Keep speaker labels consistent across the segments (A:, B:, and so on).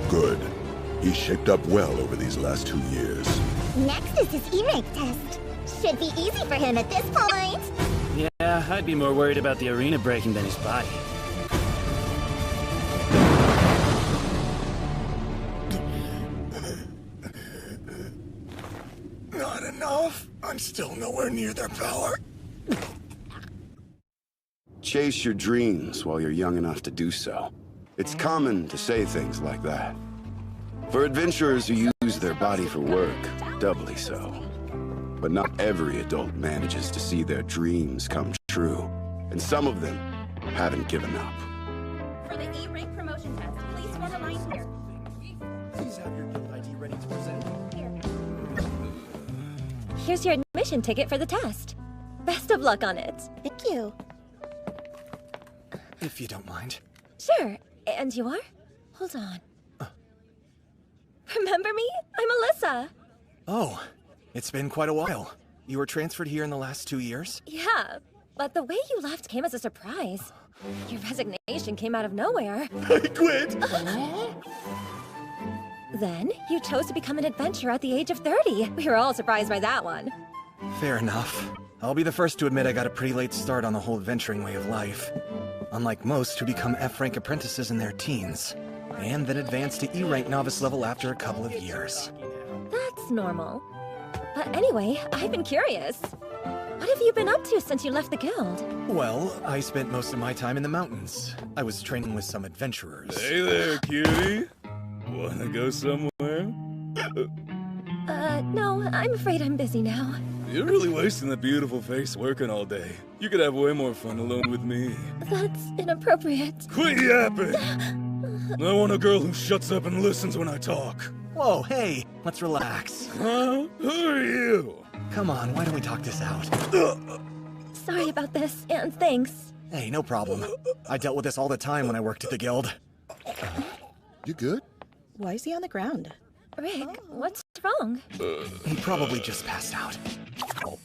A: Good. He's shaped up well over these last 2 years.
B: Next is his e-rank test. Should be easy for him at this point.
C: Yeah, I'd be more worried about the arena breaking than his body.
D: Not enough. I'm still nowhere near their power.
E: Chase your dreams while you're young enough to do so. It's common to say things like that. For adventurers who use their body for work, doubly so. But not every adult manages to see their dreams come true. And some of them haven't given up.
F: For the E-rank promotion test, please form a line here.
D: Please have your guild ID ready to present.
G: Here's your admission ticket for the test. Best of luck on it.
B: Thank you.
D: If you don't mind.
G: Sure. And you are? Hold on. Remember me? I'm Alyssa.
D: Oh, it's been quite a while. You were transferred here in the last 2 years?
G: Yeah, but the way you left came as a surprise. Your resignation came out of nowhere.
D: I quit!
G: Then, you chose to become an adventurer at the age of 30. We were all surprised by that one.
D: Fair enough. I'll be the first to admit I got a pretty late start on the whole adventuring way of life. Unlike most who become F-rank apprentices in their teens, and then advance to E-rank novice level after a couple of years.
G: That's normal. But anyway, I've been curious. What have you been up to since you left the guild?
D: Well, I spent most of my time in the mountains. I was training with some adventurers.
H: Hey there, cutie. Wanna go somewhere?
G: No, I'm afraid I'm busy now.
H: You're really wasting that beautiful face working all day. You could have way more fun alone with me.
G: That's inappropriate.
H: Quit yapping! I want a girl who shuts up and listens when I talk.
D: Whoa, hey, let's relax.
H: Huh? Who are you?
D: Come on, why don't we talk this out?
G: Sorry about this, and thanks.
D: Hey, no problem. I dealt with this all the time when I worked at the guild.
A: You good?
F: Why is he on the ground?
G: Rick, what's wrong?
D: He probably just passed out. Oh.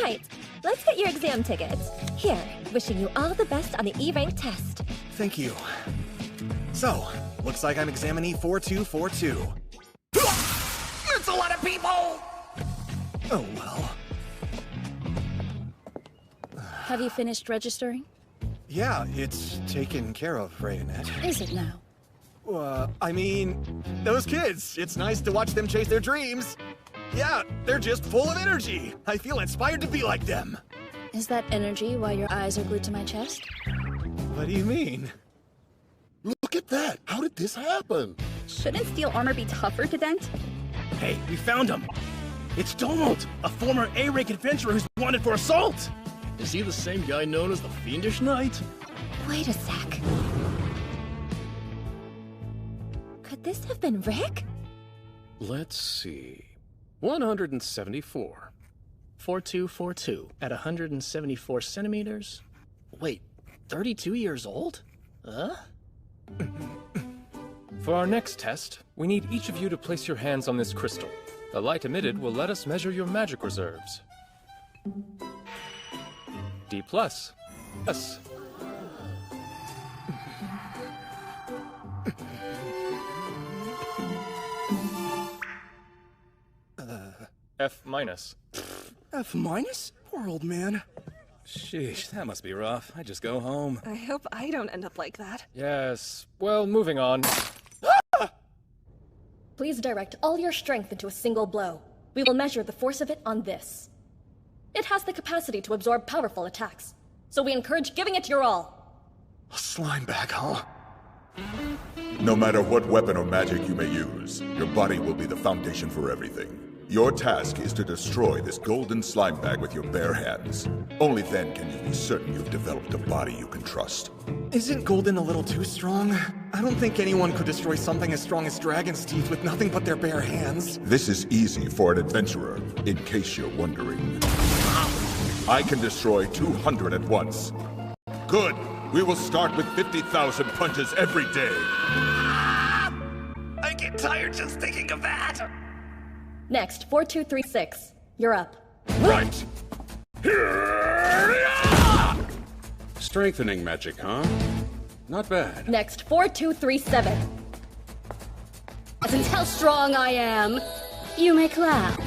G: Right, let's get your exam tickets. Here, wishing you all the best on the E-rank test.
D: Thank you. So, looks like I'm examinee 4242. That's a lot of people! Oh well.
F: Have you finished registering?
D: Yeah, it's taken care of, Rayonet.
F: Is it now?
D: I mean, those kids, it's nice to watch them chase their dreams. Yeah, they're just full of energy. I feel inspired to be like them.
F: Is that energy why your eyes are glued to my chest?
D: What do you mean?
A: Look at that! How did this happen?
F: Shouldn't steel armor be tougher to dent?
C: Hey, we found him! It's Donald, a former A-rank adventurer who's wanted for assault! Is he the same guy known as the Fiendish Knight?
G: Wait a sec. Could this have been Rick?
I: Let's see. 174.
C: 4242 at 174 centimeters. Wait, 32 years old?
I: For our next test, we need each of you to place your hands on this crystal. The light emitted will let us measure your magic reserves. D+. Yes. F-.
D: F-? Poor old man.
H: Sheesh, that must be rough. I just go home.
J: I hope I don't end up like that.
I: Yes. Well, moving on.
K: Please direct all your strength into a single blow. We will measure the force of it on this. It has the capacity to absorb powerful attacks, so we encourage giving it your all.
D: A slime bag, huh?
A: No matter what weapon or magic you may use, your body will be the foundation for everything. Your task is to destroy this golden slime bag with your bare hands. Only then can you be certain you've developed a body you can trust.
D: Isn't golden a little too strong? I don't think anyone could destroy something as strong as dragon's teeth with nothing but their bare hands.
A: This is easy for an adventurer, in case you're wondering. I can destroy 200 at once. Good! We will start with 50,000 punches every day.
D: I get tired just thinking of that!
K: Next, 4236. You're up.
A: Right! Here!
L: Strengthening magic, huh? Not bad.
K: Next, 4237. Since how strong I am, you may clap.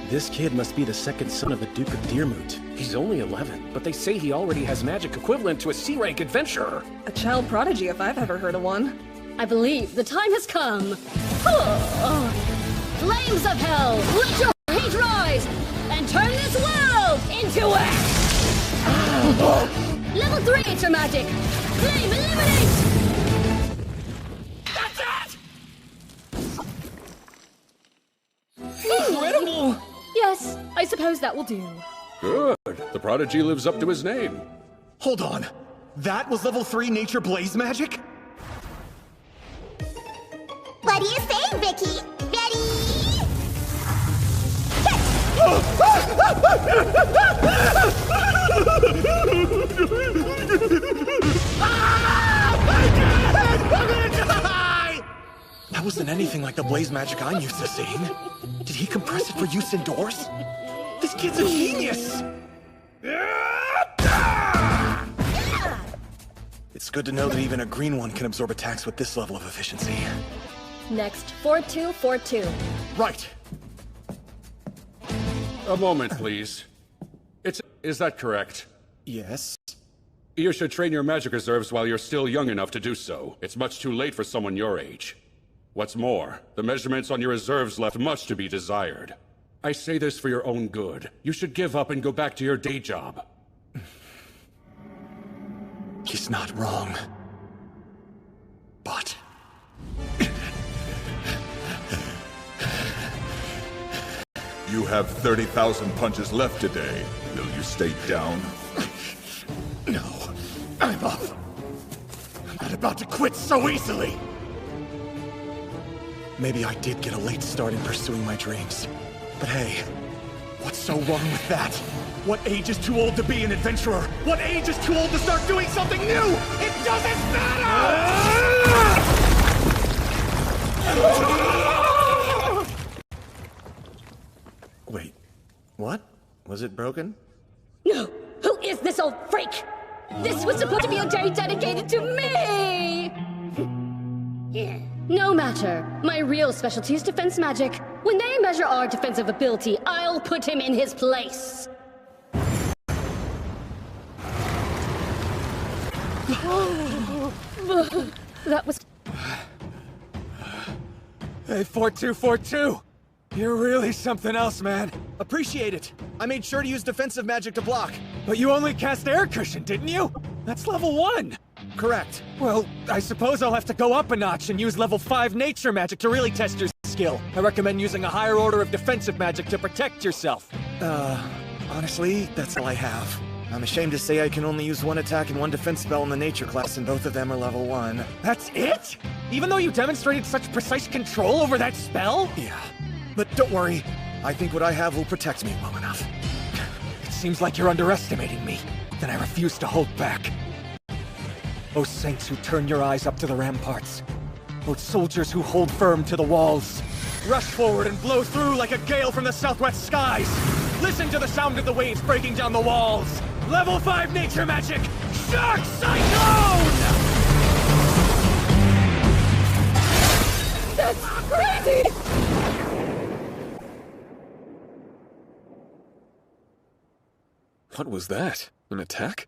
C: This kid must be the second son of the Duke of Deermoot. He's only 11, but they say he already has magic equivalent to a C-rank adventurer.
J: A child prodigy if I've ever heard of one.
K: I believe the time has come. Flames of hell, let your heat rise and turn this world into ash! Level 3 nature magic. Flame eliminate!
C: That's it! Incredible!
K: Yes, I suppose that will do.
L: Good. The prodigy lives up to his name.
D: Hold on. That was level 3 nature blaze magic?
B: What do you say, Vicky? Ready?
D: That wasn't anything like the blaze magic I'm used to seeing. Did he compress it for use indoors? This kid's a genius! It's good to know that even a green one can absorb attacks with this level of efficiency.
K: Next, 4242.
D: Right.
L: A moment, please. Is that correct?
D: Yes.
L: You should train your magic reserves while you're still young enough to do so. It's much too late for someone your age. What's more, the measurements on your reserves left much to be desired. I say this for your own good. You should give up and go back to your day job.
D: He's not wrong. But...
A: You have 30,000 punches left today. Will you stay down?
D: No. I'm up. I'm not about to quit so easily. Maybe I did get a late start in pursuing my dreams. But hey, what's so wrong with that? What age is too old to be an adventurer? What age is too old to start doing something new? It doesn't matter! Wait, what? Was it broken?
K: No! Who is this old freak? This was supposed to be a day dedicated to me! No matter. My real specialty is defense magic. When they measure our defensive ability, I'll put him in his place. That was...
D: Hey, 4242! You're really something else, man. Appreciate it. I made sure to use defensive magic to block. But you only cast air cushion, didn't you? That's level 1. Correct. Well, I suppose I'll have to go up a notch and use level 5 nature magic to really test your skill. I recommend using a higher order of defensive magic to protect yourself. Honestly, that's all I have. I'm ashamed to say I can only use one attack and one defense spell in the nature class, and both of them are level 1. That's it? Even though you demonstrated such precise control over that spell? Yeah. But don't worry, I think what I have will protect me well enough. It seems like you're underestimating me. Then I refuse to hold back. O saints who turn your eyes up to the ramparts. O soldiers who hold firm to the walls. Rush forward and blow through like a gale from the southwest skies. Listen to the sound of the waves breaking down the walls. Level 5 nature magic, Shark Cyclone!
K: That's crazy!
I: What was that? An attack?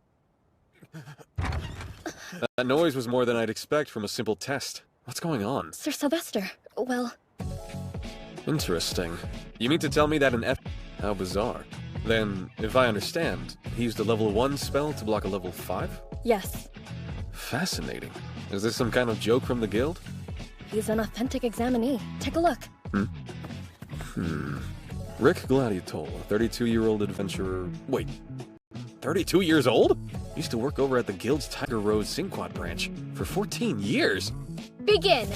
I: That noise was more than I'd expect from a simple test. What's going on?
K: Sir Sylvester, well...
I: Interesting. You mean to tell me that an F... How bizarre. Then, if I understand, he used a level 1 spell to block a level 5?
K: Yes.
I: Fascinating. Is this some kind of joke from the guild?
K: He's an authentic examinee. Take a look.
I: Rick Gladiatol, a 32-year-old adventurer... Wait, 32 years old? Used to work over at the guild's Tiger Road Sinquad branch for 14 years.
K: Begin!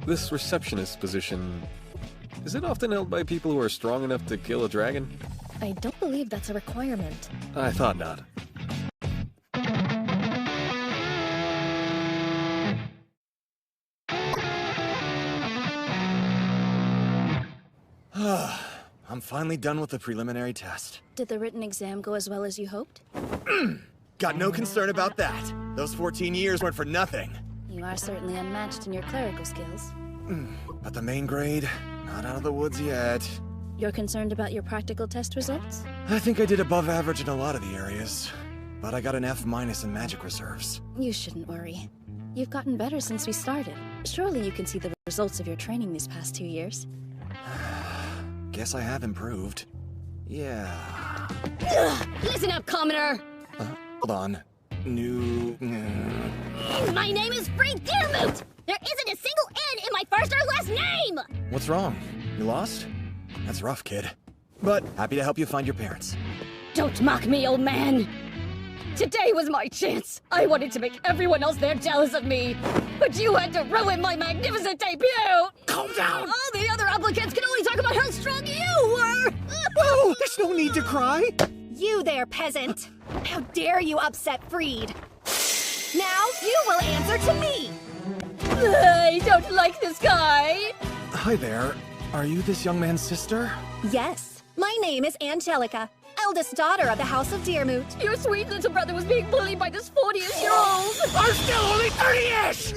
I: This receptionist position... Is it often held by people who are strong enough to kill a dragon?
K: I don't believe that's a requirement.
I: I thought not.
D: I'm I'm finally done with the preliminary test.
K: Did the written exam go as well as you hoped?
D: Got no concern about that. Those 14 years weren't for nothing.
K: You are certainly unmatched in your clerical skills.
D: But the main grade, not out of the woods yet.
K: You're concerned about your practical test results?
D: I think I did above average in a lot of the areas. But I got an F- in magic reserves.
K: You shouldn't worry. You've gotten better since we started. Surely you can see the results of your training these past 2 years.
D: Guess I have improved. Yeah.
K: Listen up, commoner!
D: Hold on. New...
B: My name is Frank Deermoot! There isn't a single N in my first or last name!
D: What's wrong? You lost? That's rough, kid. But happy to help you find your parents.
K: Don't mock me, old man! Today was my chance! I wanted to make everyone else there jealous of me! But you had to ruin my magnificent debut!
D: Calm down!
K: All the other applicants can only talk about how strong you were!
D: Oh, there's no need to cry!
B: You there, peasant! How dare you upset Freed! Now you will answer to me!
K: I don't like this guy!
D: Hi there. Are you this young man's sister?
B: Yes. My name is Angelica, eldest daughter of the House of Deermoot.
K: Your sweet little brother was being bullied by this 40-ish-year-old!
D: I'm still only 30-ish!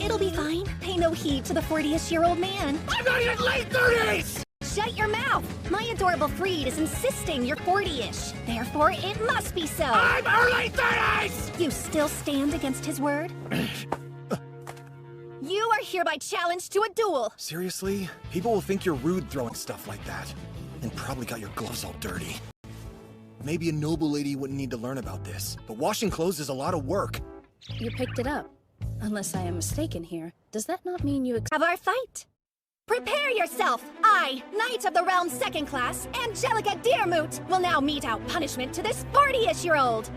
B: It'll be fine. Pay no heed to the 40-ish-year-old man.
D: I'm not even late 30s!
B: Shut your mouth! My adorable Freed is insisting you're 40-ish. Therefore, it must be so.
D: I'm early 30s!
B: You still stand against his word? You are hereby challenged to a duel.
D: Seriously? People will think you're rude throwing stuff like that. And probably got your gloves all dirty. Maybe a noble lady wouldn't need to learn about this, but washing clothes is a lot of work.
K: You picked it up. Unless I am mistaken here, does that not mean you
B: have our fight? Prepare yourself! I, Knight of the Realm Second Class, Angelica Deermoot, will now mete out punishment to this 40-ish-year-old.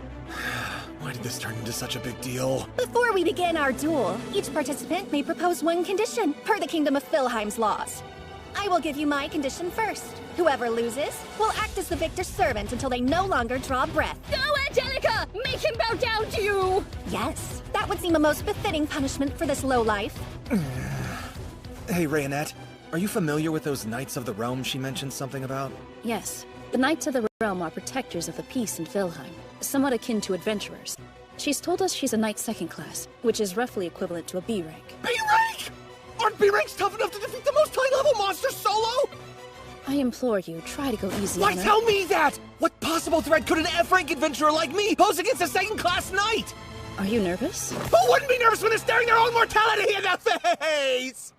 D: Why did this turn into such a big deal?
B: Before we begin our duel, each participant may propose one condition, per the Kingdom of Philheim's laws. I will give you my condition first. Whoever loses will act as the victor's servant until they no longer draw breath.
K: Go, Angelica! Make him bow down to you!
B: Yes, that would seem a most befitting punishment for this lowlife.
D: Hey, Rayonette, are you familiar with those Knights of the Realm she mentioned something about?
K: Yes. The Knights of the Realm are protectors of the peace in Philheim, somewhat akin to adventurers. She's told us she's a Knight Second Class, which is roughly equivalent to a B rank.
D: B rank?! Aren't B ranks tough enough to defeat the most high-level monsters solo?!
K: I implore you, try to go easy
D: Why
K: on her.
D: tell me that?! What possible threat could an F-rank adventurer like me pose against a second-class knight?!
K: Are you nervous?
D: Who wouldn't be nervous when they're staring their own mortality in the face?!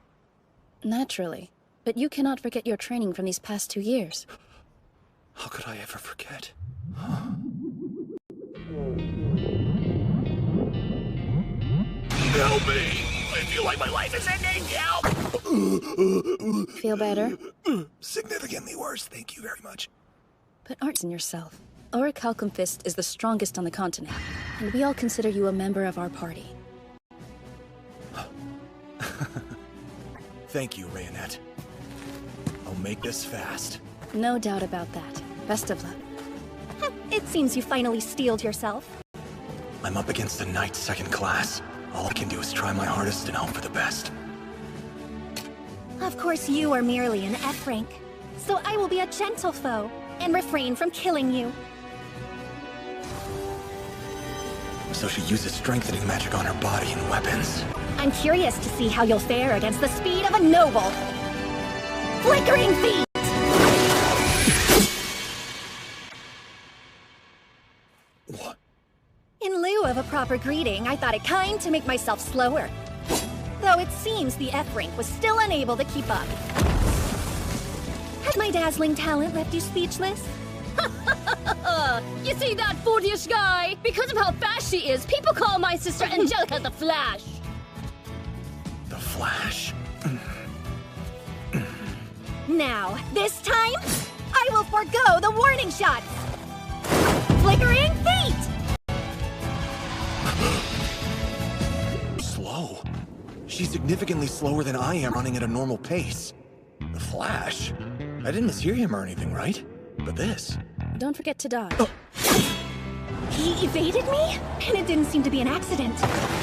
K: Naturally. But you cannot forget your training from these past 2 years.
D: How could I ever forget? Help me! I feel like my life is ending! Help!
K: Feel better?
D: Significantly worse, thank you very much.
K: But aren't in yourself. Auric Halcomfist is the strongest on the continent, and we all consider you a member of our party.
D: Thank you, Rayonette. I'll make this fast.
K: No doubt about that. Best of luck.
B: It seems you finally steeled yourself.
D: I'm up against a Knight Second Class. All I can do is try my hardest and hope for the best.
B: Of course, you are merely an F rank. So I will be a gentle foe and refrain from killing you.
D: So she uses strengthening magic on her body and weapons.
B: I'm curious to see how you'll fare against the speed of a noble. Flickering feet!
D: What?
B: In lieu of a proper greeting, I thought it kind to make myself slower. Though it seems the F rank was still unable to keep up. Has my dazzling talent left you speechless?
K: You see that 40-ish guy? Because of how fast she is, people call my sister Angelica the Flash.
D: The Flash?
B: Now, this time, I will forego the warning shots! Flickering feet!
D: Slow? She's significantly slower than I am running at a normal pace. The Flash? I didn't mishear him or anything, right? But this...
K: Don't forget to dodge.
B: He evaded me? And it didn't seem to be an accident.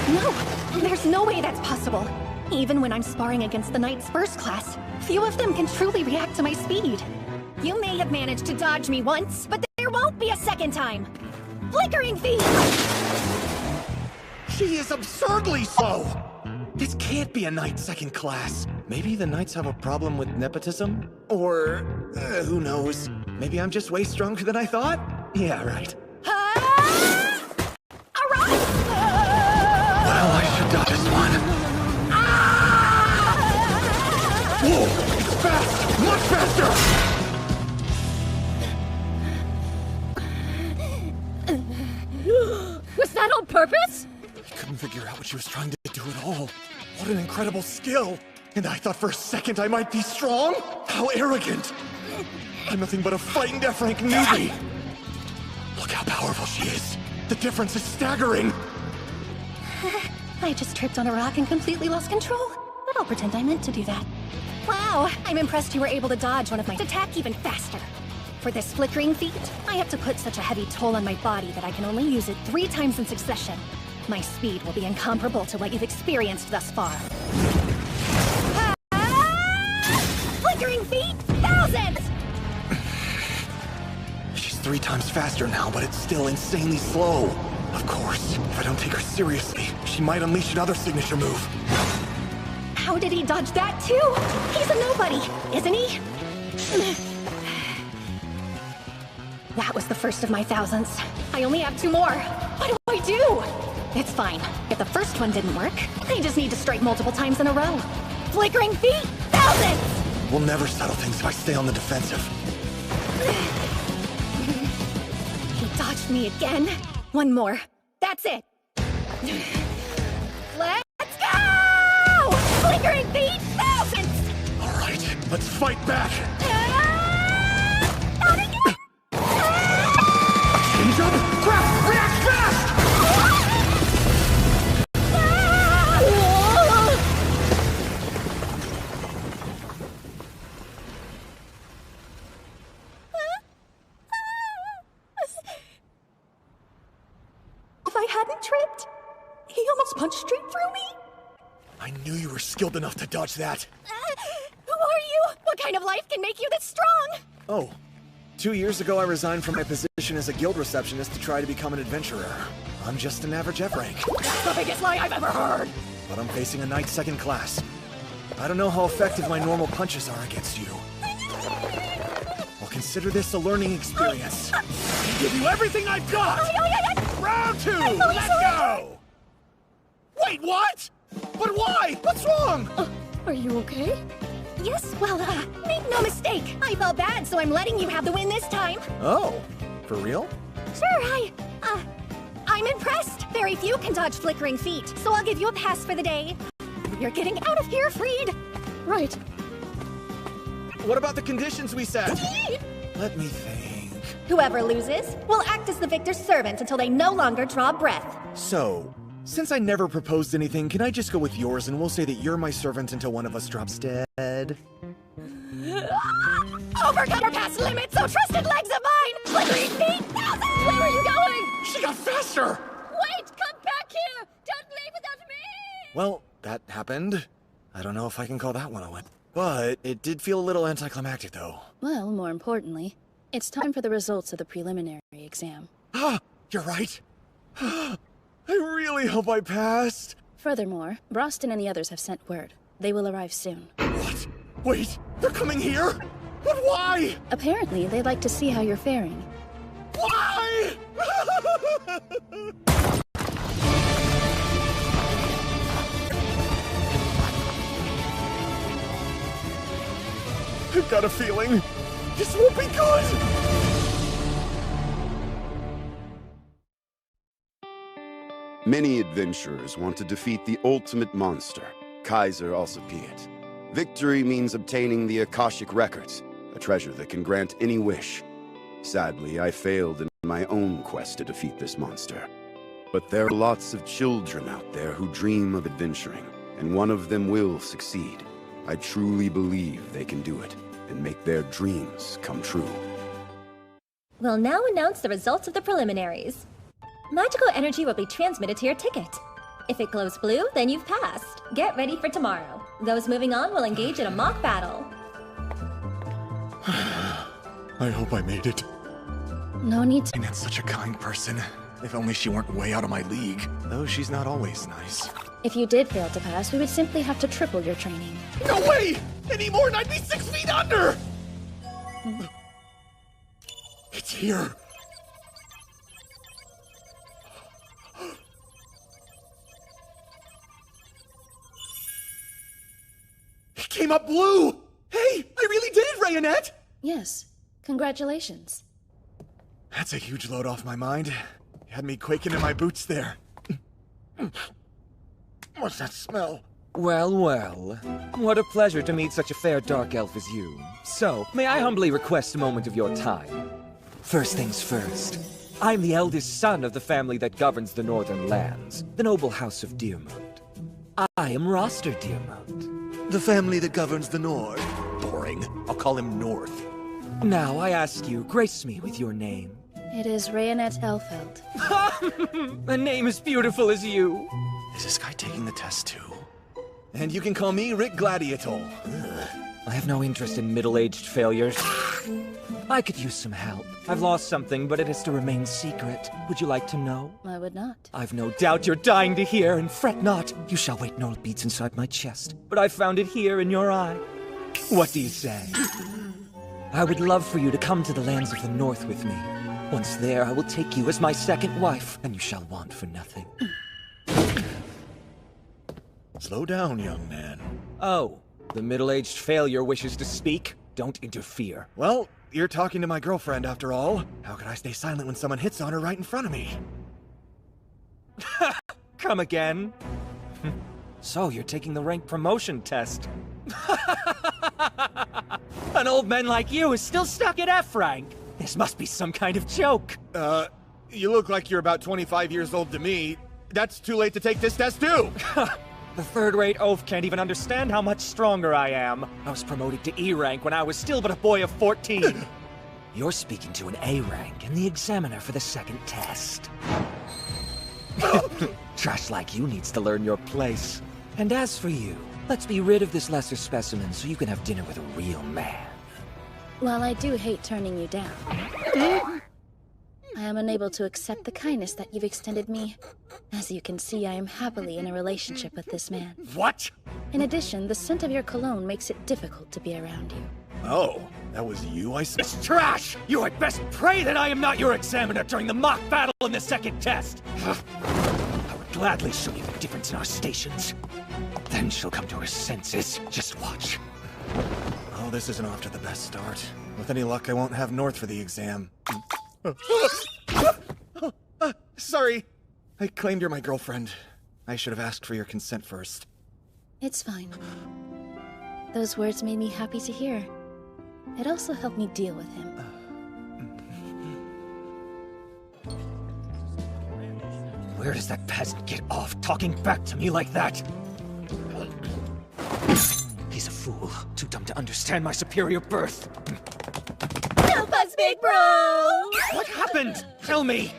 B: No, there's no way that's possible. Even when I'm sparring against the Knights First Class, few of them can truly react to my speed. You may have managed to dodge me once, but there won't be a second time. Flickering feet!
D: She is absurdly slow! This can't be a knight second class. Maybe the knights have a problem with nepotism? Or, who knows? Maybe I'm just way stronger than I thought? Yeah, right. Well, I should dodge this one. Whoa! It's fast! Much faster!
K: Was that on purpose?
D: I couldn't figure out what she was trying to do at all. What an incredible skill! And I thought for a second I might be strong? How arrogant! I'm nothing but a frightened F-rank newbie! Look how powerful she is! The difference is staggering!
B: I just tripped on a rock and completely lost control. But I'll pretend I meant to do that. Wow, I'm impressed you were able to dodge one of my attacks even faster. For this flickering feat, I have to put such a heavy toll on my body that I can only use it 3 times in succession. My speed will be incomparable to what you've experienced thus far. Flickering feet, thousands!
D: She's 3 times faster now, but it's still insanely slow. Of course, if I don't take her seriously, she might unleash another signature move.
B: How did he dodge that too? He's a nobody, isn't he? That was the first of my thousands. I only have 2 more. What do I do? It's fine. If the first one didn't work, I just need to strike multiple times in a row. Flickering feet, thousands!
D: We'll never settle things if I stay on the defensive.
B: He dodged me again. 1 more. That's it. Let's go! Flickering feet, thousands!
D: All right, let's fight back.
B: Not again!
D: Change up! Crap! React fast!
B: If I hadn't tripped, he almost punched straight through me.
D: I knew you were skilled enough to dodge that.
B: Who are you? What kind of life can make you this strong?
D: Oh. 2 years ago, I resigned from my position as a guild receptionist to try to become an adventurer. I'm just an average F-rank.
B: That's the biggest lie I've ever heard!
D: But I'm facing a knight second class. I don't know how effective my normal punches are against you. Well, consider this a learning experience.
C: I'll give you everything I've got! Round 2! Let's go! Wait, what? But why? What's wrong?
K: Are you okay?
B: Yes, well, make no mistake. I felt bad, so I'm letting you have the win this time.
D: Oh, for real?
B: Sure, I'm impressed. Very few can dodge flickering feet, so I'll give you a pass for the day. You're getting out of here, freed.
K: Right.
D: What about the conditions we set? Let me think.
B: Whoever loses will act as the victor's servant until they no longer draw breath.
D: So, since I never proposed anything, can I just go with yours and we'll say that you're my servant until one of us drops dead?
B: Overcome or past limits, so trusted legs of mine! Flickering feet, thousands!
K: Where are you going?
D: She got faster!
K: Wait! Come back here! Don't leave without me!
D: Well, that happened. I don't know if I can call that one a win. But it did feel a little anticlimactic, though.
M: Well, more importantly, it's time for the results of the preliminary exam.
D: Ah, you're right. I really hope I passed.
M: Furthermore, Broston and the others have sent word. They will arrive soon.
D: What? Wait, they're coming here? But why?
M: Apparently, they'd like to see how you're faring.
D: Why? I've got a feeling this won't be good!
E: Many adventurers want to defeat the ultimate monster, Kaiser Alcipiat. Victory means obtaining the Akashic Records, a treasure that can grant any wish. Sadly, I failed in my own quest to defeat this monster. But there are lots of children out there who dream of adventuring, and one of them will succeed. I truly believe they can do it, and make their dreams come true.
G: We'll now announce the results of the preliminaries. Magical energy will be transmitted to your ticket. If it glows blue, then you've passed. Get ready for tomorrow. Those moving on will engage in a mock battle.
D: I hope I made it.
M: No need to.
D: Annette's such a kind person. If only she weren't way out of my league. Though she's not always nice.
M: If you did fail to pass, we would simply have to triple your training.
C: No way! Any more and I'd be 6 feet under!
D: It's here. It came up blue! Hey, I really did it, Rayonette!
M: Yes. Congratulations.
D: That's a huge load off my mind. You had me quaking in my boots there. What's that smell?
N: Well, well. What a pleasure to meet such a fair dark elf as you. So, may I humbly request a moment of your time? First things first. I'm the eldest son of the family that governs the Northern Lands, the noble house of Deermoot. I am Roster Deermoot.
D: The family that governs the North. Boring. I'll call him North.
N: Now, I ask you, grace me with your name.
M: It is Rayonette Elfeld.
N: A name as beautiful as you.
D: Is this guy taking the test too? And you can call me Rick Gladiator.
N: I have no interest in middle-aged failures. I could use some help. I've lost something, but it has to remain secret. Would you like to know?
M: I would not.
N: I've no doubt you're dying to hear, and fret not. You shall wait no beats inside my chest. But I found it here in your eye. What do you say? I would love for you to come to the lands of the North with me. Once there, I will take you as my second wife, and you shall want for nothing.
D: Slow down, young man.
N: Oh, the middle-aged failure wishes to speak? Don't interfere.
D: Well, you're talking to my girlfriend after all. How could I stay silent when someone hits on her right in front of me?
N: Come again. So, you're taking the rank promotion test. An old man like you is still stuck at F rank. This must be some kind of joke.
D: You look like you're about 25 years old to me. That's too late to take this test too.
N: The third-rate oaf can't even understand how much stronger I am. I was promoted to E rank when I was still but a boy of 14. You're speaking to an A rank and the examiner for the second test. Trash like you needs to learn your place. And as for you, let's be rid of this lesser specimen so you can have dinner with a real man.
M: While I do hate turning you down, I am unable to accept the kindness that you've extended me. As you can see, I am happily in a relationship with this man.
N: What?
M: In addition, the scent of your cologne makes it difficult to be around you.
D: Oh, that was you, I
N: It's trash! You had best pray that I am not your examiner during the mock battle in the second test! I would gladly show you the difference in our stations. Then she'll come to her senses. Just watch.
D: Oh, this isn't off to the best start. With any luck, I won't have North for the exam. Sorry. I claimed you're my girlfriend. I should have asked for your consent first.
M: It's fine. Those words made me happy to hear. It also helped me deal with him.
N: Where does that peasant get off talking back to me like that? He's a fool, too dumb to understand my superior birth.
K: Help us, big bro!
N: What happened? Tell me!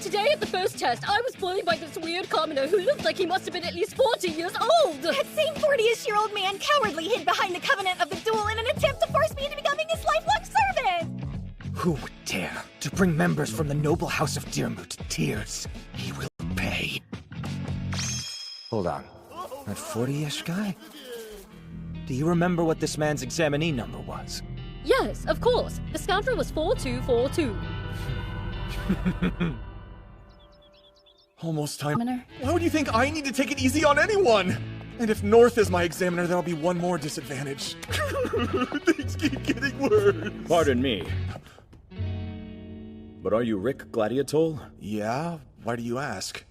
K: Today at the first test, I was bullied by this weird commoner who looked like he must have been at least 40 years old!
B: That same 40-ish-year-old man cowardly hid behind the covenant of the duel in an attempt to force me into becoming his lifelong servant!
N: Who would dare to bring members from the noble house of Deermoot to tears? He will pay. Hold on. That 40-ish guy? Do you remember what this man's examinee number was?
K: Yes, of course. The scoundrel was 4242.
D: Almost time. Why would you think I need to take it easy on anyone? And if North is my examiner, there'll be one more disadvantage. Things keep getting worse.
C: Pardon me. But are you Rick Gladiator?
D: Yeah? Why do you ask?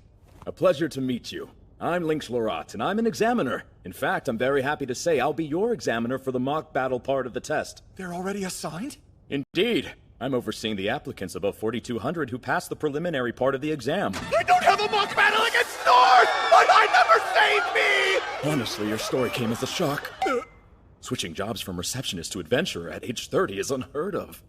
C: A pleasure to meet you. I'm Lynx Lorat, and I'm an examiner. In fact, I'm very happy to say I'll be your examiner for the mock battle part of the test.
D: They're already assigned?
C: Indeed. I'm overseeing the applicants, about 4,200 who passed the preliminary part of the exam.
D: I don't have a mock battle against North! But I never saved me!
C: Honestly, your story came as a shock. Switching jobs from receptionist to adventurer at age 30 is unheard of.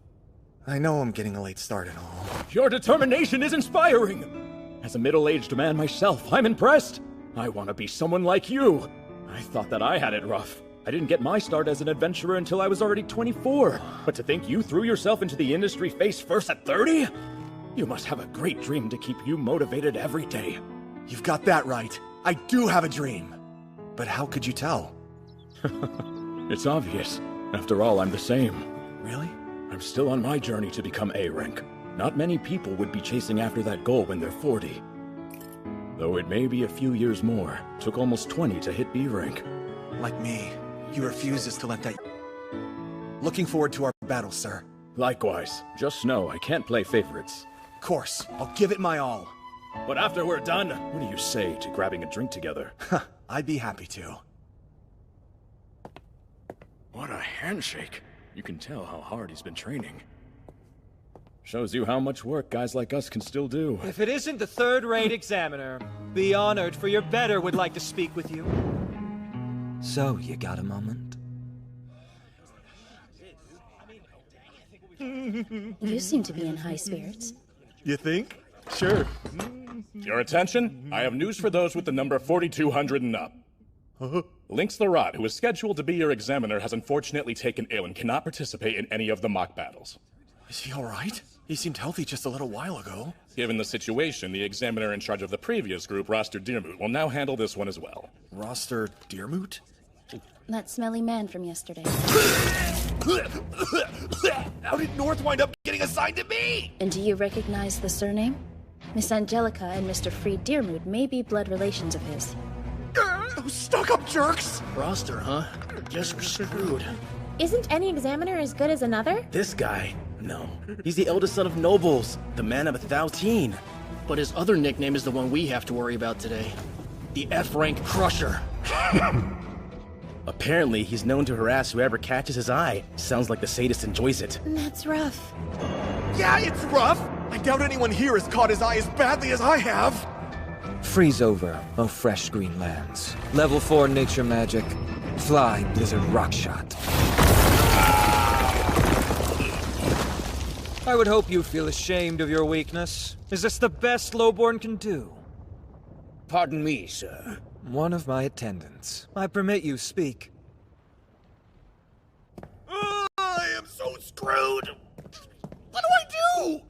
D: I know I'm getting a late start and all.
C: Your determination is inspiring! As a middle-aged man myself, I'm impressed. I want to be someone like you. I thought that I had it rough. I didn't get my start as an adventurer until I was already 24. But to think you threw yourself into the industry face first at 30? You must have a great dream to keep you motivated every day.
D: You've got that right. I do have a dream. But how could you tell?
C: It's obvious. After all, I'm the same.
D: Really?
C: I'm still on my journey to become A rank. Not many people would be chasing after that goal when they're 40. Though it may be a few years more. Took almost 20 to hit B rank.
D: Like me, he refuses to let that... Looking forward to our battle, sir.
C: Likewise. Just know I can't play favorites.
D: Of course, I'll give it my all.
C: But after we're done, what do you say to grabbing a drink together?
D: I'd be happy to.
C: What a handshake. You can tell how hard he's been training. Shows you how much work guys like us can still do.
N: If it isn't the third-rate examiner, be honored, for your better would like to speak with you. So, you got a moment?
M: You seem to be in high spirits.
D: You think?
C: Sure. Your attention? I have news for those with the number 4200 and up. Lynx the Rod, who is scheduled to be your examiner, has unfortunately taken ill and cannot participate in any of the mock battles.
D: Is he alright? He seemed healthy just a little while ago.
C: Given the situation, the examiner in charge of the previous group, Roster Deermoot, will now handle this one as well.
D: Roster Deermoot?
M: That smelly man from yesterday.
D: How did North wind up getting assigned to me?
M: And do you recognize the surname? Miss Angelica and Mr. Freed Deermoot may be blood relations of his.
D: Those stuck-up jerks!
C: Roster, huh? Guess we're screwed.
F: Isn't any examiner as good as another?
C: This guy? No. He's the eldest son of nobles, the man of 1,000. But his other nickname is the one we have to worry about today. The F-Rank Crusher. Apparently, he's known to harass whoever catches his eye. Sounds like the sadist enjoys it.
M: That's rough.
D: Yeah, it's rough! I doubt anyone here has caught his eye as badly as I have!
N: Freeze over, oh fresh green lands. Level 4 nature magic. Fly, blizzard rock shot. I would hope you feel ashamed of your weakness. Is this the best Lowborn can do?
C: Pardon me, sir.
N: One of my attendants. I permit you speak.
D: I am so screwed! What do I do?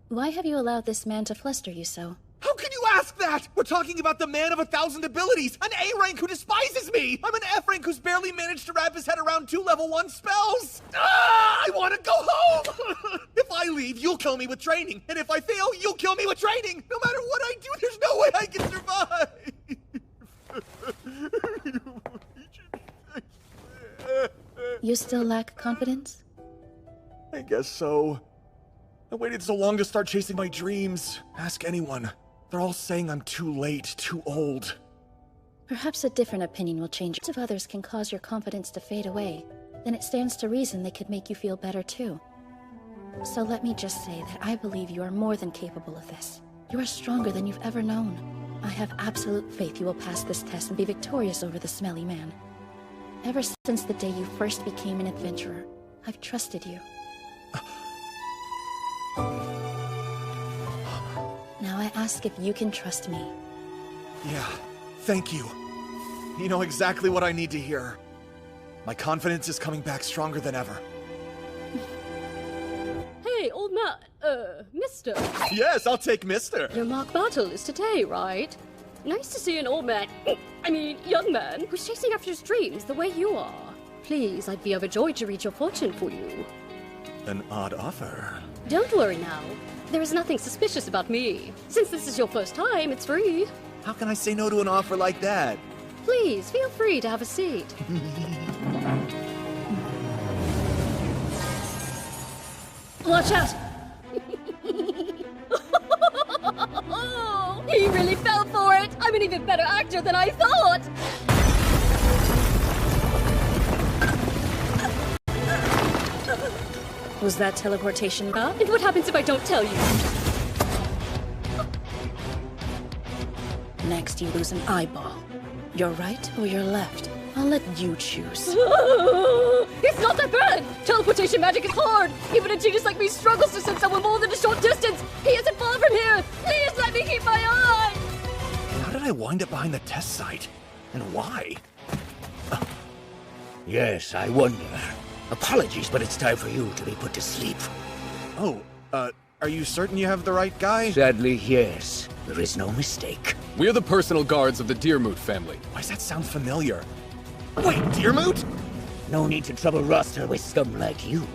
M: Why have you allowed this man to fluster you so?
D: How can you ask that? We're talking about the man of 1,000 abilities, an A rank who despises me! I'm an F rank who's barely managed to wrap his head around 2 level 1 spells! I want to go home! If I leave, you'll kill me with training, and if I fail, you'll kill me with training! No matter what I do, there's no way I can survive!
M: You still lack confidence?
D: I guess so. I waited so long to start chasing my dreams. Ask anyone. They're all saying I'm too late, too old.
M: Perhaps a different opinion will change. If others can cause your confidence to fade away, then it stands to reason they could make you feel better too. So let me just say that I believe you are more than capable of this. You are stronger than you've ever known. I have absolute faith you will pass this test and be victorious over the smelly man. Ever since the day you first became an adventurer, I've trusted you. Now I ask if you can trust me.
D: Yeah, thank you. You know exactly what I need to hear. My confidence is coming back stronger than ever.
O: Hey, old man, mister.
D: Yes, I'll take mister.
O: Your mock battle is today, right? Nice to see an old man, young man, who's chasing after his dreams the way you are. Please, I'd be overjoyed to read your fortune for you.
D: An odd offer.
O: Don't worry now. There is nothing suspicious about me. Since this is your first time, it's free.
D: How can I say no to an offer like that?
O: Please, feel free to have a seat. Watch out! He really fell for it! I'm an even better actor than I thought!
M: Was that teleportation?
O: And what happens if I don't tell you?
M: Next, you lose an eyeball. Your right or your left? I'll let you choose.
O: It's not that bad! Teleportation magic is hard! Even a genius like me struggles to send someone more than a short distance! He isn't far from here! Please let me keep my eye!
D: How did I wind up behind the test site? And why?
P: Yes, I wonder. Apologies, but it's time for you to be put to sleep.
D: Oh, are you certain you have the right guy?
P: Sadly, yes. There is no mistake.
I: We're the personal guards of the Deermoot family.
D: Why does that sound familiar? Wait, Deermoot?
P: No need to trouble roster with scum like you.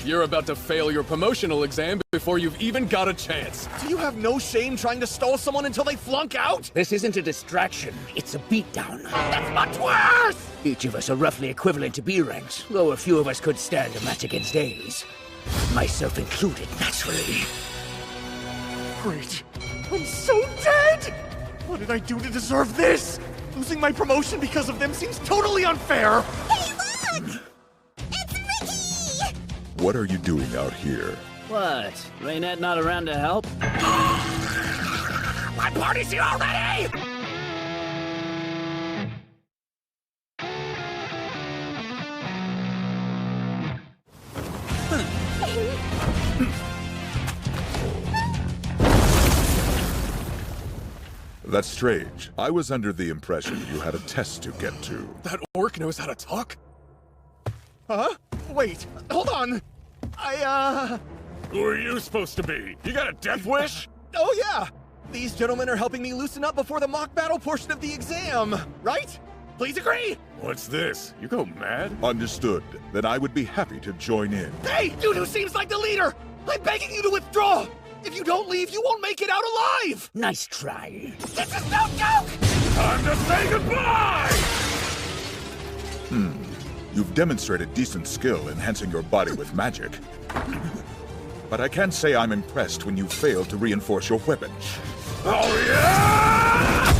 I: You're about to fail your promotional exam before you've even got a chance.
D: Do you have no shame trying to stall someone until they flunk out?
P: This isn't a distraction, it's a beatdown.
D: That's much worse!
P: Each of us are roughly equivalent to B ranks, though a few of us could stand a match against A's. Myself included, naturally.
D: Great. I'm so dead! What did I do to deserve this? Losing my promotion because of them seems totally unfair!
B: Hey, look! It's Ricky!
A: What are you doing out here?
Q: What? Raynette not around to help?
D: My party's here already!
A: That's strange. I was under the impression you had a test to get to.
I: That orc knows how to talk?
D: Huh? Wait, hold on.
C: Who are you supposed to be? You got a death wish?
D: Oh yeah! These gentlemen are helping me loosen up before the mock battle portion of the exam, right? Please agree?
C: What's this? You go mad?
A: Understood. Then I would be happy to join in.
D: Hey, dude who seems like the leader! I'm begging you to withdraw! If you don't leave, you won't make it out alive!
P: Nice try.
D: This is no joke!
C: Time to say goodbye!
A: You've demonstrated decent skill enhancing your body with magic. But I can't say I'm impressed when you fail to reinforce your weapon.
C: Oh yeah!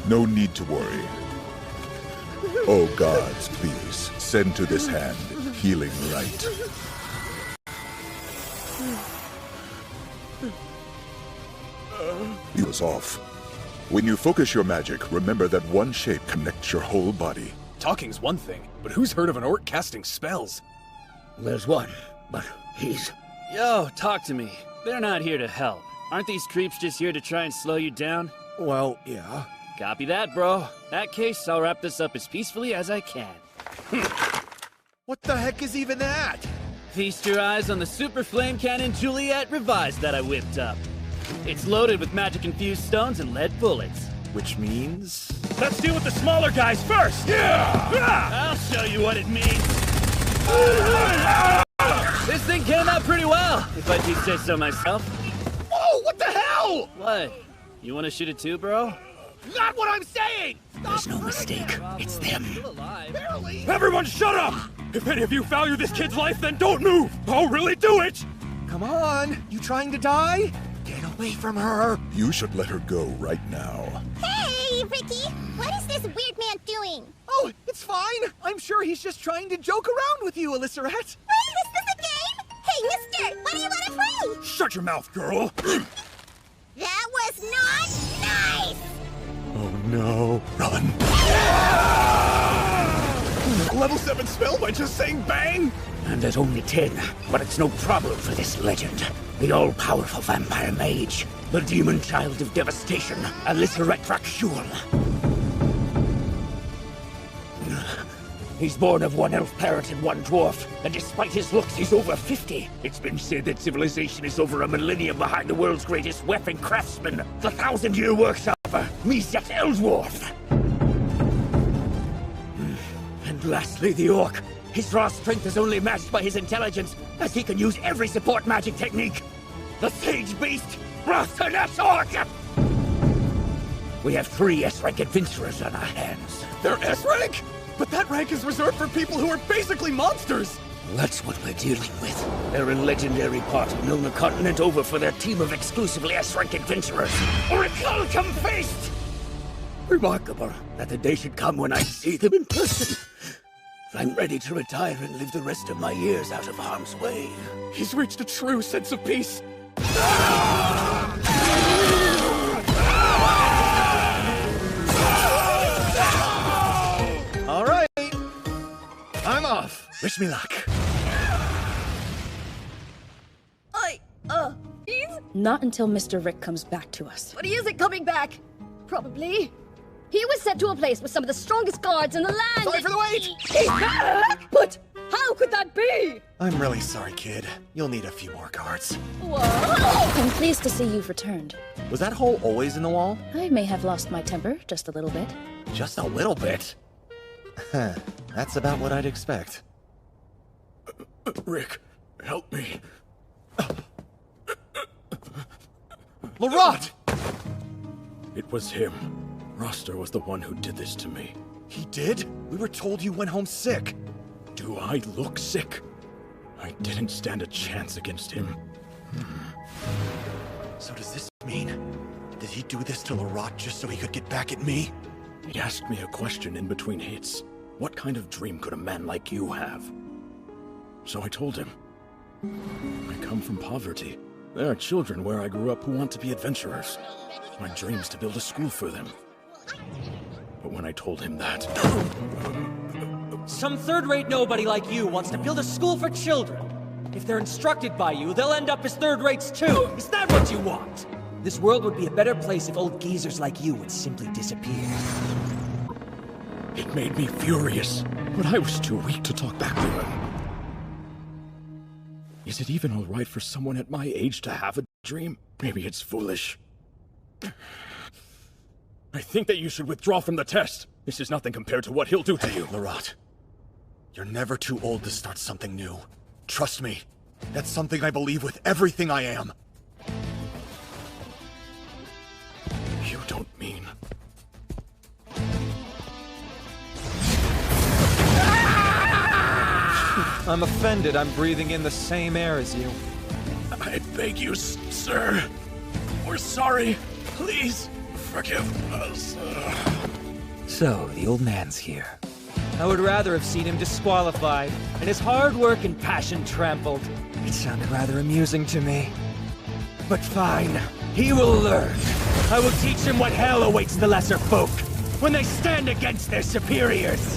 A: No need to worry. Oh gods, please, send to this hand healing light. He was off. When you focus your magic, remember that one shape connects your whole body.
I: Talking's one thing, but who's heard of an orc casting spells?
P: There's one, but he's...
Q: Yo, talk to me. They're not here to help. Aren't these creeps just here to try and slow you down?
D: Well, yeah.
Q: Copy that, bro. That case, I'll wrap this up as peacefully as I can.
D: What the heck is even that?
Q: Feast your eyes on the Super Flame Cannon Juliet Revised that I whipped up. It's loaded with magic-infused stones and lead bullets.
D: Which means...
C: Let's deal with the smaller guys first!
Q: Yeah! I'll show you what it means. This thing came out pretty well, if I do say so myself.
D: Whoa, what the hell?
Q: What? You want to shoot it too, bro?
D: Not what I'm saying!
P: There's no mistake. It's them.
D: Barely!
C: Everyone shut up! If any of you value this kid's life, then don't move! I'll really do it!
D: Come on! You trying to die? Get away from her!
A: You should let her go right now.
B: Hey, Ricky! What is this weird man doing?
D: Oh, it's fine! I'm sure he's just trying to joke around with you, Alysseret.
B: Wait, is this a game? Hey, mister, what do you want to play?
C: Shut your mouth, girl!
B: That was not nice!
A: Oh no.
C: Run!
D: Level 7 spell by just saying bang?
P: And there's only 10, but it's no problem for this legend. The all-powerful vampire mage, the demon child of devastation, Alysseret Rakshul. He's born of one elf parent and one dwarf, and despite his looks, he's over 50. It's been said that civilization is over a millennium behind the world's greatest weapon craftsman, the 1,000-year workshopper, Miset Ellsworth. And lastly, the orc. His raw strength is only matched by his intelligence, as he can use every support magic technique. The Sage Beast, Rothanet Orc! We have 3 S-rank adventurers on our hands.
D: They're S-rank? But that rank is reserved for people who are basically monsters!
P: That's what we're dealing with. They're a legendary party known the continent over for their team of exclusively S-rank adventurers. Oracle come faced! Remarkable that the day should come when I see them in person. I'm ready to retire and live the rest of my years out of harm's way.
I: He's reached a true sense of peace.
D: All right. I'm off. Wish me luck.
J: He's
M: Not until Mr. Rick comes back to us.
K: But he isn't coming back! Probably. He was sent to a place with some of the strongest guards in the land!
D: Sorry for the wait!
K: He's back! But how could that be?
D: I'm really sorry, kid. You'll need a few more guards.
K: Whoa!
M: I'm pleased to see you've returned.
D: Was that hole always in the wall?
M: I may have lost my temper just a little bit.
D: Just a little bit? That's about what I'd expect.
C: Rick, help me.
D: Laurent!
C: It was him. Roster was the one who did this to me.
D: He did? We were told you went home sick.
C: Do I look sick? I didn't stand a chance against him.
D: So does this mean... Did he do this to Laurent just so he could get back at me?
C: He asked me a question in between hits. What kind of dream could a man like you have? So I told him. I come from poverty. There are children where I grew up who want to be adventurers. My dream's to build a school for them. But when I told him that...
N: Some third-rate nobody like you wants to build a school for children. If they're instructed by you, they'll end up as third-rates too. Is that what you want? This world would be a better place if old geezers like you would simply disappear.
C: It made me furious, but I was too weak to talk back to him. Is it even all right for someone at my age to have a dream? Maybe it's foolish. I think that you should withdraw from the test. This is nothing compared to what he'll do to you.
D: Laurent, you're never too old to start something new. Trust me, that's something I believe with everything I am.
C: You don't mean...
N: I'm offended I'm breathing in the same air as you.
C: I beg you, sir. We're sorry. Please, forgive us.
N: So, the old man's here. I would rather have seen him disqualified, and his hard work and passion trampled. It sounded rather amusing to me. But fine, he will learn. I will teach him what hell awaits the lesser folk when they stand against their superiors.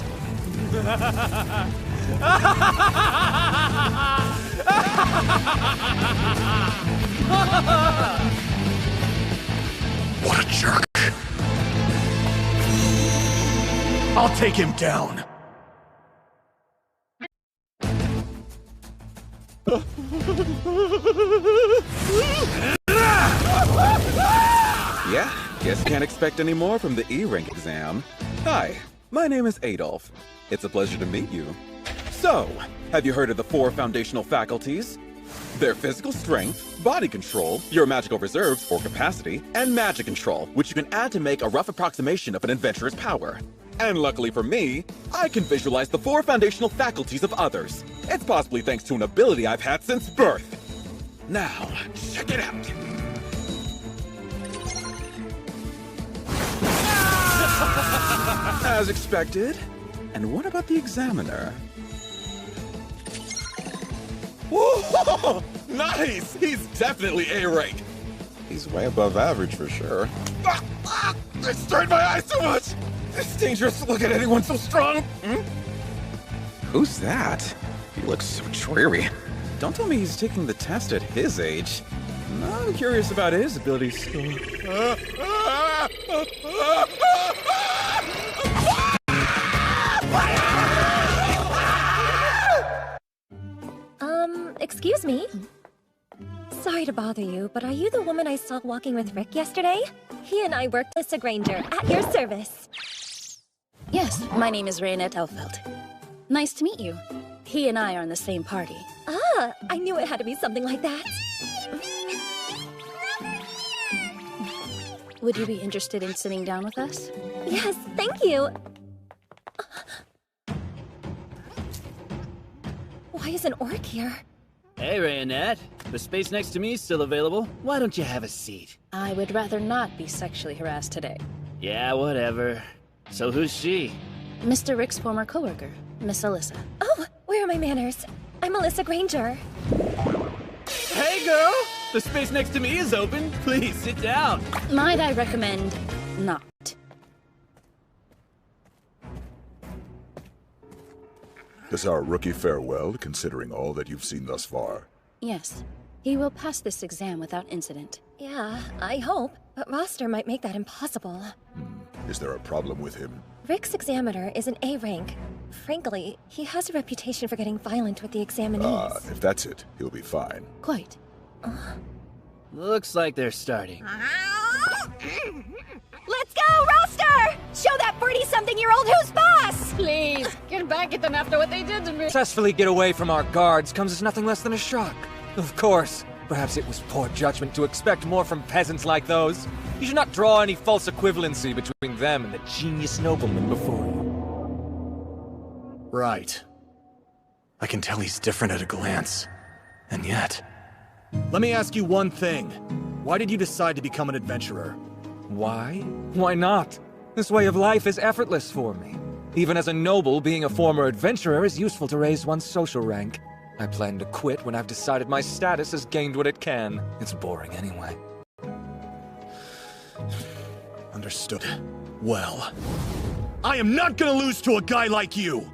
D: What a jerk! I'll take him down!
R: Yeah, guess can't expect any more from the E-Rank exam. Hi, my name is Adolf. It's a pleasure to meet you. So, have you heard of the 4 foundational faculties? They're physical strength, body control, your magical reserves or capacity, and magic control, which you can add to make a rough approximation of an adventurer's power. And luckily for me, I can visualize the 4 foundational faculties of others. It's possibly thanks to an ability I've had since birth. Now, check it out. As expected. And what about the examiner? Whoa! Nice! He's definitely A-rank. He's way above average for sure. I strained my eyes so much! It's dangerous to look at anyone so strong! Who's that? He looks so dreary. Don't tell me he's taking the test at his age. I'm curious about his abilities.
G: Excuse me? Sorry to bother you, but are you the woman I saw walking with Rick yesterday? He and I worked as a Granger, at your service.
M: Yes, my name is Raynette Elfeld. Nice to meet you. He and I are in the same party.
G: Ah, I knew it had to be something like that.
M: Would you be interested in sitting down with us?
G: Yes, thank you. Why is an orc here?
Q: Hey, Raynette. The space next to me is still available. Why don't you have a seat?
M: I would rather not be sexually harassed today.
Q: Yeah, whatever. So who's she?
M: Mr. Rick's former coworker, Miss Alyssa.
G: Oh, where are my manners? I'm Alyssa Granger.
Q: Hey, girl! The space next to me is open. Please, sit down.
M: Might I recommend not?
A: This our rookie farewell, considering all that you've seen thus far?
M: Yes. He will pass this exam without incident.
G: Yeah, I hope, but roster might make that impossible.
A: Is there a problem with him?
G: Rick's examiner is an A rank. Frankly, he has a reputation for getting violent with the examinees.
A: If that's it, he'll be fine.
M: Quite.
Q: Looks like they're starting.
B: Let's go, roster! Show that 40-something-year-old who's boss!
O: Please, get back at them after what they did to me.
N: Successfully get away from our guards comes as nothing less than a shock. Of course. Perhaps it was poor judgment to expect more from peasants like those. You should not draw any false equivalency between them and the genius nobleman before you.
D: Right. I can tell he's different at a glance. And yet... Let me ask you one thing. Why did you decide to become an adventurer?
N: Why? Why not? This way of life is effortless for me. Even as a noble, being a former adventurer is useful to raise one's social rank. I plan to quit when I've decided my status has gained what it can. It's boring anyway.
D: Understood. Well, I am not gonna lose to a guy like you!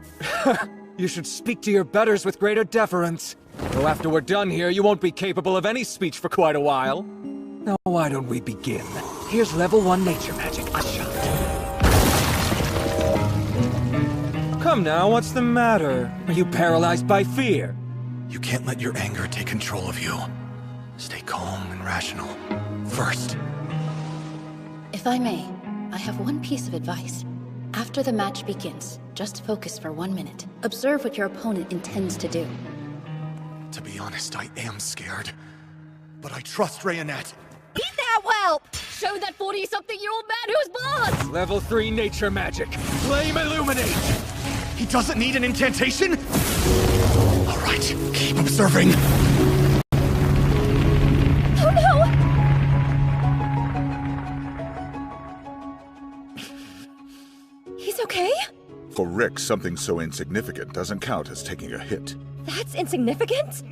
N: You should speak to your betters with greater deference. Though after we're done here, you won't be capable of any speech for quite a while. Now why don't we begin? Here's level 1 nature magic. A shot. Come now, what's the matter? Are you paralyzed by fear?
D: You can't let your anger take control of you. Stay calm and rational. First.
M: If I may, I have one piece of advice. After the match begins, just focus for 1 minute. Observe what your opponent intends to do.
D: To be honest, I am scared. But I trust Rayonette.
B: Beat that whelp!
O: Show that 40-something-year-old man who's boss!
N: Level 3 nature magic. Flame illuminate!
D: He doesn't need an incantation? All right, keep observing.
B: Oh no! He's okay?
A: For Rick, something so insignificant doesn't count as taking a hit.
B: That's insignificant?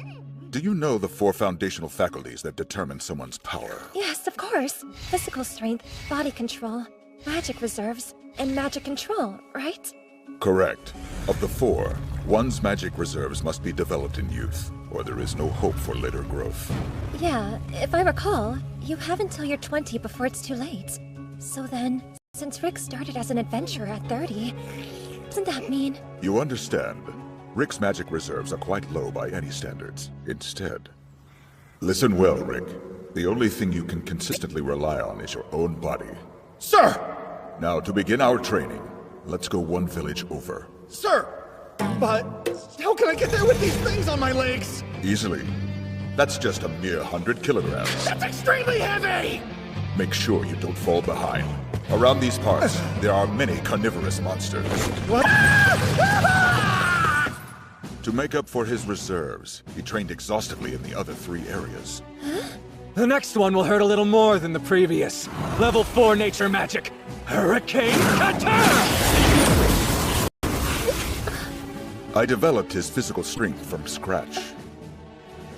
A: Do you know the 4 foundational faculties that determine someone's power?
B: Yes, of course. Physical strength, body control, magic reserves, and magic control, right?
A: Correct. Of the 4, one's magic reserves must be developed in youth, or there is no hope for later growth.
B: Yeah, if I recall, you have until you're 20 before it's too late. So then, since Rick started as an adventurer at 30, doesn't that mean...
A: You understand. Rick's magic reserves are quite low by any standards. Instead, listen well, Rick. The only thing you can consistently rely on is your own body.
D: Sir!
A: Now, to begin our training, let's go 1 village over.
D: Sir! But how can I get there with these things on my legs?
A: Easily. That's just a mere 100 kilograms.
D: That's extremely heavy!
A: Make sure you don't fall behind. Around these parts, there are many carnivorous monsters.
D: What?
A: To make up for his reserves, he trained exhaustively in the other 3 areas.
N: The next one will hurt a little more than the previous. Level 4 nature magic. Hurricane Cutter!
A: I developed his physical strength from scratch.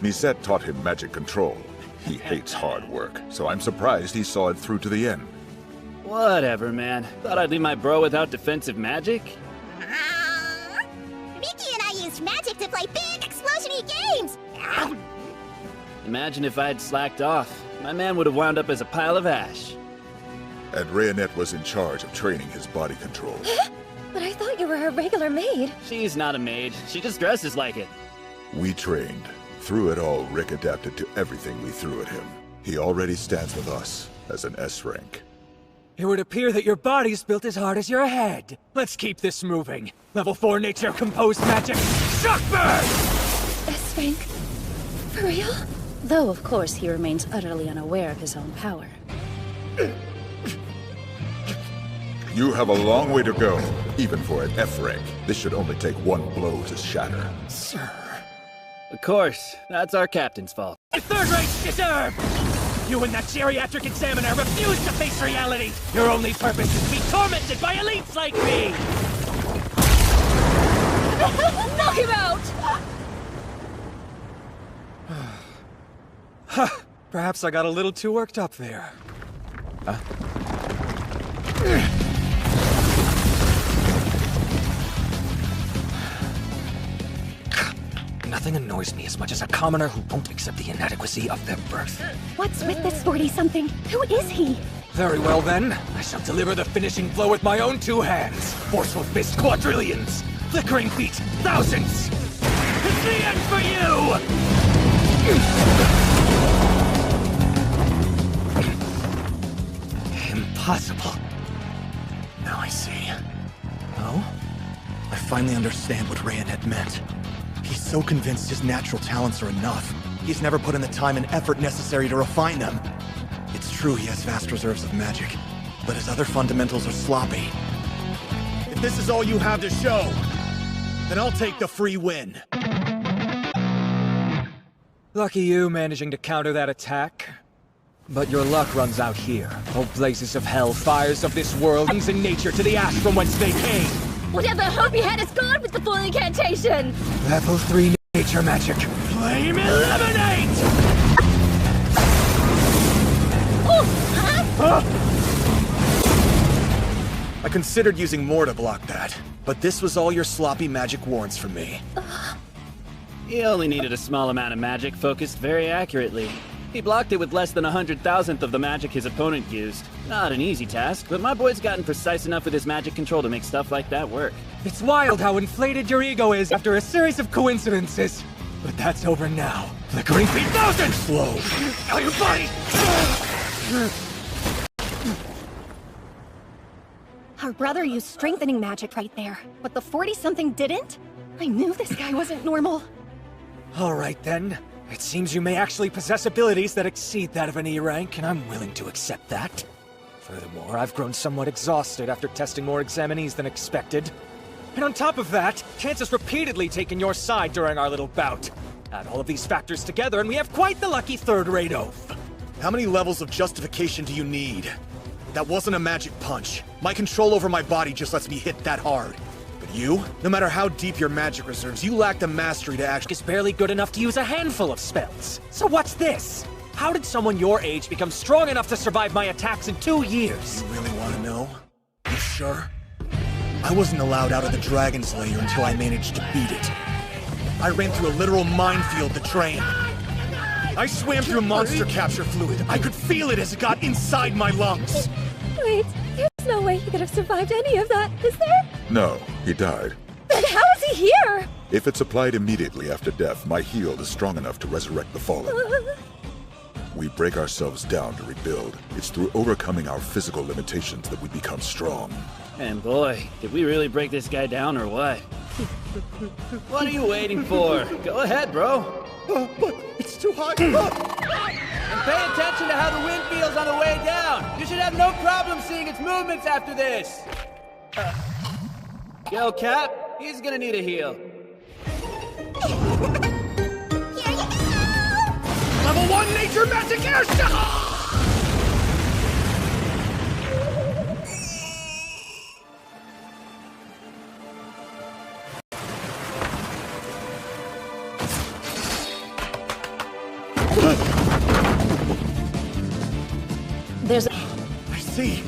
A: Misette taught him magic control. He hates hard work, so I'm surprised he saw it through to the end.
Q: Whatever, man. Thought I'd leave my bro without defensive magic?
B: Mickey and I used magic to play big explosion-y games!
Q: Imagine if I had slacked off. My man would have wound up as a pile of ash.
A: And Rayonette was in charge of training his body control.
B: But I thought you were a regular maid.
Q: She's not a maid. She just dresses like it.
A: We trained. Through it all, Rick adapted to everything we threw at him. He already stands with us as an S rank.
N: It would appear that your body's built as hard as your head. Let's keep this moving. Level 4 nature composed magic. Shockbird!
B: S rank? For real?
M: Though, of course, he remains utterly unaware of his own power.
A: You have a long way to go, even for an F rank. This should only take 1 blow to shatter.
D: Sir.
Q: Of course, that's our captain's fault.
N: Your third rate's deserved! You and that geriatric examiner refuse to face reality! Your only purpose is to be tormented by elites like me!
O: Knock him out!
N: Perhaps I got a little too worked up there. Huh? Nothing annoys me as much as a commoner who won't accept the inadequacy of their birth.
B: What's with this 40-something? Who is he?
N: Very well then, I shall deliver the finishing blow with my own 2 hands. Forceful fist quadrillions, flickering feet thousands. It's the end for you! Impossible.
D: Now I see. Oh? I finally understand what Rayanet meant. He's so convinced his natural talents are enough. He's never put in the time and effort necessary to refine them. It's true he has vast reserves of magic, but his other fundamentals are sloppy. If this is all you have to show, then I'll take the free win.
N: Lucky you managing to counter that attack. But your luck runs out here. Oh, blazes of hell, fires of this world, things in nature to the ash from whence they came.
O: Whatever hope you had is gone with the full incantation!
N: Level 3 nature magic. Flame eliminate!
D: I considered using more to block that, but this was all your sloppy magic warrants from me.
Q: He only needed a small amount of magic focused very accurately. He blocked it with less than 100,000th of the magic his opponent used. Not an easy task, but my boy's gotten precise enough with his magic control to make stuff like that work.
N: It's wild how inflated your ego is after a series of coincidences. But that's over now. Flickering feet thousand!
D: Slow.
N: Out your body!
B: Our brother used strengthening magic right there, but the 40-something didn't? I knew this guy wasn't normal.
N: All right then. It seems you may actually possess abilities that exceed that of an E rank, and I'm willing to accept that. Furthermore, I've grown somewhat exhausted after testing more examinees than expected. And on top of that, chance has repeatedly taken your side during our little bout. Add all of these factors together, and we have quite the lucky third-rate oath.
D: How many levels of justification do you need? That wasn't a magic punch. My control over my body just lets me hit that hard. But you? No matter how deep your magic reserves, you lack the mastery to actually...
N: Is barely good enough to use a handful of spells. So what's this? How did someone your age become strong enough to survive my attacks in 2 years?
D: You really want to know? You sure? I wasn't allowed out of the Dragon's Lair until I managed to beat it. I ran through a literal minefield to train. I swam through monster capture fluid. I could feel it as it got inside my lungs.
G: Wait, there's no way he could have survived any of that, is there?
A: No, he died.
G: Then how is he here?
A: If it's applied immediately after death, my heal is strong enough to resurrect the fallen. We break ourselves down to rebuild. It's through overcoming our physical limitations that we become strong.
Q: And boy, did we really break this guy down or what? What are you waiting for? Go ahead, bro.
D: But it's too hot.
Q: And pay attention to how the wind feels on the way down. You should have no problem seeing its movements after this. Yo, Cap, he's gonna need a heal.
B: Here you go!
D: Level 1 nature magic air shot!
K: There's a...
D: I see.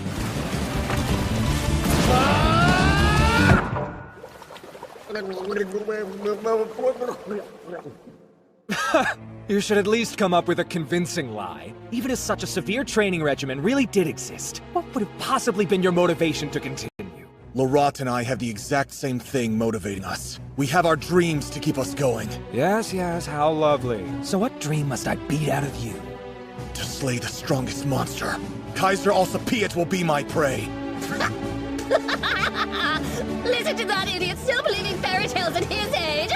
N: You should at least come up with a convincing lie. Even if such a severe training regimen really did exist, what would have possibly been your motivation to continue?
D: Lorat and I have the exact same thing motivating us. We have our dreams to keep us going.
N: Yes, yes, how lovely. So what dream must I beat out of you?
D: To slay the strongest monster. Kaiser Alcipiat will be my prey.
O: Listen to that idiot still believing fairy tales at his age!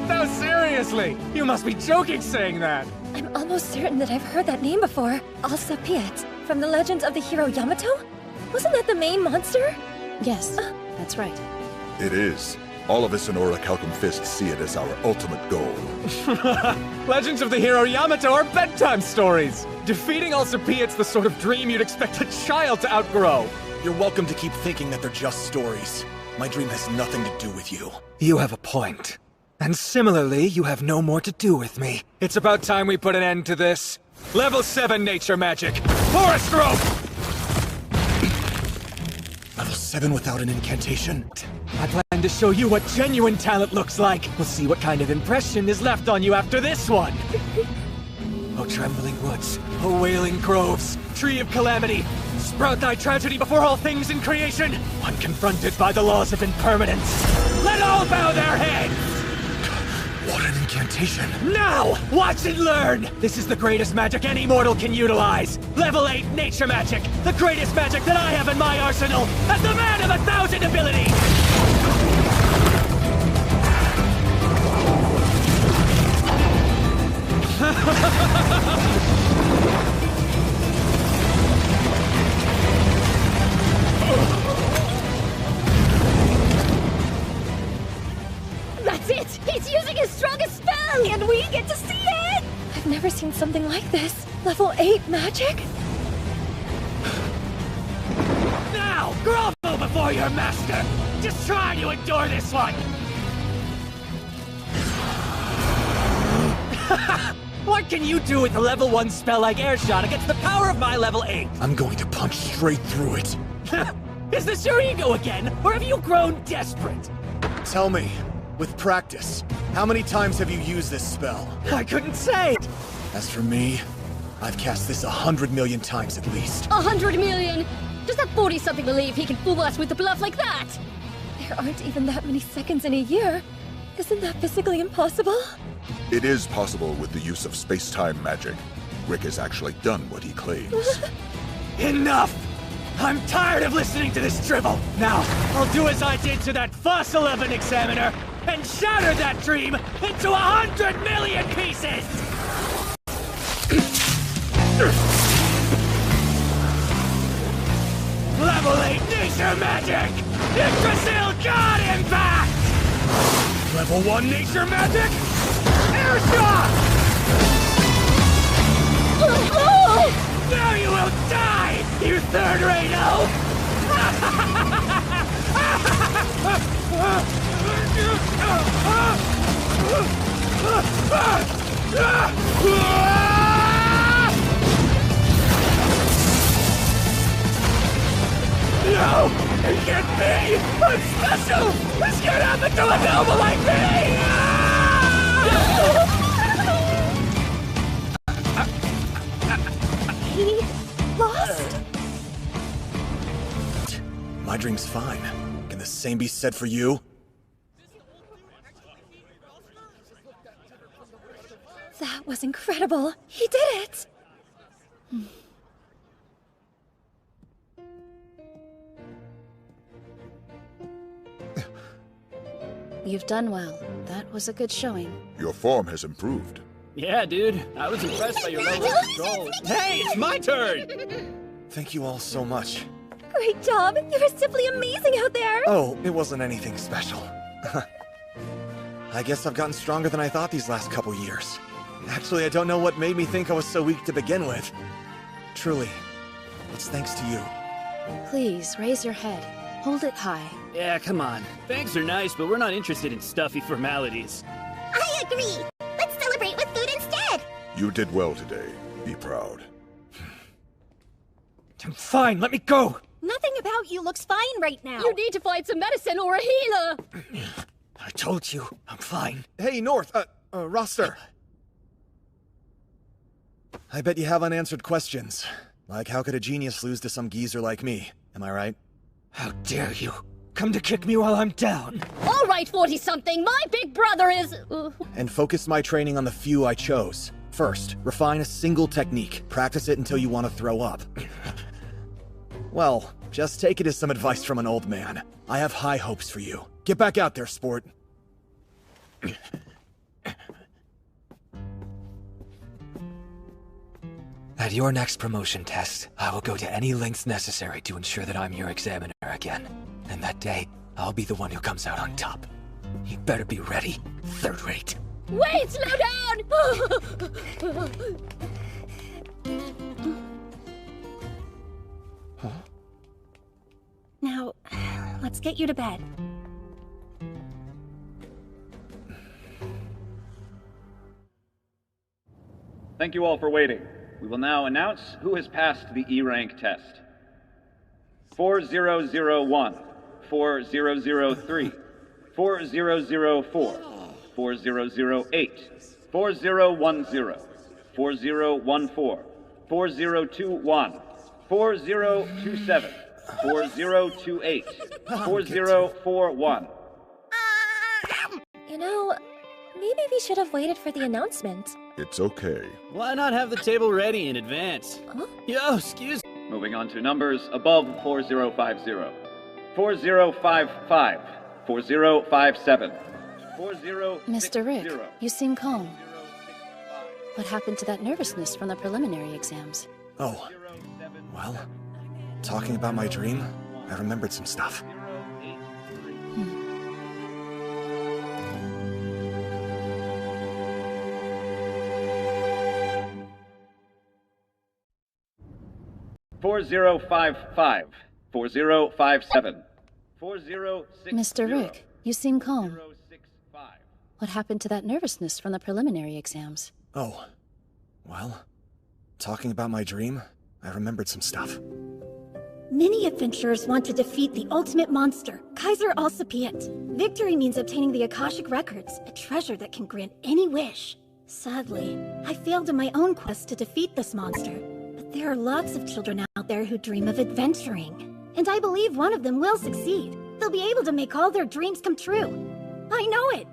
N: No, seriously! You must be joking saying that!
G: I'm almost certain that I've heard that name before. Alcipiat, from the legends of the hero Yamato? Wasn't that the main monster?
M: Yes, that's right.
A: It is. All of us in Orichalcum Fist see it as our ultimate goal.
N: Legends of the hero Yamato are bedtime stories! Defeating Alcipiat's the sort of dream you'd expect a child to outgrow!
D: You're welcome to keep thinking that they're just stories. My dream has nothing to do with you.
N: You have a point. And similarly, you have no more to do with me. It's about time we put an end to this. Level 7 nature magic! Forest rope!
D: Level 7 without an incantation?
N: I plan to show you what genuine talent looks like. We'll see what kind of impression is left on you after this one. O trembling woods, O wailing groves, tree of calamity, sprout thy tragedy before all things in creation. Unconfronted by the laws of impermanence, let all bow their heads! What an incantation. Now, watch and learn! This is the greatest magic any mortal can utilize. Level 8 nature magic, the greatest magic that I have in my arsenal, as the man of 1,000 abilities!
K: That's it! He's using his strongest spell!
B: And we get to see it!
G: I've never seen something like this. Level 8 magic?
N: Now, grovel before your master! Just try to endure this one! What can you do with a level 1 spell like Airshot against the power of my level 8? I'm going to punch straight through it. Is this your ego again, or have you grown desperate? Tell me, with practice, how many times have you used this spell? I couldn't say! As for me, I've cast this 100 million times at least.
K: 100 million? Does that 40-something believe he can fool us with a bluff like that?
G: There aren't even that many seconds in a year. Isn't that physically impossible?
A: It is possible with the use of space-time magic. Rick has actually done what he claims.
N: Enough! I'm tired of listening to this drivel! Now, I'll do as I did to that fossil of an examiner, and shatter that dream into 100 million pieces! Level 8 nature magic! Yggdrasil God Impact! Level 1 nature magic? Airshot! Now you will die, you third-rate elf! No! It can't be! I'm special! This can't happen to a noble like me!
B: He lost?
D: My dream's fine. Can the same be said for you?
G: That was incredible. He did it!
M: You've done well. That was a good showing.
A: Your form has improved.
Q: Yeah, dude. I was impressed by your level of control. Hey, it's my turn!
D: Thank you all so much.
G: Great job! You were simply amazing out there!
D: Oh, it wasn't anything special. I guess I've gotten stronger than I thought these last couple years. Actually, I don't know what made me think I was so weak to begin with. Truly, it's thanks to you.
M: Please, raise your head. Hold it high.
Q: Yeah, come on. Thanks are nice, but we're not interested in stuffy formalities.
B: I agree! Let's celebrate with food instead!
A: You did well today. Be proud.
N: I'm fine, let me go!
B: Nothing about you looks fine right now.
K: You need to find some medicine or a healer!
N: I told you, I'm fine.
D: Hey, North, roster. I bet you have unanswered questions. Like, how could a genius lose to some geezer like me? Am I right?
N: How dare you? Come to kick me while I'm down.
K: All right, 40-something, my big brother is...
D: And focus my training on the few I chose. First, refine a single technique. Practice it until you want to throw up. Well, just take it as some advice from an old man. I have high hopes for you. Get back out there, sport. At your next promotion test, I will go to any lengths necessary to ensure that I'm your examiner again. And that day, I'll be the one who comes out on top. You better be ready, third rate.
K: Wait, slow down!
B: Now, let's get you to bed.
S: Thank you all for waiting. We will now announce who has passed the E-rank test. 4001, 4003, 4004, 4008, 4010, 4014, 4021, 4027, 4028, 4041.
G: You know, maybe we should have waited for the announcement.
A: It's okay.
Q: Why not have the table ready in advance?
G: Huh?
Q: Yo, excuse.
S: Moving on to numbers above 4050. 4055, 4057, 4060.
M: Mr. Rick, you seem calm. What happened to that nervousness from the preliminary exams?
D: Oh, well, talking about my dream, I remembered some stuff.
S: 4055, 4057, 4060.
M: Mr. Rick, you seem calm. What happened to that nervousness from the preliminary exams?
D: Oh, well, talking about my dream, I remembered some stuff.
B: Many adventurers want to defeat the ultimate monster, Kaiser Alcipiat. Victory means obtaining the Akashic Records, a treasure that can grant any wish. Sadly, I failed in my own quest to defeat this monster, but there are lots of children out there who dream of adventuring. And I believe one of them will succeed. They'll be able to make all their dreams come true. I know it!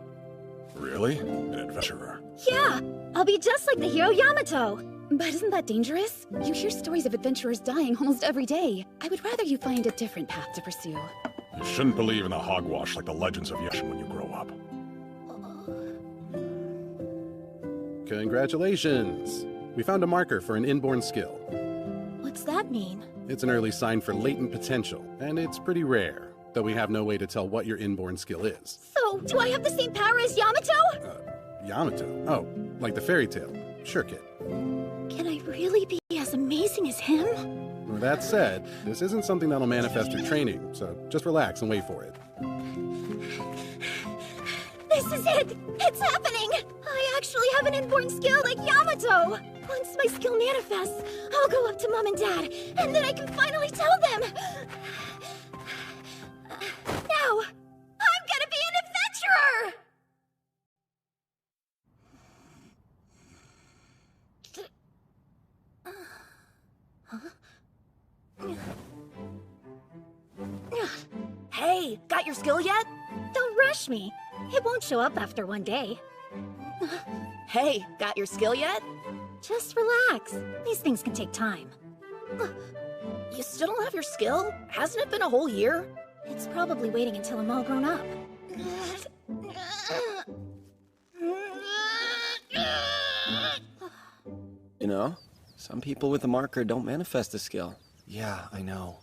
C: Really? An adventurer?
B: Yeah! I'll be just like the hero Yamato!
T: But isn't that dangerous? You hear stories of adventurers dying almost every day. I would rather you find a different path to pursue.
C: You shouldn't believe in the hogwash like the legends of Yashin when you grow up.
U: Congratulations! We found a marker for an inborn skill.
B: What's that mean?
U: It's an early sign for latent potential, and it's pretty rare, though we have no way to tell what your inborn skill is.
B: So, do I have the same power as Yamato?
U: Yamato? Oh, like the fairy tale. Sure, kid.
B: Can I really be as amazing as him?
U: With that said, this isn't something that'll manifest through training, so just relax and wait for it.
B: This is it! It's happening! I actually have an inborn skill like Yamato! Once my skill manifests, I'll go up to Mom and Dad, and then I can finally tell them! Now, I'm gonna be an adventurer! Hey, got your skill yet? Don't rush me. It won't show up after one day. Hey, got your skill yet? Just relax. These things can take time. You still don't have your skill? Hasn't it been a whole year? It's probably waiting until I'm all grown up.
N: You know, some people with a marker don't manifest a skill.
D: Yeah, I know.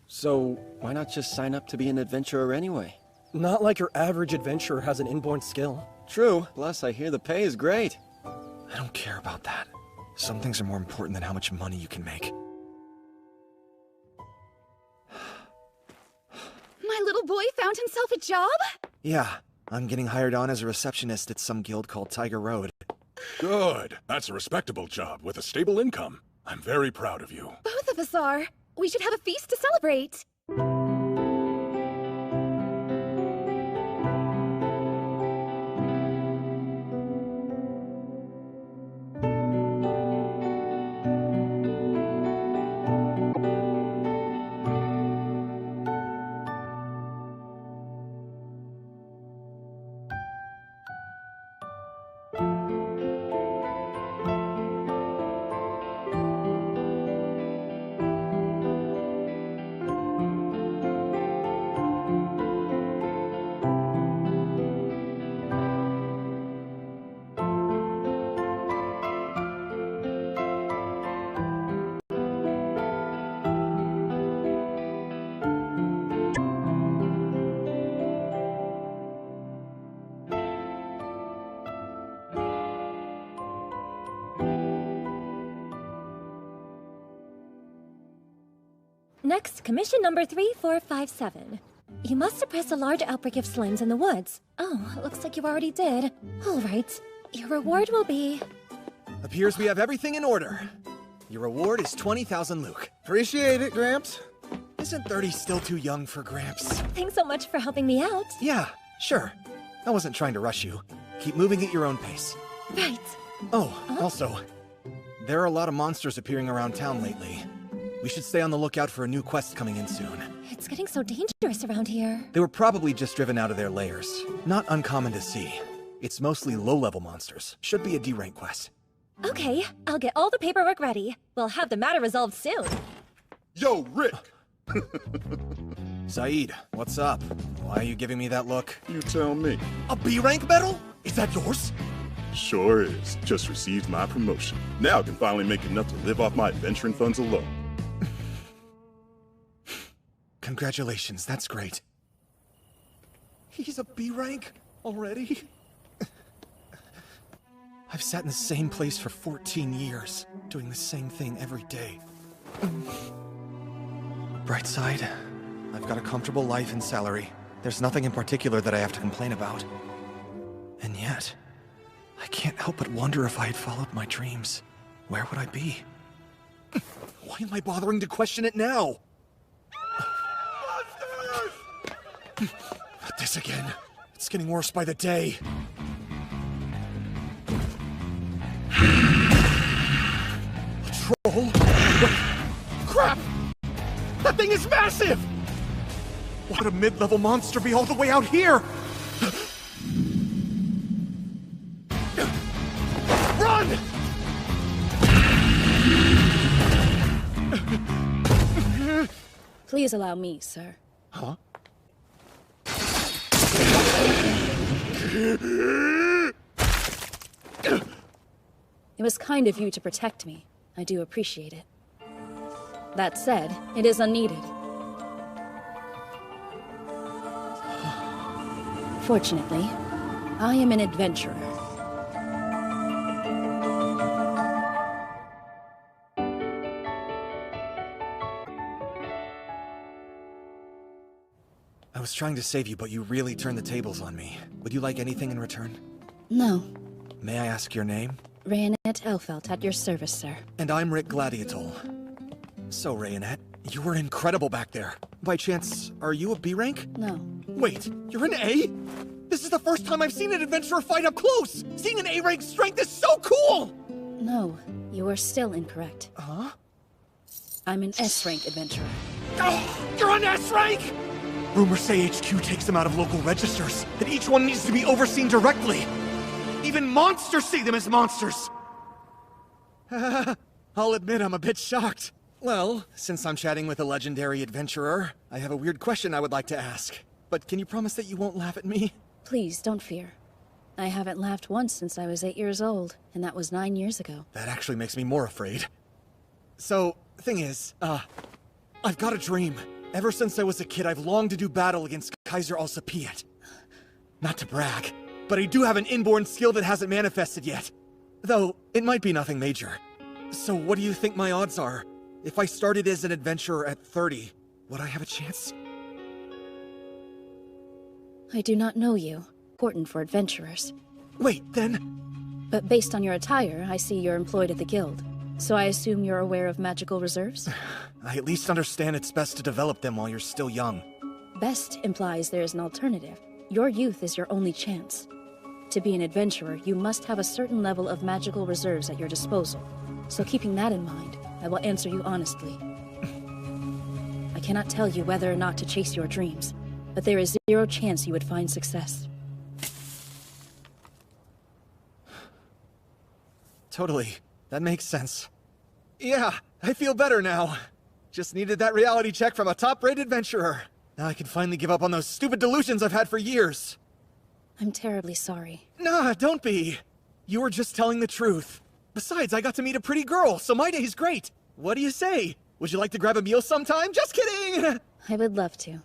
N: So, why not just sign up to be an adventurer anyway?
V: Not like your average adventurer has an inborn skill.
N: True, plus I hear the pay is great.
D: I don't care about that. Some things are more important than how much money you can make.
T: My little boy found himself a job?
D: Yeah, I'm getting hired on as a receptionist at some guild called Tiger Road.
C: Good. That's a respectable job with a stable income. I'm very proud of you.
T: Both of us are. We should have a feast to celebrate.
G: Next, commission number 3457. You must suppress a large outbreak of slimes in the woods. Oh, looks like you already did. All right. Your reward will be...
D: Appears we have everything in order. Your reward is 20,000 Luke.
W: Appreciate it, Gramps.
D: Isn't 30 still too young for Gramps?
G: Thanks so much for helping me out.
D: Yeah, Sure. I wasn't trying to rush you. Keep moving at your own pace.
G: Right.
D: Oh, also, there are a lot of monsters appearing around town lately. We should stay on the lookout for a new quest coming in soon.
G: It's getting so dangerous around here.
D: They were probably just driven out of their lairs. Not uncommon to see. It's mostly low-level monsters. Should be a D-rank quest.
G: Okay, I'll get all the paperwork ready. We'll have the matter resolved soon.
A: Yo, Rick!
D: Saeed, what's up? Why are you giving me that look?
A: You tell me.
D: A B-rank medal? Is that yours?
A: Sure is. Just received my promotion. Now I can finally make enough to live off my adventuring funds alone.
D: Congratulations, that's great. He's a B-rank already? I've sat in the same place for 14 years, doing the same thing every day. Bright side, I've got a comfortable life and salary. There's nothing in particular that I have to complain about. And yet, I can't help but wonder if I had followed my dreams. Where would I be? Why am I bothering to question it now? Not this again. It's getting worse by the day. A troll? Wait. Crap! That thing is massive! Why would a mid-level monster be all the way out here? Run!
M: Please allow me, sir.
D: Huh?
M: It was kind of you to protect me. I do appreciate it. That said, it is unneeded. Fortunately, I am an adventurer.
D: I was trying to save you, but you really turned the tables on me. Would you like anything in return?
M: No.
D: May I ask your name?
M: Rayanette Elfelt, at your service, sir.
D: And I'm Rick Gladiatol. So, Rayanette, you were incredible back there. By chance, are you a B rank?
M: No.
D: Wait, you're an A? This is the first time I've seen an adventurer fight up close! Seeing an A rank strength is so cool!
M: No, you are still incorrect.
D: Huh?
M: I'm an S rank adventurer.
D: Oh, you're an S rank?! Rumors say HQ takes them out of local registers, that each one needs to be overseen directly. Even monsters see them as monsters! I'll admit I'm a bit shocked. Well, since I'm chatting with a legendary adventurer, I have a weird question I would like to ask. But can you promise that you won't laugh at me?
M: Please, don't fear. I haven't laughed once since I was 8 years old, and that was 9 years ago.
D: That actually makes me more afraid. So, thing is, I've got a dream. Ever since I was a kid, I've longed to do battle against Kaiser Alcipiat. Not to brag, but I do have an inborn skill that hasn't manifested yet. Though, it might be nothing major. So what do you think my odds are? If I started as an adventurer at 30, would I have a chance?
M: I do not know you. Important for adventurers.
D: Wait, then...
M: But based on your attire, I see you're employed at the guild. So I assume you're aware of magical reserves?
D: I at least understand it's best to develop them while you're still young.
M: Best implies there is an alternative. Your youth is your only chance. To be an adventurer, you must have a certain level of magical reserves at your disposal. So keeping that in mind, I will answer you honestly. I cannot tell you whether or not to chase your dreams, but there is 0 chance you would find success.
D: Totally. That makes sense. Yeah, I feel better now. Just needed that reality check from a top-rate adventurer. Now I can finally give up on those stupid delusions I've had for years.
M: I'm terribly sorry.
D: Nah, don't be. You were just telling the truth. Besides, I got to meet a pretty girl, so my day's great. What do you say? Would you like to grab a meal sometime? Just kidding!
M: I would love to.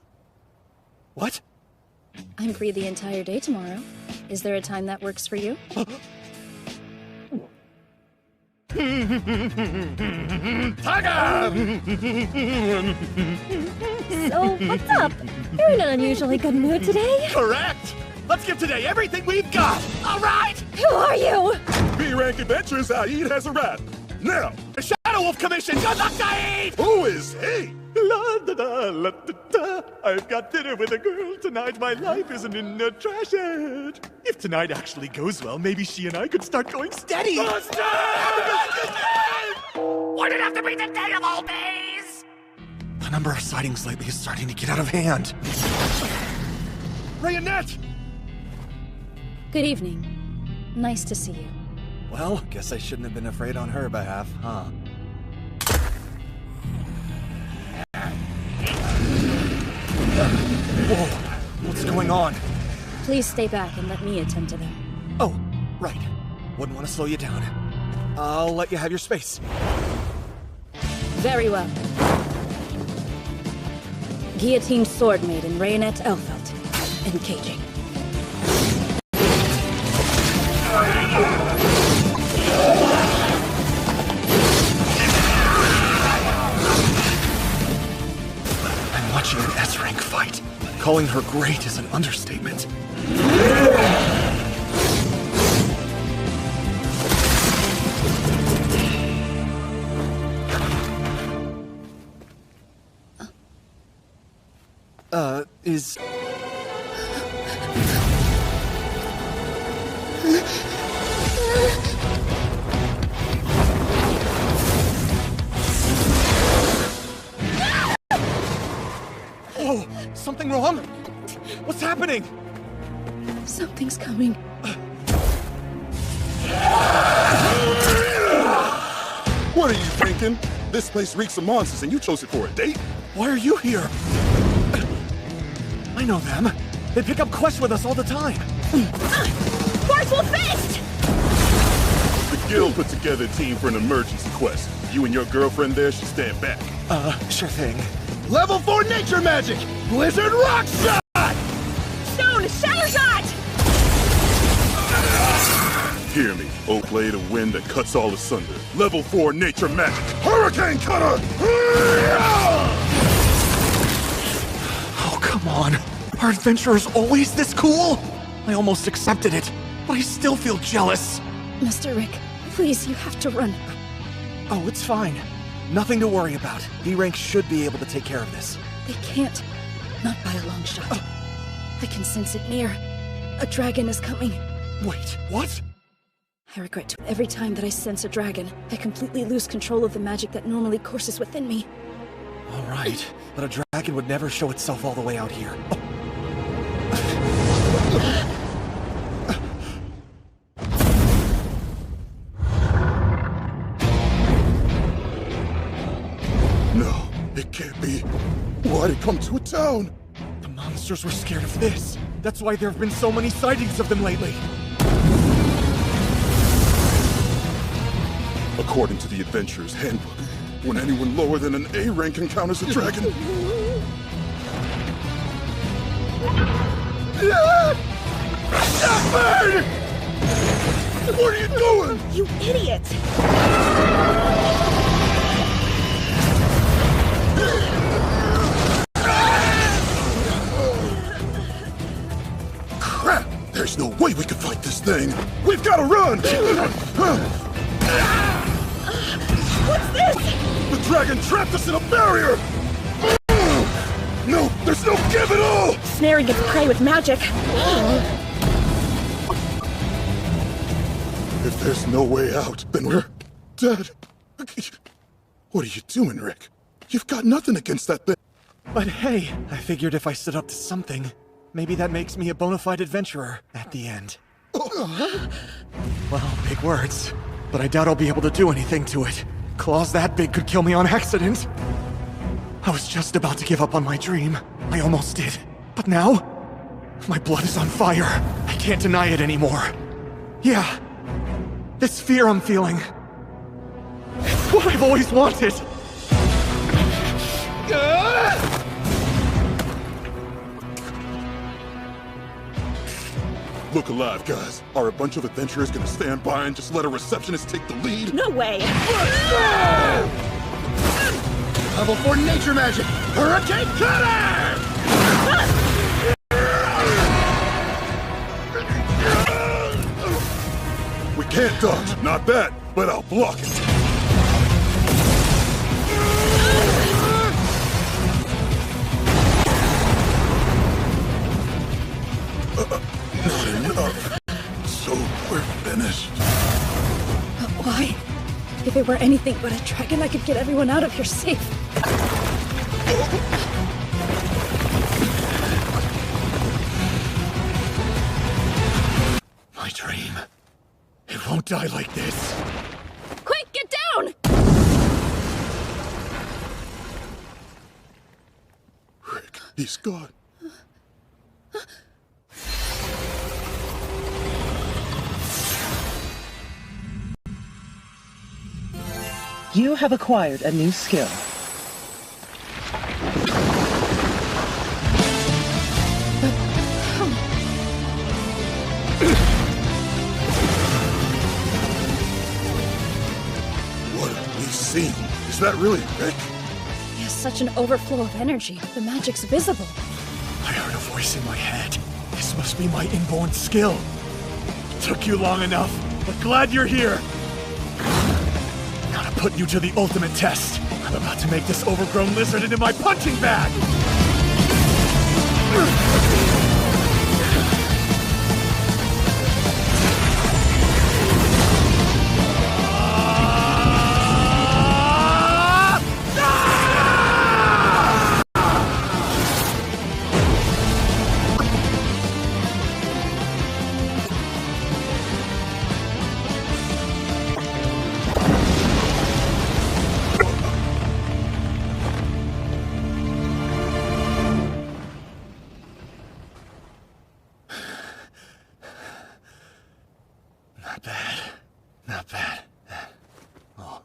D: What?
M: I'm free the entire day tomorrow. Is there a time that works for you?
C: Tiger!
G: So, what's up? You're in an unusually good mood today.
D: Correct! Let's give today everything we've got! Alright!
G: Who are you?
A: B-rank adventurers Saeed has arrived. Now!
D: The Shadow Wolf Commission! Good luck, Saeed!
A: Who is he?
H: La da da la da da. I've got dinner with a girl tonight. My life isn't in a trash head. If tonight actually goes well, maybe she and I could start going steady.
P: Buster! Why'd it have to be the day of all days?
D: The number of sightings lately is starting to get out of hand. Rayonette!
M: Good evening. Nice to see you.
D: Well, guess I shouldn't have been afraid on her behalf, huh? Whoa! What's going on?
M: Please stay back and let me attend to them.
D: Oh, right. Wouldn't want to slow you down. I'll let you have your space.
M: Very well. Guillotine Sword Maiden Rayonette Elfelt. Engaging.
D: I'm watching an S-rank fight. Calling her great is an understatement. Is... Whoa! Something wrong? What's happening?
M: Something's coming.
A: What are you thinking? This place reeks of monsters and you chose it for a date?
D: Why are you here? I know them. They pick up quests with us all the time.
F: Forceful fist!
A: The guild put together a team for an emergency quest. You and your girlfriend there should stand back.
D: Sure thing.
P: Level 4 nature magic! Blizzard Rock Shot!
F: Stone Shatter Shot!
A: Hear me, O blade of wind that cuts all asunder. Level 4 nature magic. Hurricane Cutter!
D: Oh, come on. Are adventurers always this cool? I almost accepted it, but I still feel jealous.
M: Mr. Rick, please, you have to run.
D: Oh, it's fine. Nothing to worry about. B-Rank should be able to take care of this.
M: They can't. Not by a long shot. I can sense it near. A dragon is coming.
D: Wait, what?
M: I regret to every time that I sense a dragon, I completely lose control of the magic that normally courses within me.
D: All right, but a dragon would never show itself all the way out here.
A: No, it can't be. Why'd it come to a town?
D: The monsters were scared of this. That's why there have been so many sightings of them lately.
A: According to the Adventurer's Handbook, when anyone lower than an A rank encounters a dragon...
P: Shepard!
A: What are you doing?
F: You idiot!
A: Crap! There's no way we can fight this thing! We've got to run!
F: What's this?
A: The dragon trapped us in a barrier! No, there's no give at all!
F: Snaring its prey with magic.
A: If there's no way out, then we're dead. What are you doing, Rick? You've got nothing against that thing.
D: But hey, I figured if I stood up to something, maybe that makes me a bona fide adventurer at the end. Well, big words. But I doubt I'll be able to do anything to it. Claws that big could kill me on accident. I was just about to give up on my dream. I almost did. But now, my blood is on fire. I can't deny it anymore. Yeah, this fear I'm feeling. It's what I've always wanted.
A: Look alive, guys. Are a bunch of adventurers gonna stand by and just let a receptionist take the lead?
F: No way!
P: Level 4 nature magic! Hurricane Cutter!
A: We can't dodge, not that, but I'll block it.
J: If it were anything but a dragon, I could get everyone out of here safe.
H: My dream. It won't die like this.
K: Quick, get down!
H: Rick, he's gone.
E: You have acquired a new skill.
H: What have we seen? Is that really Rick?
J: He has such an overflow of energy. The magic's visible.
H: I heard a voice in my head. This must be my inborn skill. It took you long enough, but glad you're here. Gotta put you to the ultimate test. I'm about to make this overgrown lizard into my punching bag! Not bad. Not bad. Oh.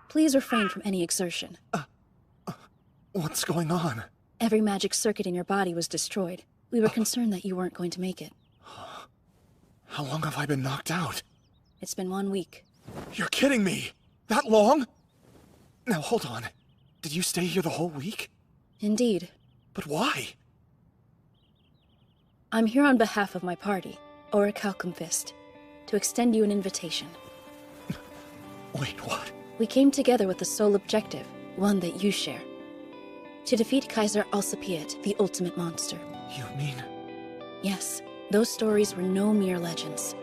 M: Please refrain from any exertion.
H: What's going on?
M: Every magic circuit in your body was destroyed. We were concerned that you weren't going to make it.
H: How long have I been knocked out?
M: It's been 1 week.
H: You're kidding me! That long? Now, hold on. Did you stay here the whole week?
M: Indeed.
H: But why?
M: I'm here on behalf of my party, Orichalcum-Fist, to extend you an invitation.
H: Wait, what?
M: We came together with the sole objective, one that you share. To defeat Kaiser Alcipiad, the ultimate monster.
H: You mean?
M: Yes, those stories were no mere legends.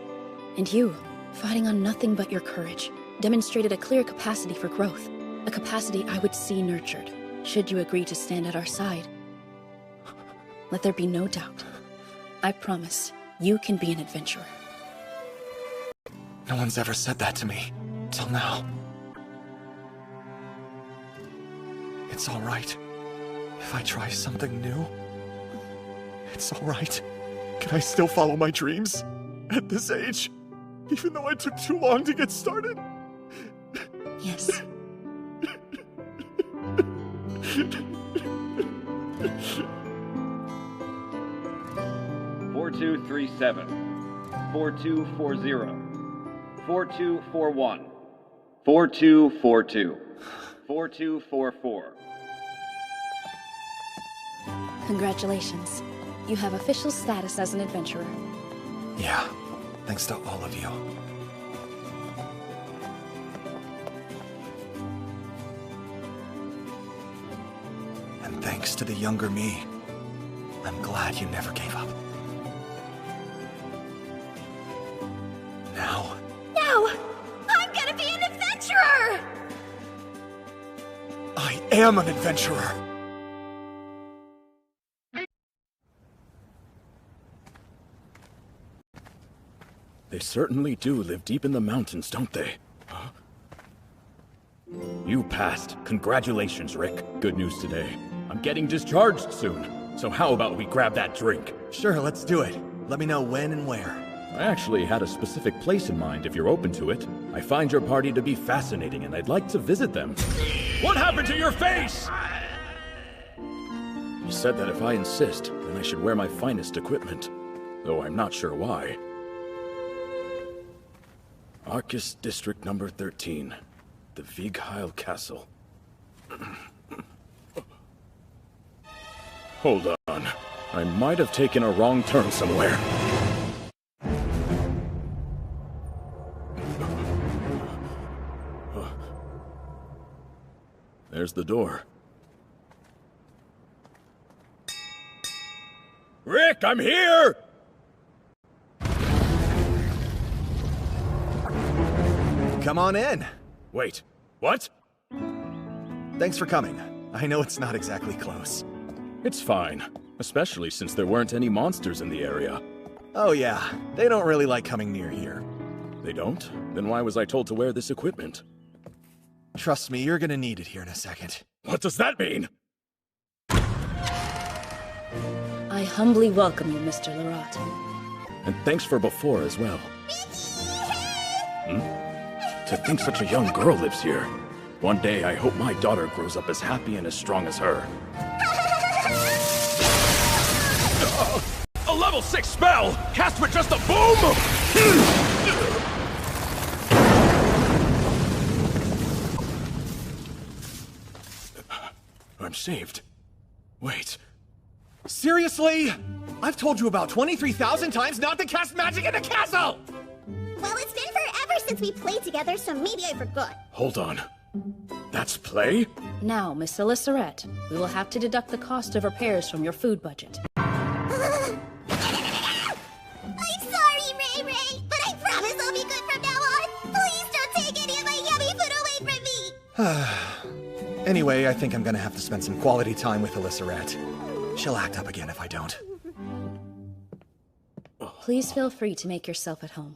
M: And you, fighting on nothing but your courage, demonstrated a clear capacity for growth. A capacity I would see nurtured, should you agree to stand at our side. Let there be no doubt. I promise, you can be an adventurer.
H: No one's ever said that to me, till now. It's all right. If I try something new, it's all right. Can I still follow my dreams? At this age? Even though I took too long to get started?
M: Yes.
S: 4237, 4240, 4241, 4242, 4244.
M: Congratulations. You have official status as an adventurer.
H: Yeah, thanks to all of you. And thanks to the younger me. I'm glad you never gave up. Now...
B: No! I'm gonna be an adventurer!
H: I am an adventurer!
C: They certainly do live deep in the mountains, don't they? Huh? You passed. Congratulations, Rick. Good news today. I'm getting discharged soon. So how about we grab that drink?
D: Sure, let's do it. Let me know when and where.
C: I actually had a specific place in mind if you're open to it. I find your party to be fascinating and I'd like to visit them. What happened to your face? You said that if I insist, then I should wear my finest equipment. Though I'm not sure why. Arcus District Number 13. The Vigheil Castle. Hold on. I might have taken a wrong turn somewhere. There's the door. Rick, I'm here!
D: Come on in.
C: Wait, what?
D: Thanks for coming. I know it's not exactly close.
C: It's fine, especially since there weren't any monsters in the area.
D: Oh yeah, they don't really like coming near here.
C: They don't? Then why was I told to wear this equipment?
D: Trust me, you're gonna need it here in a second.
C: What does that mean?
M: I humbly welcome you, Mr. Larot.
C: And thanks for before as well. To think such a young girl lives here. One day I hope my daughter grows up as happy and as strong as her. A level 6 spell! Cast with just a boom! I'm saved. Wait.
D: Seriously? I've told you about 23,000 times not to cast magic in the castle!
F: Well, it's been forever since we played together, so maybe I forgot.
C: Hold on. That's play?
M: Now, Miss Elissaret, we will have to deduct the cost of repairs from your food budget.
F: I'm sorry, Ray Ray, but I promise I'll be good from now on. Please don't take any of my yummy food away from me.
D: Anyway, I think I'm gonna have to spend some quality time with Elissaret. She'll act up again if I don't.
M: Please feel free to make yourself at home.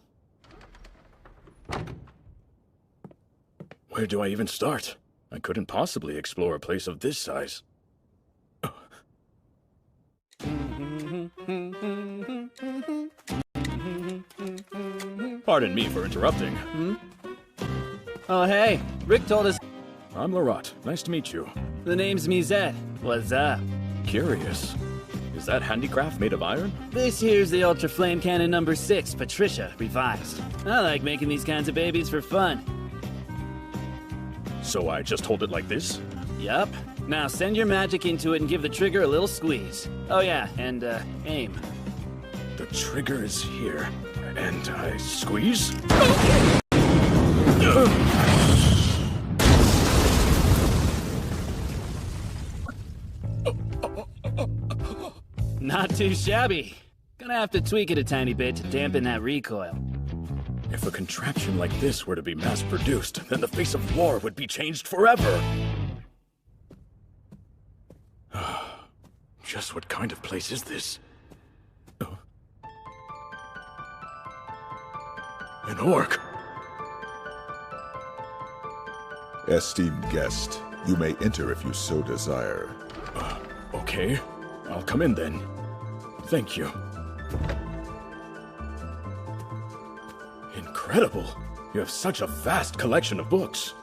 C: Where do I even start? I couldn't possibly explore a place of this size. Pardon me for interrupting.
Q: Oh, hey. Rick told us...
C: I'm Larot. Nice to meet you.
Q: The name's Mizette. What's up?
C: Curious. Is that handicraft made of iron?
Q: This here's the Ultra Flame Cannon number 6, Patricia, revised. I like making these kinds of babies for fun.
C: So I just hold it like this?
Q: Yup. Now send your magic into it and give the trigger a little squeeze. Oh yeah, and aim.
C: The trigger is here, and I squeeze?
Q: Not too shabby. Gonna have to tweak it a tiny bit to dampen that recoil.
C: If a contraption like this were to be mass-produced, then the face of war would be changed forever. Just what kind of place is this? An orc.
A: Esteemed guest, you may enter if you so desire.
C: Okay. I'll come in then. Thank you. Incredible! You have such a vast collection of books.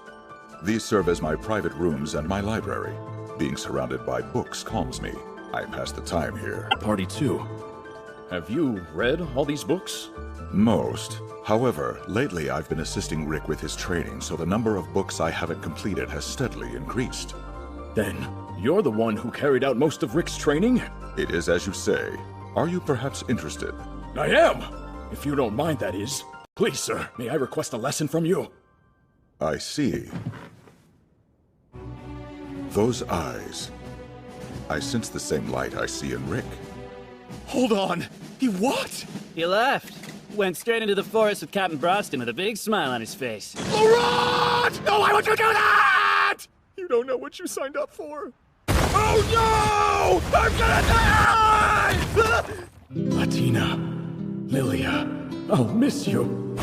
A: These serve as my private rooms and my library. Being surrounded by books calms me. I pass the time here.
C: Party 2. Have you read all these books?
A: Most. However, lately I've been assisting Rick with his training, so the number of books I haven't completed has steadily increased.
C: Then, you're the one who carried out most of Rick's training?
A: It is as you say. Are you perhaps interested?
C: I am! If you don't mind, that is. Please, sir, may I request a lesson from you?
A: I see. Those eyes. I sense the same light I see in Rick.
D: Hold on! He what?
Q: He left. Went straight into the forest with Captain Broston with a big smile on his face.
D: Larot! No, why would you do that? You don't know what you signed up for. Oh no! I'm gonna die!
C: Latina. Lilia. I'll miss you.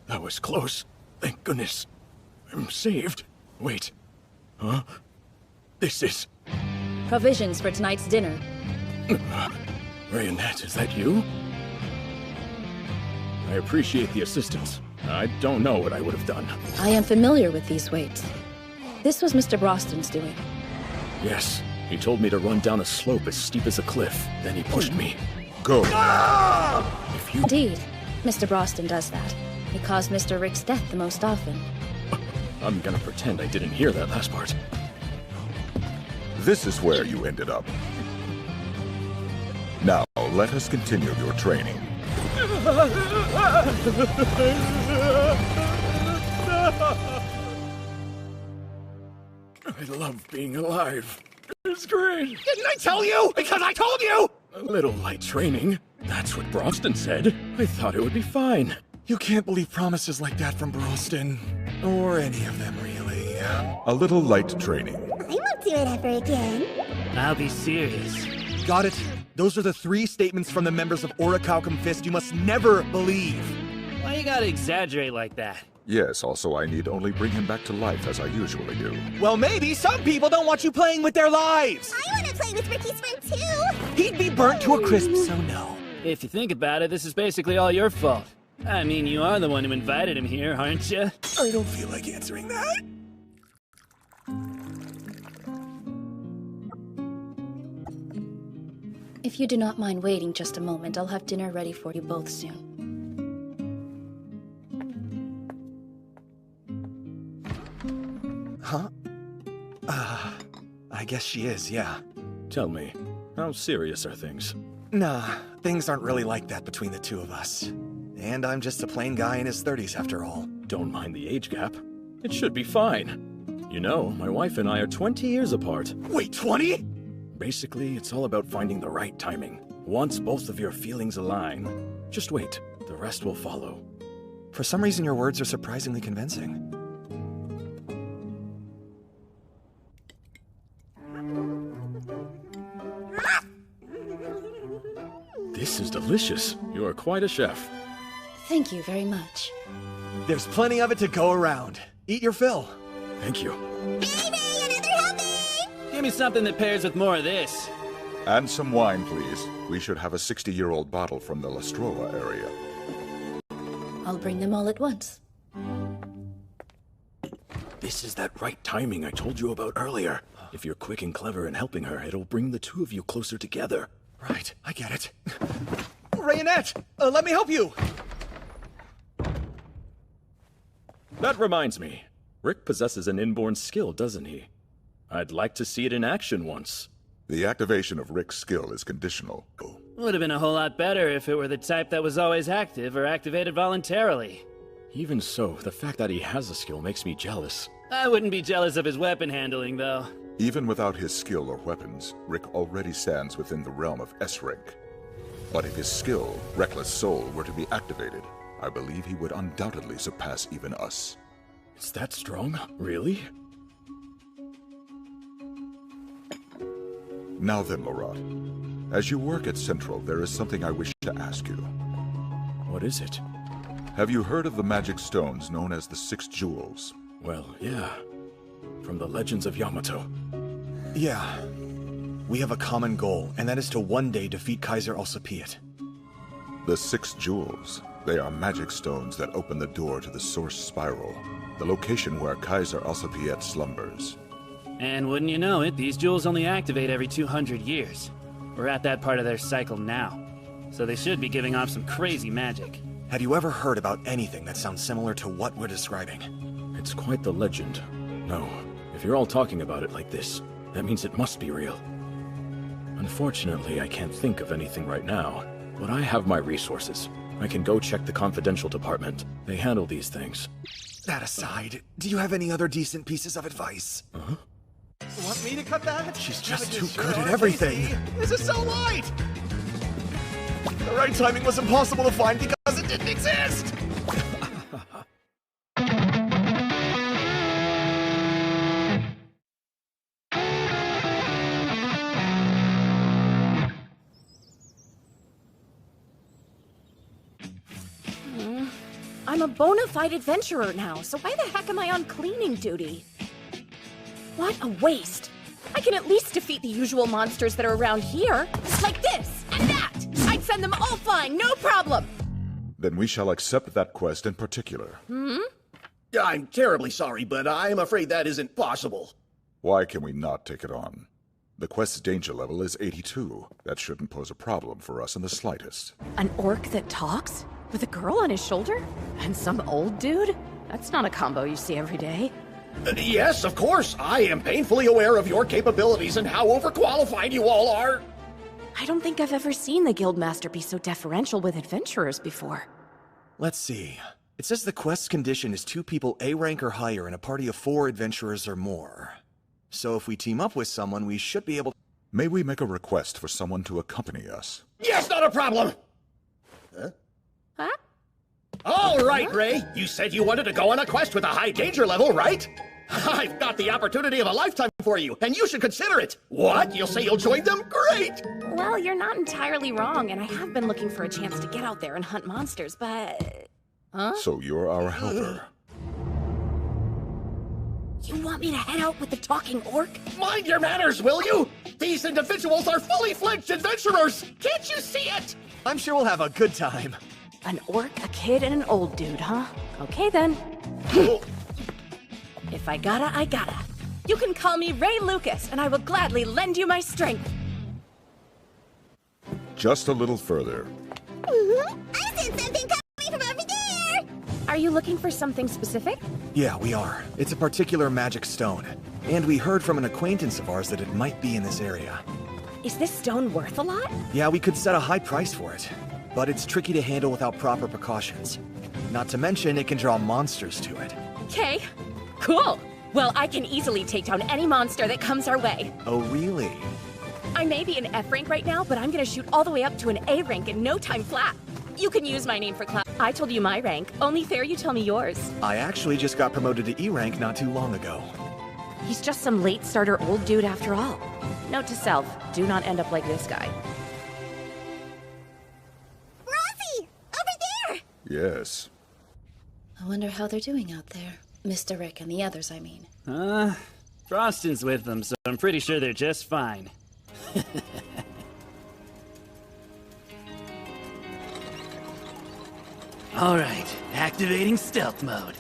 C: That was close. Thank goodness. I'm saved. Wait. Huh? This is...
M: Provisions for tonight's dinner.
C: Rayonette, is that you? I appreciate the assistance. I don't know what I would have done.
M: I am familiar with these weights. This was Mr. Broston's doing.
C: Yes. He told me to run down a slope as steep as a cliff. Then he pushed me.
A: Go.
C: If you...
M: Indeed. Mr. Broston does that. He caused Mr. Rick's death the most often.
C: I'm gonna pretend I didn't hear that last part.
A: This is where you ended up. Now, let us continue your training.
C: I love being alive. was great.
P: Didn't I tell you? Because I told you!
C: A little light training. That's what Broston said. I thought it would be fine.
D: You can't believe promises like that from Broston. Or any of them, really.
A: A little light training.
F: I won't do it ever again.
Q: I'll be serious.
D: Got it. Those are the 3 statements from the members of Orichalcum Fist you must never believe.
Q: Why you gotta exaggerate like that?
A: Yes, also I need only bring him back to life as I usually do.
D: Well, maybe some people don't want you playing with their lives!
F: I want to play with Ricky's friend too!
D: He'd be burnt to a crisp, so no.
Q: If you think about it, this is basically all your fault. I mean, you are the one who invited him here, aren't you?
D: I don't feel like answering that.
M: If you do not mind waiting just a moment, I'll have dinner ready for you both soon.
D: Huh? I guess she is, yeah.
C: Tell me, how serious are things?
D: Nah, things aren't really like that between the two of us. And I'm just a plain guy in his 30s after all.
C: Don't mind the age gap. It should be fine. You know, my wife and I are 20 years apart.
D: Wait, 20?
C: Basically, it's all about finding the right timing. Once both of your feelings align, just wait. The rest will follow.
D: For some reason, your words are surprisingly convincing.
C: This is delicious. You are quite a chef.
M: Thank you very much.
D: There's plenty of it to go around. Eat your fill.
C: Thank you.
F: Baby, another helping!
Q: Give me something that pairs with more of this.
A: And some wine, please. We should have a 60-year-old bottle from the Lastroa area.
M: I'll bring them all at once.
C: This is that right timing I told you about earlier. If you're quick and clever in helping her, it'll bring the two of you closer together.
D: Right, I get it. Rayonette, let me help you!
C: That reminds me. Rick possesses an inborn skill, doesn't he? I'd like to see it in action once.
A: The activation of Rick's skill is conditional.
Q: Would have been a whole lot better if it were the type that was always active or activated voluntarily.
C: Even so, the fact that he has a skill makes me jealous.
Q: I wouldn't be jealous of his weapon handling, though.
A: Even without his skill or weapons, Rick already stands within the realm of S-rank. But if his skill, Reckless Soul, were to be activated, I believe he would undoubtedly surpass even us.
C: Is that strong? Really?
A: Now then, Lorat. As you work at Central, there is something I wish to ask you.
C: What is it?
A: Have you heard of the magic stones known as the 6 Jewels?
C: Well, yeah. From the Legends of Yamato.
D: Yeah. We have a common goal, and that is to one day defeat Kaiser Alcipiat.
A: The 6 Jewels. They are magic stones that open the door to the Source Spiral, the location where Kaiser Alcipiat slumbers.
Q: And wouldn't you know it, these jewels only activate every 200 years. We're at that part of their cycle now, so they should be giving off some crazy magic.
D: Had you ever heard about anything that sounds similar to what we're describing?
C: It's quite the legend. No, if you're all talking about it like this, that means it must be real. Unfortunately, I can't think of anything right now, but I have my resources. I can go check the confidential department. They handle these things.
D: That aside, do you have any other decent pieces of advice?
C: Uh-huh.
V: Want me to cut that?
D: She's just too good at everything.
V: This is so light! The right timing was impossible to find because it didn't exist!
J: I'm a bona fide adventurer now, so why the heck am I on cleaning duty? What a waste! I can at least defeat the usual monsters that are around here, like this and that! I'd send them all flying, no problem!
A: Then we shall accept that quest in particular.
P: I'm terribly sorry, but I'm afraid that isn't possible.
A: Why can we not take it on? The quest's danger level is 82. That shouldn't pose a problem for us in the slightest.
J: An orc that talks? With a girl on his shoulder? And some old dude? That's not a combo you see every day.
P: Yes, of course. I am painfully aware of your capabilities and how overqualified you all are.
J: I don't think I've ever seen the Guildmaster be so deferential with adventurers before.
D: Let's see. It says the quest's condition is 2 people A rank or higher in a party of 4 adventurers or more. So if we team up with someone, we should be able...
A: May we make a request for someone to accompany us?
I: Yes, not a problem!
J: Huh?
I: All right, Ray. You said you wanted to go on a quest with a high danger level, right? I've got the opportunity of a lifetime for you, and you should consider it. What? You'll say you'll join them? Great!
J: Well, you're not entirely wrong, and I have been looking for a chance to get out there and hunt monsters, but... Huh?
A: So you're our helper.
J: You want me to head out with the talking orc?
I: Mind your manners, will you? These individuals are fully fledged adventurers! Can't you see it?
D: I'm sure we'll have a good time.
J: An orc, a kid, and an old dude, huh? Okay, then. If I gotta, I gotta. You can call me Ray Lucas, and I will gladly lend you my strength.
A: Just a little further.
F: I sense something coming from over there!
J: Are you looking for something specific?
D: Yeah, we are. It's a particular magic stone. And we heard from an acquaintance of ours that it might be in this area.
J: Is this stone worth a lot?
D: Yeah, we could set a high price for it. But it's tricky to handle without proper precautions. Not to mention, it can draw monsters to it.
J: Okay, cool. Well, I can easily take down any monster that comes our way.
D: Oh, really?
J: I may be an F rank right now, but I'm gonna shoot all the way up to an A rank in no time flat. You can use my name for clout. I told you my rank. Only fair you tell me yours.
D: I actually just got promoted to E rank not too long ago.
J: He's just some late starter old dude after all. Note to self, do not end up like this guy.
F: Rosie! Over there!
A: Yes.
M: I wonder how they're doing out there. Mr. Rick and the others, I mean.
Q: Froston's with them, so I'm pretty sure they're just fine. Alright, activating stealth mode.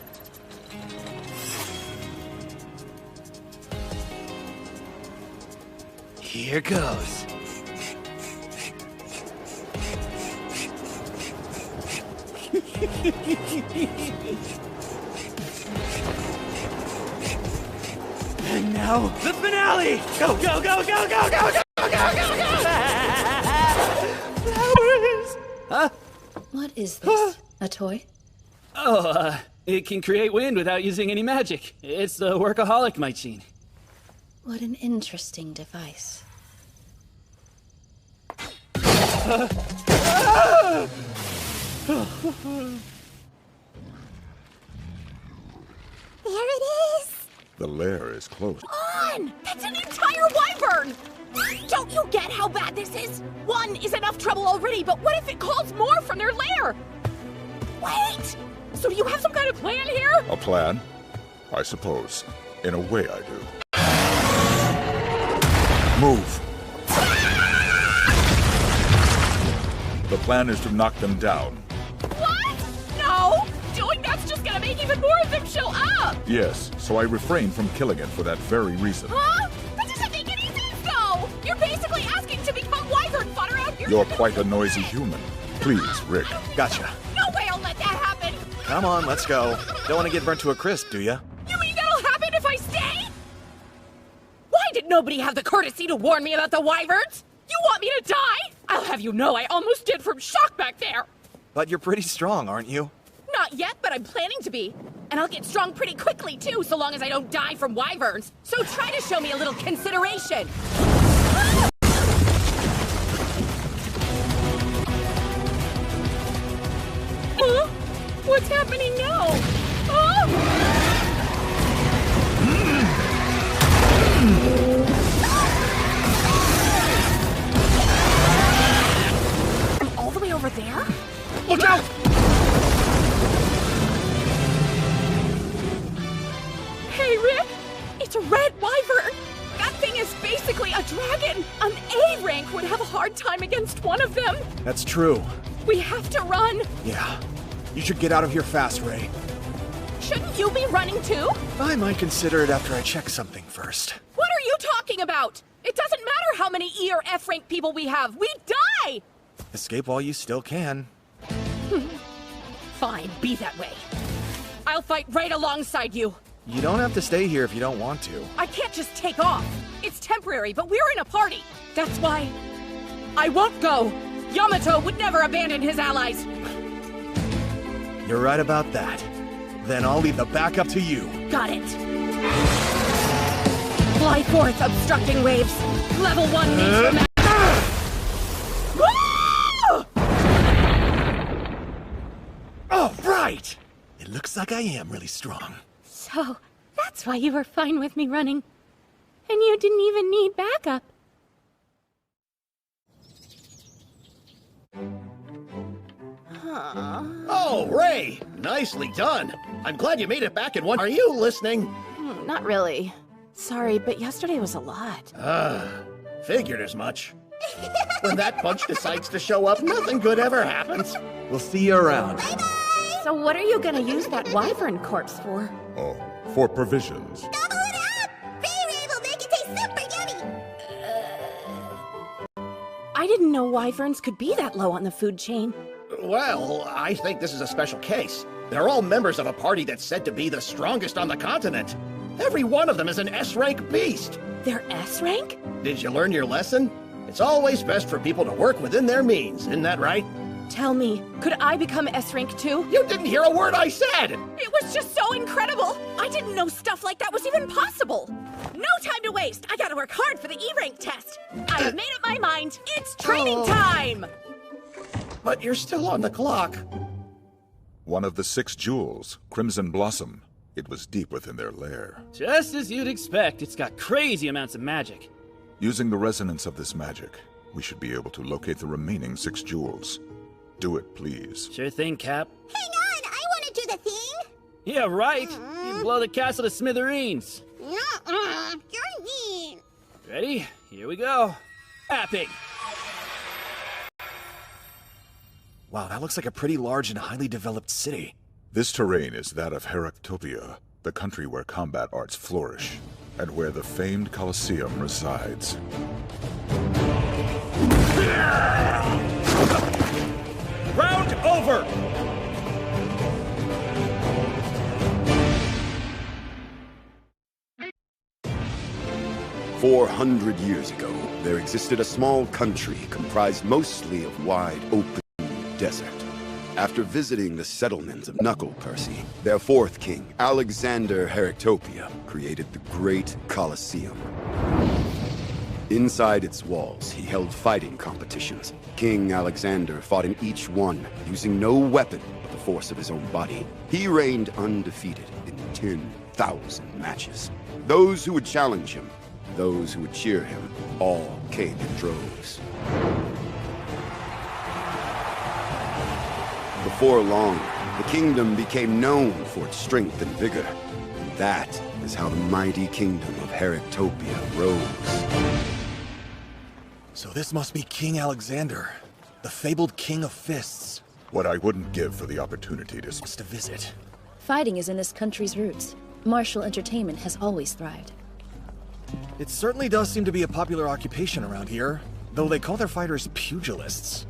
Q: Here goes. And now, the finale! Go, go, go, go, go, go, go, go, go, go! Flowers! Huh?
M: What is this? A toy?
Q: Oh, it can create wind without using any magic. It's the workaholic machine.
M: What an interesting device.
F: There it is!
A: The lair is close.
J: On! That's an entire wyvern! Don't you get how bad this is? One is enough trouble already, but what if it calls more from their lair? Wait! So do you have some kind of plan here?
A: A plan? I suppose. In a way, I do. Move! The plan is to knock them down.
J: What? No! Doing that's just gonna make even more of them show up!
A: Yes, so I refrained from killing it for that very reason.
J: Huh? That doesn't make any sense, though! You're basically asking to become wyvern fodder out here.
A: You're quite a noisy human. Please, Rick.
D: Gotcha.
J: No way I'll let that happen!
D: Come on, let's go. Don't want to get burnt to a crisp, do ya?
J: You mean that'll happen if I stay? Why did nobody have the courtesy to warn me about the wyverns? You want me to die? I'll have you know I almost did from shock back there.
D: But you're pretty strong, aren't you?
J: Not yet, but I'm planning to be. And I'll get strong pretty quickly, too, so long as I don't die from wyverns. So try to show me a little consideration. Huh? What's happening now? I'm all the way over there?
I: Look out!
J: Hey, Rick! It's a red wyvern! That thing is basically a dragon! An A rank would have a hard time against one of them!
D: That's true.
J: We have to run!
D: Yeah. You should get out of here fast, Ray.
J: Shouldn't you be running too?
D: I might consider it after I check something first.
J: What are you talking about? It doesn't matter how many E or F rank people we have, we die!
D: Escape while you still can.
J: Fine, be that way. I'll fight right alongside you.
D: You don't have to stay here if you don't want to.
J: I can't just take off. It's temporary, but we're in a party. That's why I won't go. Yamato would never abandon his allies.
D: You're right about that. Then I'll leave the back up to you.
J: Got it. Fly forth, obstructing waves. Level 1 needs for magic.
V: Oh, right! It looks like I am really strong.
J: So, that's why you were fine with me running. And you didn't even need backup.
I: Oh, Ray! Nicely done. I'm glad you made it back in one. Are you listening?
J: Not really. Sorry, but yesterday was a lot.
I: Figured as much. When that bunch decides to show up, nothing good ever happens.
D: We'll see you around.
J: So what are you gonna use that wyvern corpse for?
A: Oh, for provisions.
J: I didn't know wyverns could be that low on the food chain.
I: Well, I think this is a special case. They're all members of a party that's said to be the strongest on the continent. Every one of them is an S-rank beast.
J: They're S-rank?
I: Did you learn your lesson? It's always best for people to work within their means, isn't that right?
J: Tell me, could I become S-rank too?
I: You didn't hear a word I said!
J: It was just so incredible! I didn't know stuff like that was even possible! No time to waste! I gotta work hard for the E-rank test! I've made up my mind! It's training time!
I: But you're still on the clock.
A: One of the 6 jewels, Crimson Blossom. It was deep within their lair.
Q: Just as you'd expect, it's got crazy amounts of magic.
A: Using the resonance of this magic, we should be able to locate the remaining 6 jewels. Do it, please.
Q: Sure thing, Cap.
F: Hang on, I want to do the thing.
Q: Yeah, right. You blow the castle to smithereens.
F: You're mean.
Q: Ready? Here we go. Tapping.
D: Wow, that looks like a pretty large and highly developed city.
A: This terrain is that of Heractopia, the country where combat arts flourish, and where the famed Colosseum resides.
V: Round over!
L: "400 years ago, there existed a small country comprised mostly of wide, open desert. After visiting the settlements of Knuckle Percy, their 4th king, Alexander Heractopia, created the Great Colosseum. Inside its walls, he held fighting competitions. King Alexander fought in each one, using no weapon but the force of his own body. He reigned undefeated in 10,000 matches. Those who would challenge him, those who would cheer him, all came in droves. Before long, the kingdom became known for its strength and vigor. And that is how the mighty kingdom of Heractopia rose.
D: So this must be King Alexander, the fabled King of Fists.
A: What I wouldn't give for the opportunity to
D: visit.
M: Fighting is in this country's roots. Martial entertainment has always thrived.
D: It certainly does seem to be a popular occupation around here, though they call their fighters pugilists.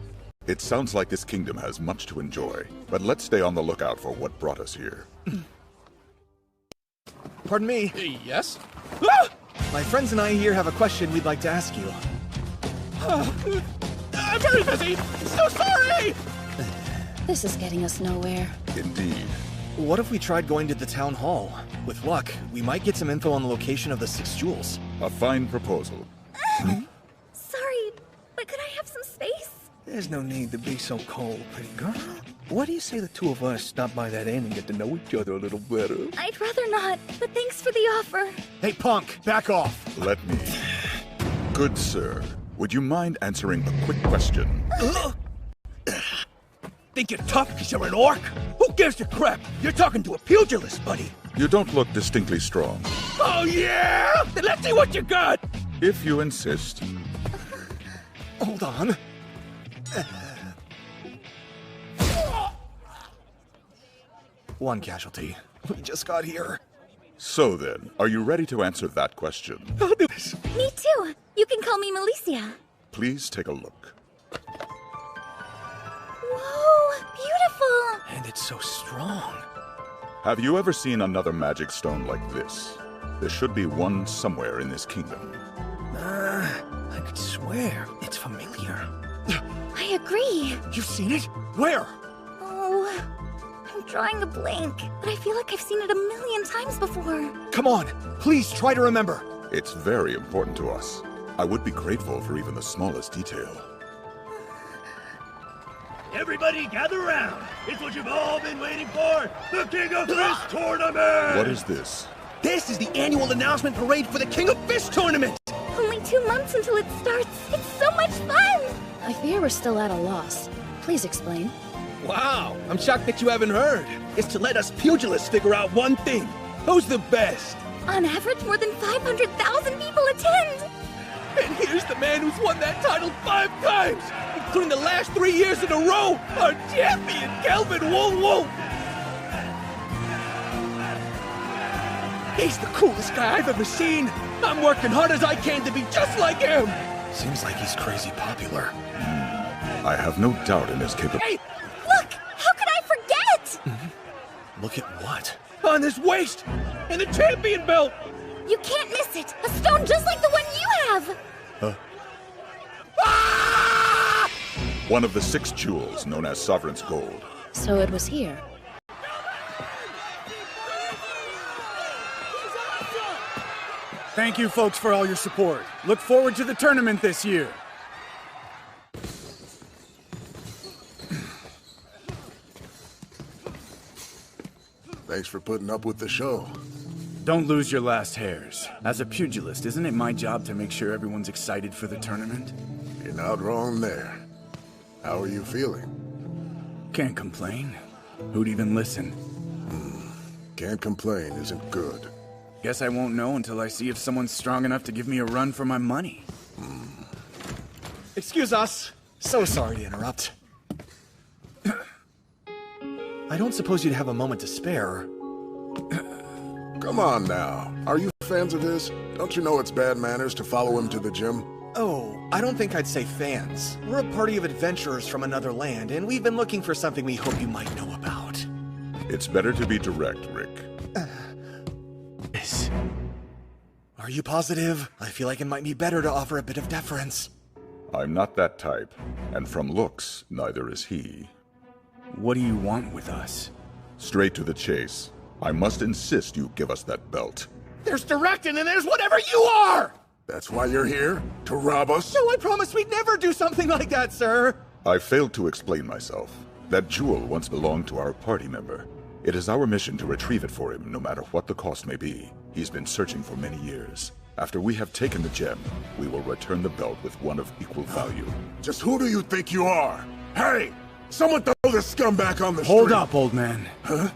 A: It sounds like this kingdom has much to enjoy, but let's stay on the lookout for what brought us here.
D: Pardon me?
V: Yes?
D: My friends and I here have a question we'd like to ask you.
V: I'm very busy! So sorry!
M: This is getting us nowhere.
A: Indeed.
D: What if we tried going to the town hall? With luck, we might get some info on the location of the 6 jewels.
A: A fine proposal.
B: Sorry, but could I have some space?
R: There's no need to be so cold, pretty girl. What do you say the two of us stop by that inn and get to know each other a little better?
B: I'd rather not, but thanks for the offer.
V: Hey, punk, back off.
A: Let me. Good sir, would you mind answering a quick question?
R: Think you're tough because you're an orc? Who gives a crap? You're talking to a pugilist, buddy.
A: You don't look distinctly strong.
R: Oh, yeah? Then let's see what you got.
A: If you insist.
D: Hold on. One casualty. We just got here.
A: So then, are you ready to answer that question?
R: I'll do this.
B: Me too. You can call me Malicia.
A: Please take a look.
B: Whoa, beautiful!
R: And it's so strong.
A: Have you ever seen another magic stone like this? There should be one somewhere in this kingdom.
R: I could swear it's familiar.
B: I agree.
V: You've seen it? Where?
B: Oh, I'm drawing a blank, but I feel like I've seen it a million times before.
V: Come on, please try to remember.
A: It's very important to us. I would be grateful for even the smallest detail.
P: Everybody gather around. It's what you've all been waiting for. The King of Fish Tournament!
A: What is this?
R: This is the annual announcement parade for the King of Fish Tournament!
G: Only 2 months until it starts. It's so much fun!
M: I fear we're still at a loss. Please explain.
R: Wow, I'm shocked that you haven't heard. It's to let us pugilists figure out one thing. Who's the best?
G: On average, more than 500,000 people attend!
R: And here's the man who's won that title 5 times, including the last 3 years in a row, our champion, Kelvin Wool. He's the coolest guy I've ever seen. I'm working hard as I can to be just like him.
D: Seems like he's crazy popular.
A: I have no doubt in his capability.
R: Hey,
G: look! How could I forget?
D: Look at what?
R: On this waist! And the champion belt!
G: You can't miss it! A stone just like the one you have!
R: Ah!
A: One of the 6 jewels known as Sovereign's Gold.
M: So it was here.
O: Thank you folks for all your support. Look forward to the tournament this year.
U: Thanks for putting up with the show.
O: Don't lose your last hairs. As a pugilist, isn't it my job to make sure everyone's excited for the tournament?
U: You're not wrong there. How are you feeling?
O: Can't complain. Who'd even listen?
U: Can't complain isn't good.
O: Guess I won't know until I see if someone's strong enough to give me a run for my money.
D: Excuse us. So sorry to interrupt. I don't suppose you'd have a moment to spare.
U: Come on now. Are you fans of his? Don't you know it's bad manners to follow him to the gym?
D: Oh, I don't think I'd say fans. We're a party of adventurers from another land, and we've been looking for something we hope you might know about.
A: It's better to be direct, Rick.
D: Yes. Are you positive? I feel like it might be better to offer a bit of deference.
A: I'm not that type, and from looks, neither is he.
O: What do you want with us?
A: Straight to the chase. I must insist you give us that belt.
R: There's directing and there's whatever you are!
U: That's why you're here? To rob us?
D: No, I promised we'd never do something like that, sir!
A: I failed to explain myself. That jewel once belonged to our party member. It is our mission to retrieve it for him, no matter what the cost may be. He's been searching for many years. After we have taken the gem, we will return the belt with one of equal value.
U: Just who do you think you are? Hey! Someone throw this scumbag on the street!
O: Hold up, old man.
U: Huh?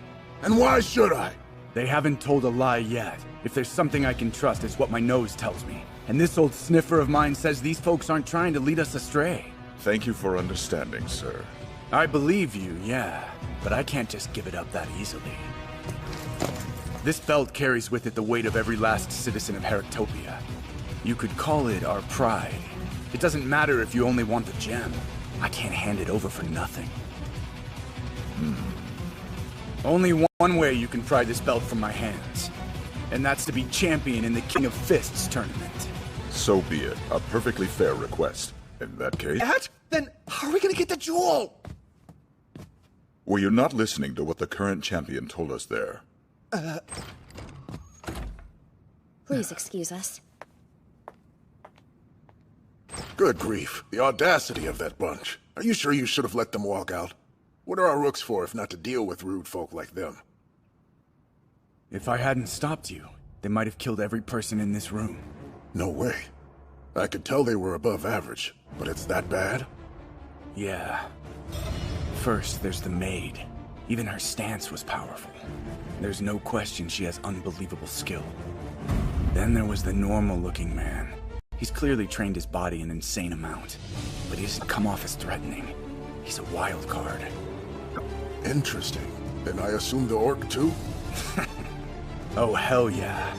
U: And why should I?
O: They haven't told a lie yet. If there's something I can trust, it's what my nose tells me. And this old sniffer of mine says these folks aren't trying to lead us astray.
A: Thank you for understanding, sir.
O: I believe you, yeah. But I can't just give it up that easily. This belt carries with it the weight of every last citizen of Heractopia. You could call it our pride. It doesn't matter if you only want the gem. I can't hand it over for nothing. Only one way you can pry this belt from my hands. And that's to be champion in the King of Fists tournament.
A: So be it. A perfectly fair request. In that case...
R: That? Then how are we gonna get the jewel?
A: Were you not listening to what the current champion told us there?
M: Please excuse us.
U: Good grief. The audacity of that bunch. Are you sure you should have let them walk out? What are our rooks for if not to deal with rude folk like them?
O: If I hadn't stopped you, they might have killed every person in this room.
U: No way. I could tell they were above average, but it's that bad?
O: Yeah. First, there's the maid. Even her stance was powerful. There's no question she has unbelievable skill. Then there was the normal-looking man. He's clearly trained his body an insane amount, but he doesn't come off as threatening. He's a wild card.
U: Interesting. Then I assume the orc too?
O: Oh, hell yeah.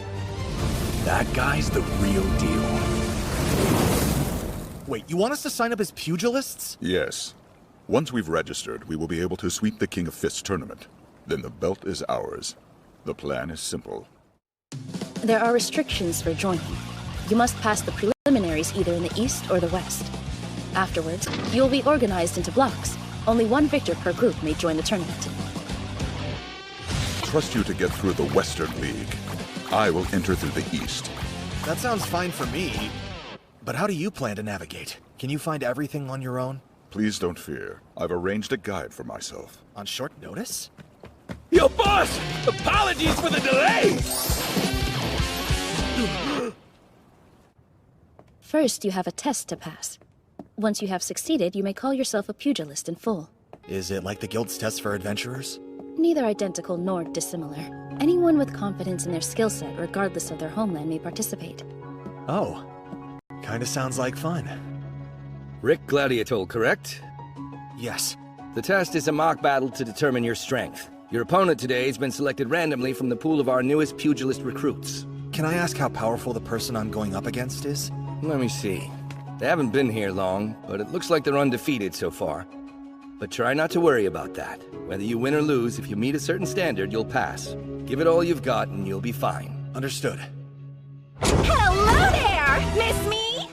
O: That guy's the real deal.
D: Wait, you want us to sign up as pugilists?
A: Yes. Once we've registered, we will be able to sweep the King of Fists tournament. Then the belt is ours. The plan is simple.
M: There are restrictions for joining. You must pass the preliminaries either in the east or the west. Afterwards, you will be organized into blocks. Only one victor per group may join the tournament.
A: Trust you to get through the Western League. I will enter through the East.
D: That sounds fine for me. But how do you plan to navigate? Can you find everything on your own?
A: Please don't fear. I've arranged a guide for myself.
D: On short notice?
R: Yo, boss! Apologies for the delay!
M: First, you have a test to pass. Once you have succeeded, you may call yourself a pugilist in full.
D: Is it like the Guild's test for adventurers?
M: Neither identical nor dissimilar. Anyone with confidence in their skill set, regardless of their homeland, may participate.
D: Oh. Kinda sounds like fun.
N: Rick Gladiatol, correct?
D: Yes.
N: The test is a mock battle to determine your strength. Your opponent today has been selected randomly from the pool of our newest pugilist recruits.
D: Can I ask how powerful the person I'm going up against is?
N: Let me see. They haven't been here long, but it looks like they're undefeated so far. But try not to worry about that. Whether you win or lose, if you meet a certain standard, you'll pass. Give it all you've got and you'll be fine.
D: Understood.
B: Hello there! Miss me?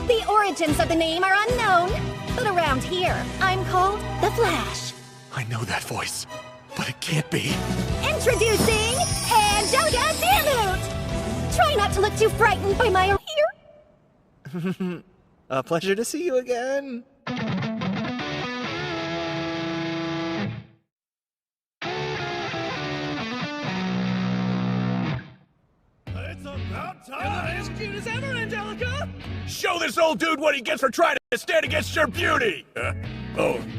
B: The origins of the name are unknown, but around here, I'm called the Flash.
H: I know that voice, but it can't be.
B: Introducing Angelica Deermoot! Try not to look too frightened by my here.
D: A pleasure to see you again.
R: It's about time! As cute as ever, Angelica! Show this old dude what he gets for trying to stand against your beauty!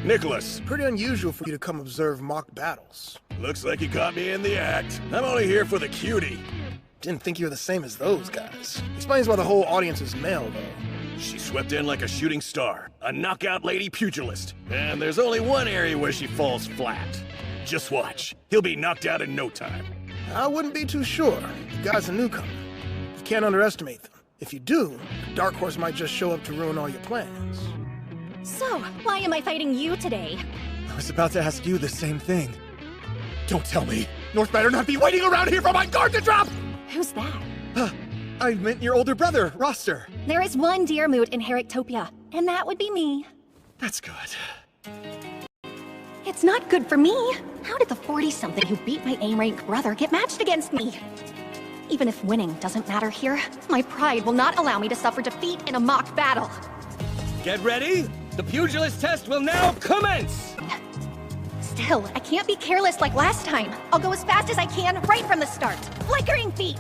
R: Nicholas.
V: Pretty unusual for you to come observe mock battles.
R: Looks like you caught me in the act. I'm only here for the cutie.
V: Didn't think you were the same as those guys. Explains why the whole audience is male, though.
R: She swept in like a shooting star, a knockout lady pugilist. And there's only one area where she falls flat. Just watch. He'll be knocked out in no time.
V: I wouldn't be too sure. The guy's a newcomer. You can't underestimate them. If you do, the Dark Horse might just show up to ruin all your plans.
B: So, why am I fighting you today?
D: I was about to ask you the same thing.
H: Don't tell me. North better not be waiting around here for my guard to drop!
B: Who's that?
D: I meant your older brother, Roster.
B: There is one Deermoot in Heractopia, and that would be me.
D: That's good.
B: It's not good for me. How did the 40-something who beat my A-rank brother get matched against me? Even if winning doesn't matter here, my pride will not allow me to suffer defeat in a mock battle.
N: Get ready! The pugilist test will now commence!
B: Still, I can't be careless like last time. I'll go as fast as I can right from the start. Flickering feet!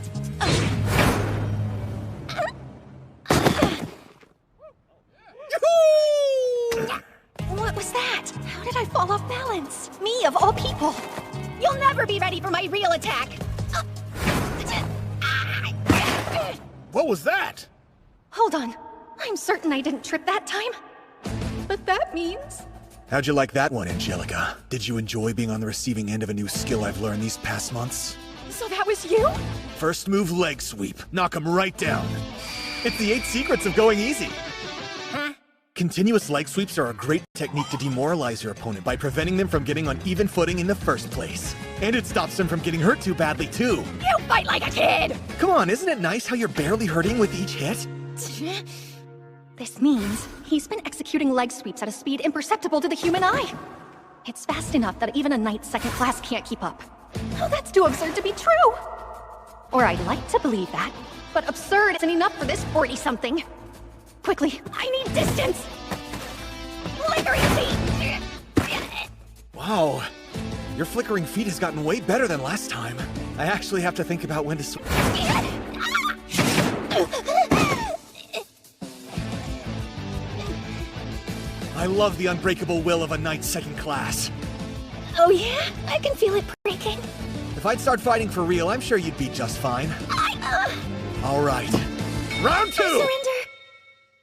B: What was that? How did I fall off balance? Me, of all people. You'll never be ready for my real attack.
V: What was that?
B: Hold on. I'm certain I didn't trip that time. But that means...
D: How'd you like that one, Angelica? Did you enjoy being on the receiving end of a new skill I've learned these past months?
B: So that was you?
D: First move, leg sweep. Knock him right down. It's the 8 secrets of going easy.
B: Huh?
D: Continuous leg sweeps are a great technique to demoralize your opponent by preventing them from getting on even footing in the first place. And it stops them from getting hurt too badly, too.
B: You fight like a kid!
D: Come on, isn't it nice how you're barely hurting with each hit?
B: This means he's been executing leg sweeps at a speed imperceptible to the human eye. It's fast enough that even a knight second class can't keep up. Oh, that's too absurd to be true! Or I'd like to believe that, but absurd isn't enough for this 40-something. Quickly, I need distance! Flickering feet!
D: Wow, your flickering feet has gotten way better than last time. I actually have to think about when to switch. I love the unbreakable will of a knight second class.
B: Oh yeah? I can feel it breaking.
D: If I'd start fighting for real, I'm sure you'd be just fine. All right.
R: Round 2!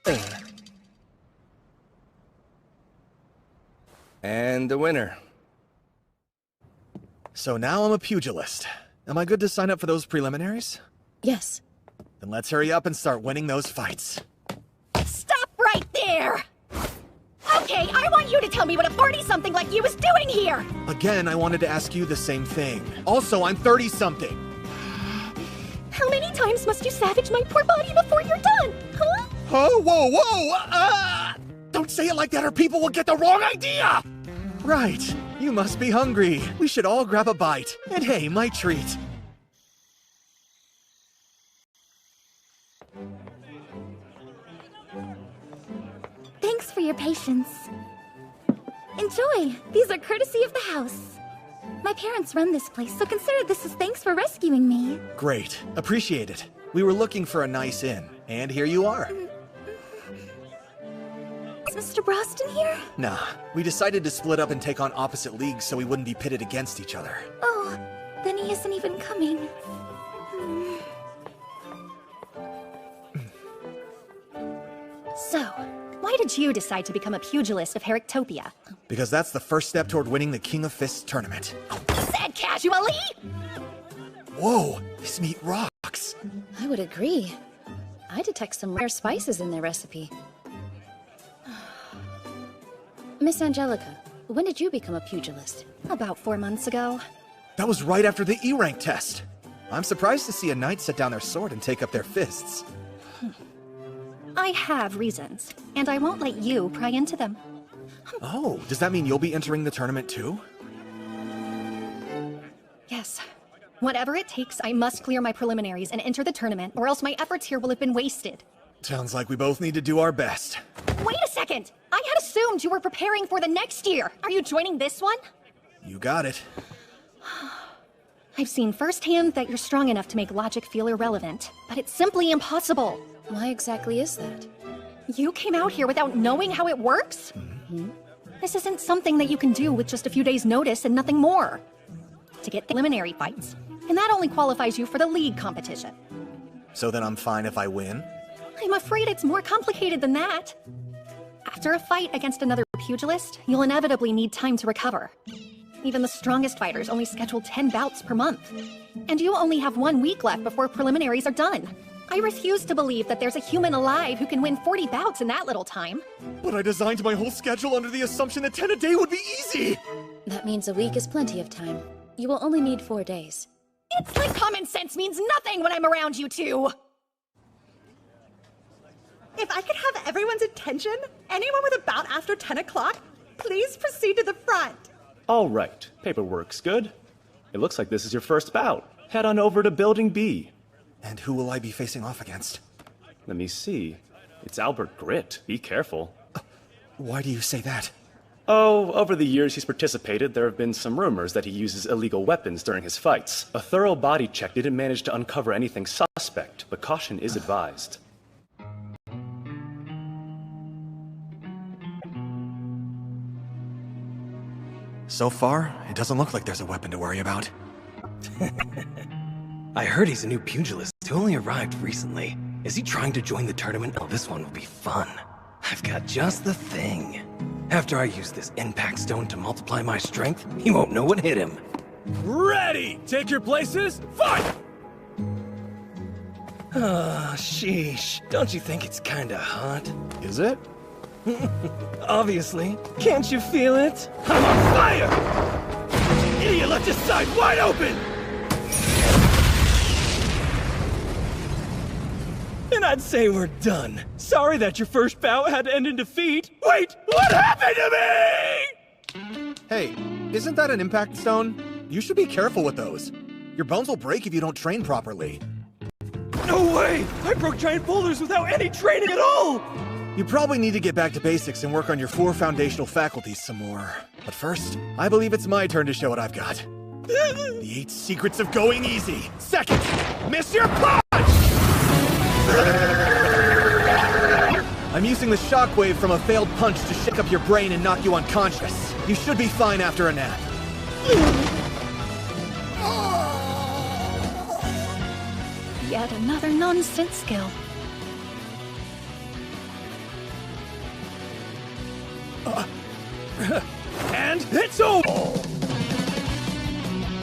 B: Surrender!
N: And the winner.
D: So now I'm a pugilist. Am I good to sign up for those preliminaries?
M: Yes.
D: Then let's hurry up and start winning those fights.
B: Stop right there! Okay, I want you to tell me what a 40-something like you is doing here!
D: Again, I wanted to ask you the same thing. Also, I'm 30-something.
B: How many times must you savage my poor body before you're done, huh?
H: Oh, whoa! Don't say it like that or people will get the wrong idea!
D: Right. You must be hungry. We should all grab a bite. And hey, my treat.
B: Thanks for your patience. Enjoy! These are courtesy of the house. My parents run this place, so consider this as thanks for rescuing me.
D: Great. Appreciate it. We were looking for a nice inn, and here you are.
B: Is Mr. Broston here?
D: Nah, we decided to split up and take on opposite leagues so we wouldn't be pitted against each other.
B: Oh, then he isn't even coming. So, why did you decide to become a pugilist of Heractopia?
D: Because that's the first step toward winning the King of Fists tournament.
B: Said casually!
D: Whoa, this meat rocks.
M: I would agree. I detect some rare spices in their recipe. Miss Angelica, when did you become a pugilist?
B: About 4 months ago.
D: That was right after the E rank test. I'm surprised to see a knight set down their sword and take up their fists.
B: I have reasons, and I won't let you pry into them.
D: Oh, does that mean you'll be entering the tournament too?
B: Yes. Whatever it takes, I must clear my preliminaries and enter the tournament, or else my efforts here will have been wasted.
D: Sounds like we both need to do our best.
B: Wait a second! I had assumed you were preparing for the next year. Are you joining this one?
D: You got it.
B: I've seen firsthand that you're strong enough to make logic feel irrelevant, but it's simply impossible.
M: Why exactly is that?
B: You came out here without knowing how it works? This isn't something that you can do with just a few days' notice and nothing more. To get preliminary fights, and that only qualifies you for the league competition.
D: So then I'm fine if I win?
B: I'm afraid it's more complicated than that. After a fight against another pugilist, you'll inevitably need time to recover. Even the strongest fighters only schedule 10 bouts per month. And you only have 1 week left before preliminaries are done. I refuse to believe that there's a human alive who can win 40 bouts in that little time.
H: But I designed my whole schedule under the assumption that 10 a day would be easy!
M: That means a week is plenty of time. You will only need 4 days.
B: It's like common sense means nothing when I'm around you two!
K: If I could have everyone's attention, anyone with a bout after 10 o'clock, please proceed to the front.
T: All right, paperwork's good. It looks like this is your first bout. Head on over to Building B.
D: And who will I be facing off against?
T: Let me see. It's Albert Grit. Be careful.
D: Why do you say that?
T: Oh, over the years he's participated, there have been some rumors that he uses illegal weapons during his fights. A thorough body check didn't manage to uncover anything suspect, but caution is advised.
D: So far, it doesn't look like there's a weapon to worry about.
W: I heard he's a new pugilist who only arrived recently. Is he trying to join the tournament? Oh, this one will be fun. I've got just the thing. After I use this impact stone to multiply my strength, he won't know what hit him.
R: Ready! Take your places, fight!
W: Ah, sheesh. Don't you think it's kinda hot?
T: Is it?
W: Obviously. Can't you feel it?
R: I'm on fire! Idiot left his side wide open!
W: And I'd say we're done. Sorry that your first bout had to end in defeat.
R: Wait! What happened to me?!
D: Hey, isn't that an impact stone? You should be careful with those. Your bones will break if you don't train properly.
W: No way! I broke giant boulders without any training at all!
D: You probably need to get back to basics and work on your 4 foundational faculties some more. But first, I believe it's my turn to show what I've got. The 8 secrets of going easy. Second, miss your punch! I'm using the shockwave from a failed punch to shake up your brain and knock you unconscious. You should be fine after a nap.
B: Yet another nonsense skill.
R: And it's over!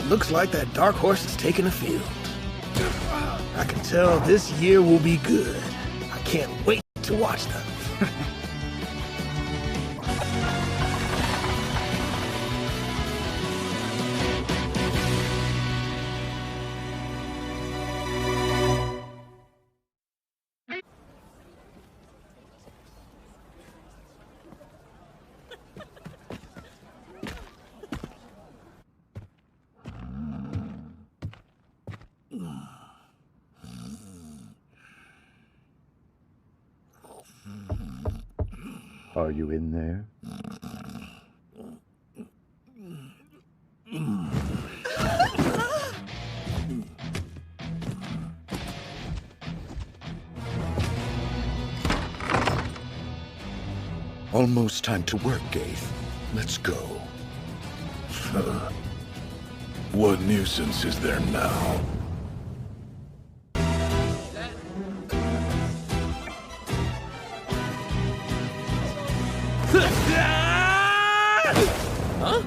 V: Looks like that dark horse is taking the field. I can tell this year will be good. I can't wait to watch them.
C: Are you in there?
A: Almost time to work, Gaith. Let's go.
U: What nuisance is there now?
I: Huh?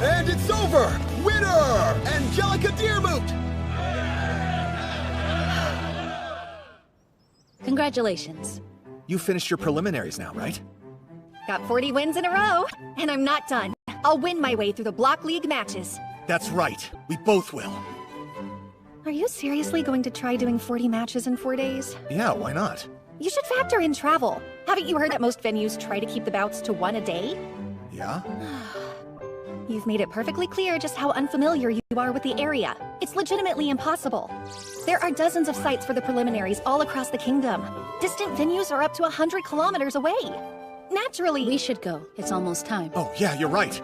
D: And it's over! Winner! Angelica Deermoot!
M: Congratulations.
D: You finished your preliminaries now, right?
B: Got 40 wins in a row, and I'm not done. I'll win my way through the Block League matches.
D: That's right. We both will.
B: Are you seriously going to try doing 40 matches in 4 days?
D: Yeah, why not?
B: You should factor in travel. Haven't you heard that most venues try to keep the bouts to 1 a day?
D: Yeah?
B: You've made it perfectly clear just how unfamiliar you are with the area. It's legitimately impossible. There are dozens of sites for the preliminaries all across the kingdom. Distant venues are up to 100 kilometers away. Naturally...
M: We should go. It's almost time.
D: Oh, yeah, you're right.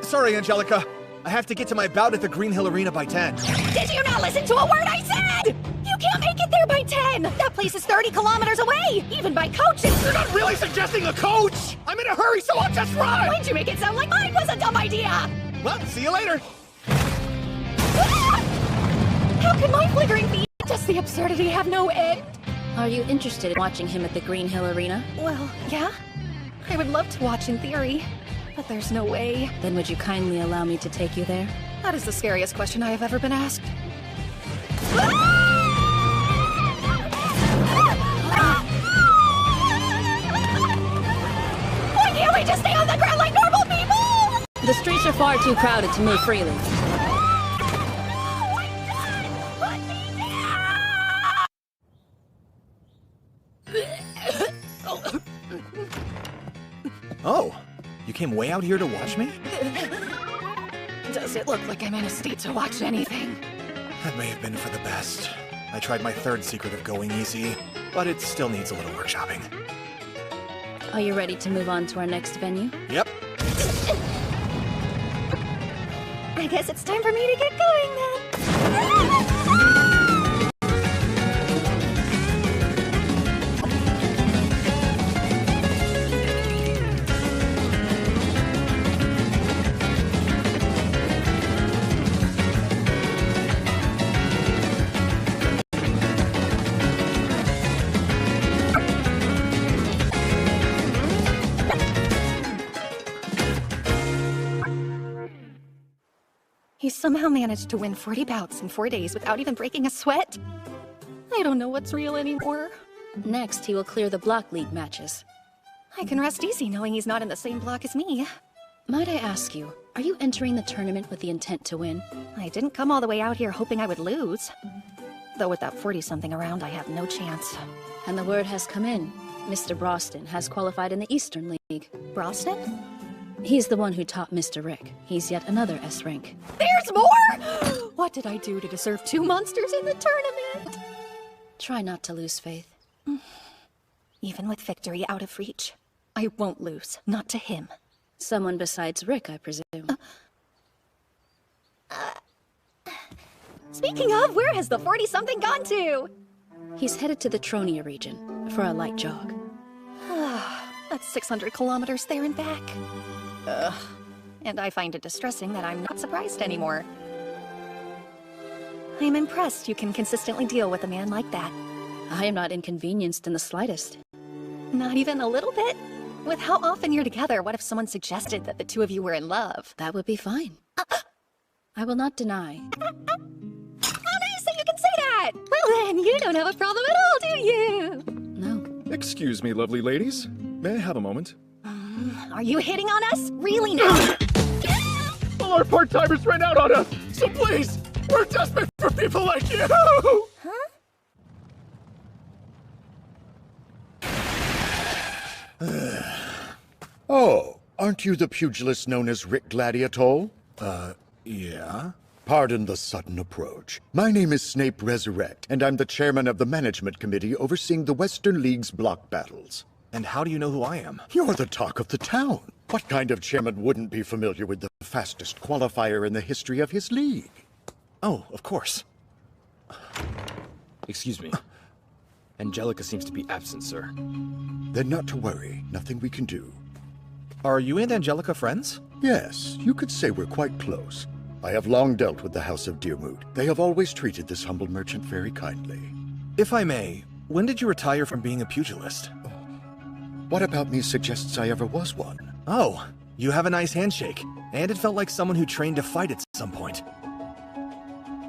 D: Sorry, Angelica. I have to get to my bout at the Green Hill Arena by 10.
B: Did you not listen to a word I said? You can't make it there by 10! That place is 30 kilometers away! Even by coaches!
I: You're not really suggesting a coach! I'm in a hurry, so I'll just run!
B: Why'd you make it sound like mine was a dumb idea?
D: Well, see you later!
B: Ah! How can my flickering feet? Does the absurdity have no end?
M: Are you interested in watching him at the Green Hill Arena?
B: Well, yeah. I would love to watch in theory, but there's no way.
M: Then would you kindly allow me to take you there?
B: That is the scariest question I have ever been asked. Why can't we just stay on the ground like normal people?
M: The streets are far too crowded to move freely.
D: Oh, you came way out here to watch me?
B: Does it look like I'm in a state to watch anything?
D: That may have been for the best. I tried my third secret of going easy, but it still needs a little workshopping.
M: Are you ready to move on to our next venue?
D: Yep.
B: I guess it's time for me to get going then. He somehow managed to win 40 bouts in 4 days without even breaking a sweat. I don't know what's real anymore.
M: Next, he will clear the Block League matches.
B: I can rest easy knowing he's not in the same block as me.
M: Might I ask you, are you entering the tournament with the intent to win?
B: I didn't come all the way out here hoping I would lose. Though with that 40-something around, I have no chance.
M: And the word has come in. Mr. Broston has qualified in the Eastern League.
B: Broston?
M: He's the one who taught Mr. Rick. He's yet another S rank.
B: There's more?! What did I do to deserve 2 monsters in the tournament?
M: Try not to lose faith.
B: Even with victory out of reach, I won't lose. Not to him.
M: Someone besides Rick, I presume.
B: Speaking of, where has the 40-something gone to?
M: He's headed to the Tronia region for a light jog.
B: That's 600 kilometers there and back. Ugh. And I find it distressing that I'm not surprised anymore. I'm impressed you can consistently deal with a man like that.
M: I am not inconvenienced in the slightest.
B: Not even a little bit? With how often you're together, what if someone suggested that the two of you were in love?
M: That would be fine. I will not deny.
B: How nice that you can say that! Well then, you don't have a problem at all, do you?
M: No.
H: Excuse me, lovely ladies. May I have a moment?
B: Are you hitting on us? Really now?
R: All our part-timers ran out on us! So please, we're desperate for people like you!
B: Huh?
A: Oh, aren't you the pugilist known as Rick Gladiatol?
H: Yeah?
C: Pardon the sudden approach. My name is Snape Resurrect, and I'm the chairman of the management committee overseeing the Western League's block battles.
D: And how do you know who I am?
C: You're the talk of the town. What kind of chairman wouldn't be familiar with the fastest qualifier in the history of his league?
D: Oh, of course.
E: Excuse me. Angelica seems to be absent, sir.
C: Then not to worry. Nothing we can do.
D: Are you and Angelica friends?
C: Yes, you could say we're quite close. I have long dealt with the House of Deermoot. They have always treated this humble merchant very kindly.
D: If I may, when did you retire from being a pugilist?
C: What about me suggests I ever was one?
D: Oh, you have a nice handshake, and it felt like someone who trained to fight at some point.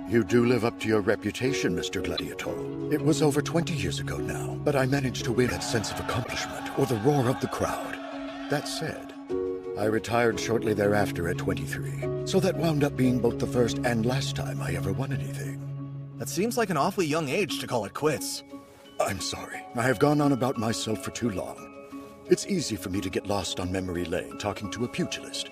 C: You do live up to your reputation, Mr. Gladiator. It was over 20 years ago now, but I managed to win that sense of accomplishment, or the roar of the crowd. That said, I retired shortly thereafter at 23, so that wound up being both the first and last time I ever won anything.
D: That seems like an awfully young age to call it quits.
C: I'm sorry. I have gone on about myself for too long. It's easy for me to get lost on memory lane talking to a pugilist.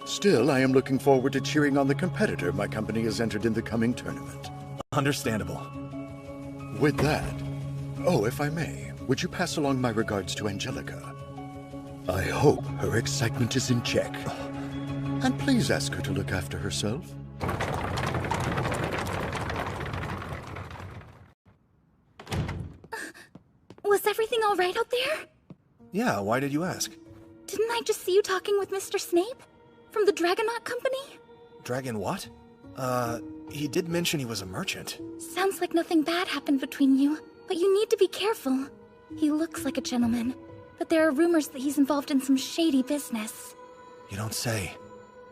C: Still, I am looking forward to cheering on the competitor my company has entered in the coming tournament.
D: Understandable.
C: With that, oh, if I may, would you pass along my regards to Angelica? I hope her excitement is in check. And please ask her to look after herself.
B: Was everything all right out there?
D: Yeah, why did you ask?
B: Didn't I just see you talking with Mr. Snape? From the Dragonaut Company?
D: Dragon what? He did mention he was a merchant.
B: Sounds like nothing bad happened between you, but you need to be careful. He looks like a gentleman, but there are rumors that he's involved in some shady business.
D: You don't say.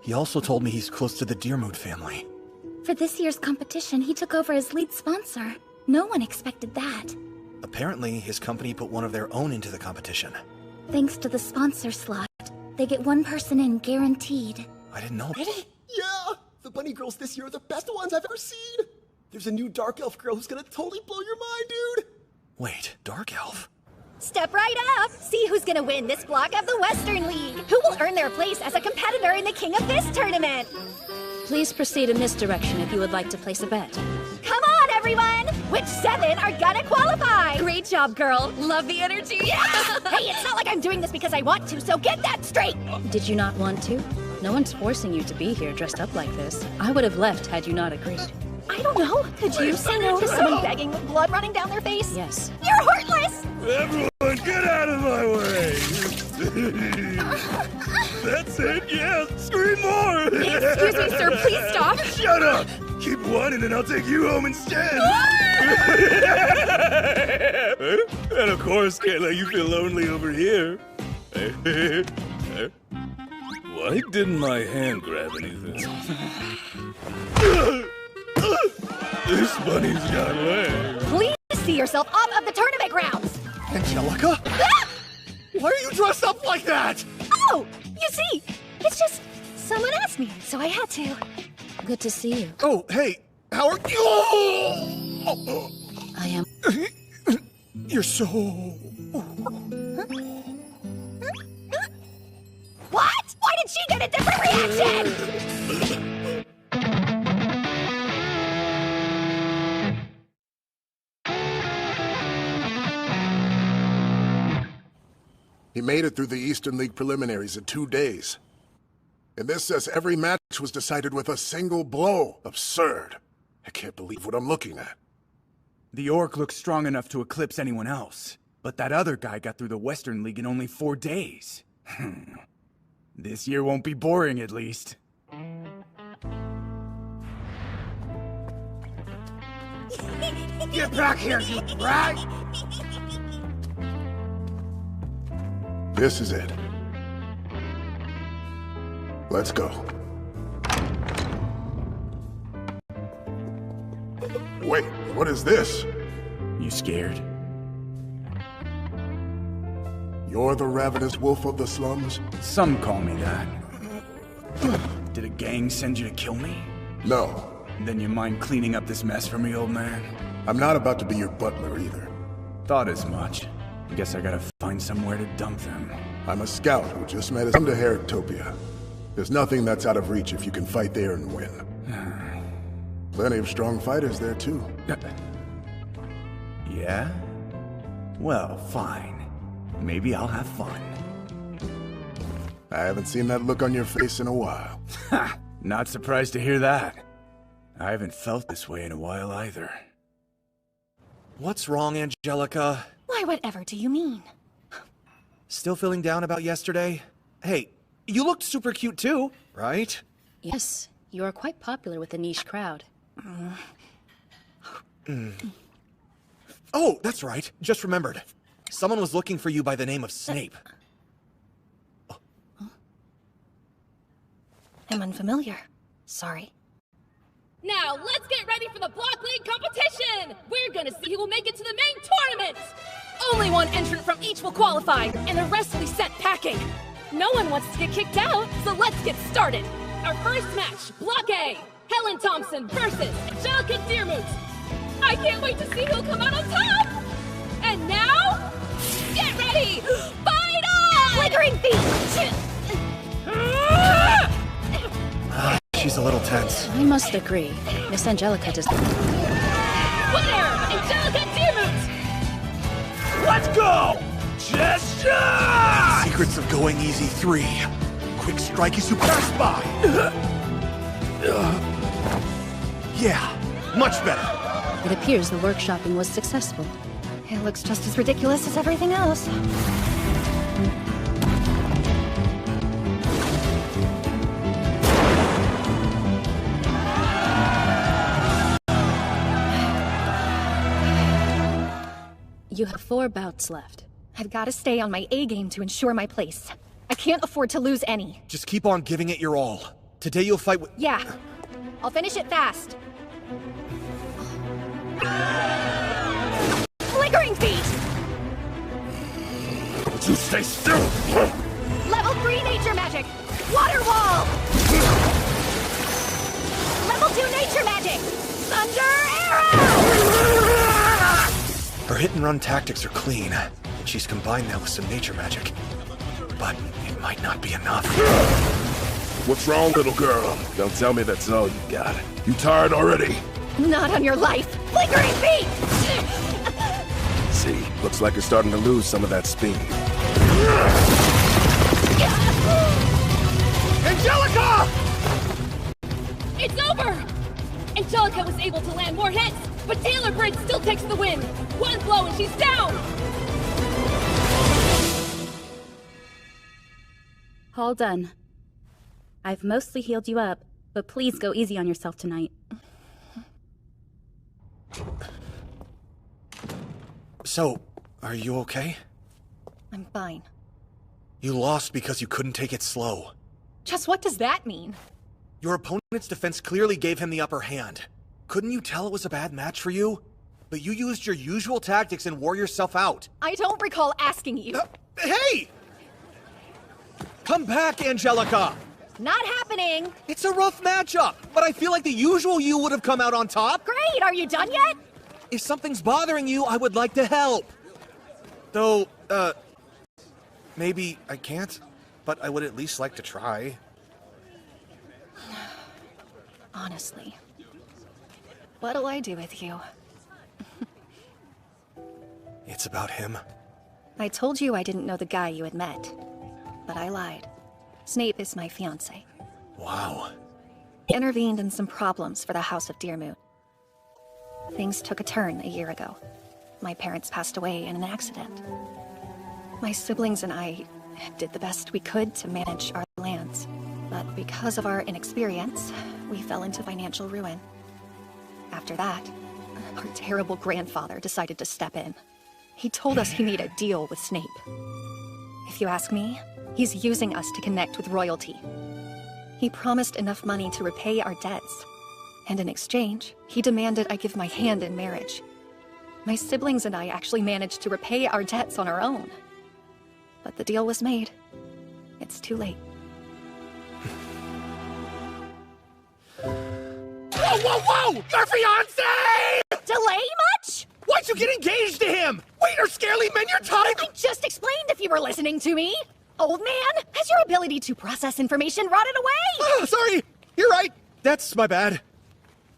D: He also told me he's close to the Deermoot family.
B: For this year's competition, he took over as lead sponsor. No one expected that.
D: Apparently, his company put one of their own into the competition.
B: Thanks to the sponsor slot, they get one person in guaranteed.
D: I didn't know.
S: Ready? Yeah! The bunny girls this year are the best ones I've ever seen! There's a new dark elf girl who's gonna totally blow your mind, dude!
D: Wait, dark elf?
B: Step right up! See who's gonna win this block of the Western League! Who will earn their place as a competitor in the King of this tournament?
M: Please proceed in this direction if you would like to place a bet.
B: Come on, everyone! Which 7 are gonna qualify? Great job, girl. Love the energy. Hey, it's not like I'm doing this because I want to, so get that straight!
M: Did you not want to? No one's forcing you to be here dressed up like this. I would have left had you not agreed.
B: I don't know. Could you say no to someone begging with blood running down their face?
M: Yes.
B: You're heartless!
R: Everyone, get out of my way! That's it, yeah! Scream more!
J: Excuse me, sir, please stop!
R: Shut up! Keep whining and I'll take you home instead! And of course, can't let you feel lonely over here. Why didn't my hand grab anything? This bunny's got legs.
B: Please see yourself off of the tournament grounds!
H: Angelica? Why are you dressed up like that?
B: Oh! You see, it's just someone asked me, so I had to.
M: Good to see you.
H: Oh, hey, how are you? Oh.
M: I am.
H: You're so...
B: What? Why did she get a different reaction?
U: He made it through the Eastern League preliminaries in 2 days. And this says every match was decided with a single blow. Absurd. I can't believe what I'm looking at.
O: The Orc looks strong enough to eclipse anyone else, but that other guy got through the Western League in only 4 days. This year won't be boring, at least.
R: Get back here, you brat!
U: This is it. Let's go. Wait, what is this?
O: You scared?
U: You're the ravenous wolf of the slums?
O: Some call me that. Did a gang send you to kill me?
U: No.
O: Then you mind cleaning up this mess for me, old man?
U: I'm not about to be your butler either.
O: Thought as much. Guess I gotta find somewhere to dump them.
U: I'm a scout who just made us come to Heritopia. There's nothing that's out of reach if you can fight there and win. Plenty of strong fighters there, too.
O: Yeah? Well, fine. Maybe I'll have fun.
U: I haven't seen that look on your face in a while.
O: Ha! Not surprised to hear that. I haven't felt this way in a while either.
D: What's wrong, Angelica?
B: Why, whatever do you mean?
D: Still feeling down about yesterday? Hey, you looked super cute too, right?
M: Yes, you are quite popular with the niche crowd.
D: Oh, that's right. Just remembered. Someone was looking for you by the name of Snape.
B: I'm unfamiliar. Sorry.
J: Now, let's get ready for the block league competition! We're gonna see who will make it to the main tournament! Only one entrant from each will qualify, and the rest will be sent packing. No one wants to get kicked out, so let's get started. Our first match, Block A, Helen Thompson versus Angelica Deermoot. I can't wait to see who'll come out on top! And now, get ready! Fight on!
B: Flickering feet!
D: She's a little tense.
M: I must agree. Miss Angelica does...
J: Winner, Angelica Deermoot!
R: Let's go! Gesture!
D: Secrets of Going Easy 3. Quick strike as you pass by. Yeah, much better.
M: It appears the workshopping was successful.
B: It looks just as ridiculous as everything else.
M: You have 4 bouts left.
B: I've got to stay on my A game to ensure my place. I can't afford to lose any.
D: Just keep on giving it your all. Today you'll fight with...
B: Yeah, I'll finish it fast. Flickering feet!
R: Would you stay still?
B: Level 3 nature magic! Water wall! Level 2 nature magic! Thunder arrow!
D: Her hit-and-run tactics are clean, and she's combined that with some nature magic. But it might not be enough.
R: What's wrong, little girl? Don't tell me that's all you got. You tired already?
B: Not on your life! Flickering feet!
R: See, looks like you're starting to lose some of that speed.
J: Angelica! It's over! Angelica was able to land more hits, but Taylor Bridge still takes the win. One blow and she's down!
F: All done. I've mostly healed you up, but please go easy on yourself tonight.
D: So, are you okay?
B: I'm fine.
D: You lost because you couldn't take it slow.
B: Just what does that mean?
D: Your opponent's defense clearly gave him the upper hand. Couldn't you tell it was a bad match for you? But you used your usual tactics and wore yourself out.
B: I don't recall asking you.
D: Hey! Come back, Angelica!
B: Not happening!
D: It's a rough matchup, but I feel like the usual you would have come out on top.
B: Great! Are you done yet?
D: If something's bothering you, I would like to help. Though, maybe I can't, but I would at least like to try.
B: Honestly, what'll I do with you?
D: It's about him.
B: I told you I didn't know the guy you had met, but I lied. Snape is my fiancé.
D: Wow.
B: He intervened in some problems for the House of Deermoot. Things took a turn a year ago. My parents passed away in an accident. My siblings and I did the best we could to manage our lands, but because of our inexperience, we fell into financial ruin. After that, our terrible grandfather decided to step in. He told us he made a deal with Snape. If you ask me, he's using us to connect with royalty. He promised enough money to repay our debts, and in exchange, he demanded I give my hand in marriage. My siblings and I actually managed to repay our debts on our own. But the deal was made. It's too late.
R: Whoa, whoa, whoa! Your fiancé!
B: Delay much?
R: Why'd you get engaged to him? Waiter scarily men your time!
B: I just explained if you were listening to me. Old man, has your ability to process information rotted away?
D: Oh, sorry! You're right! That's my bad.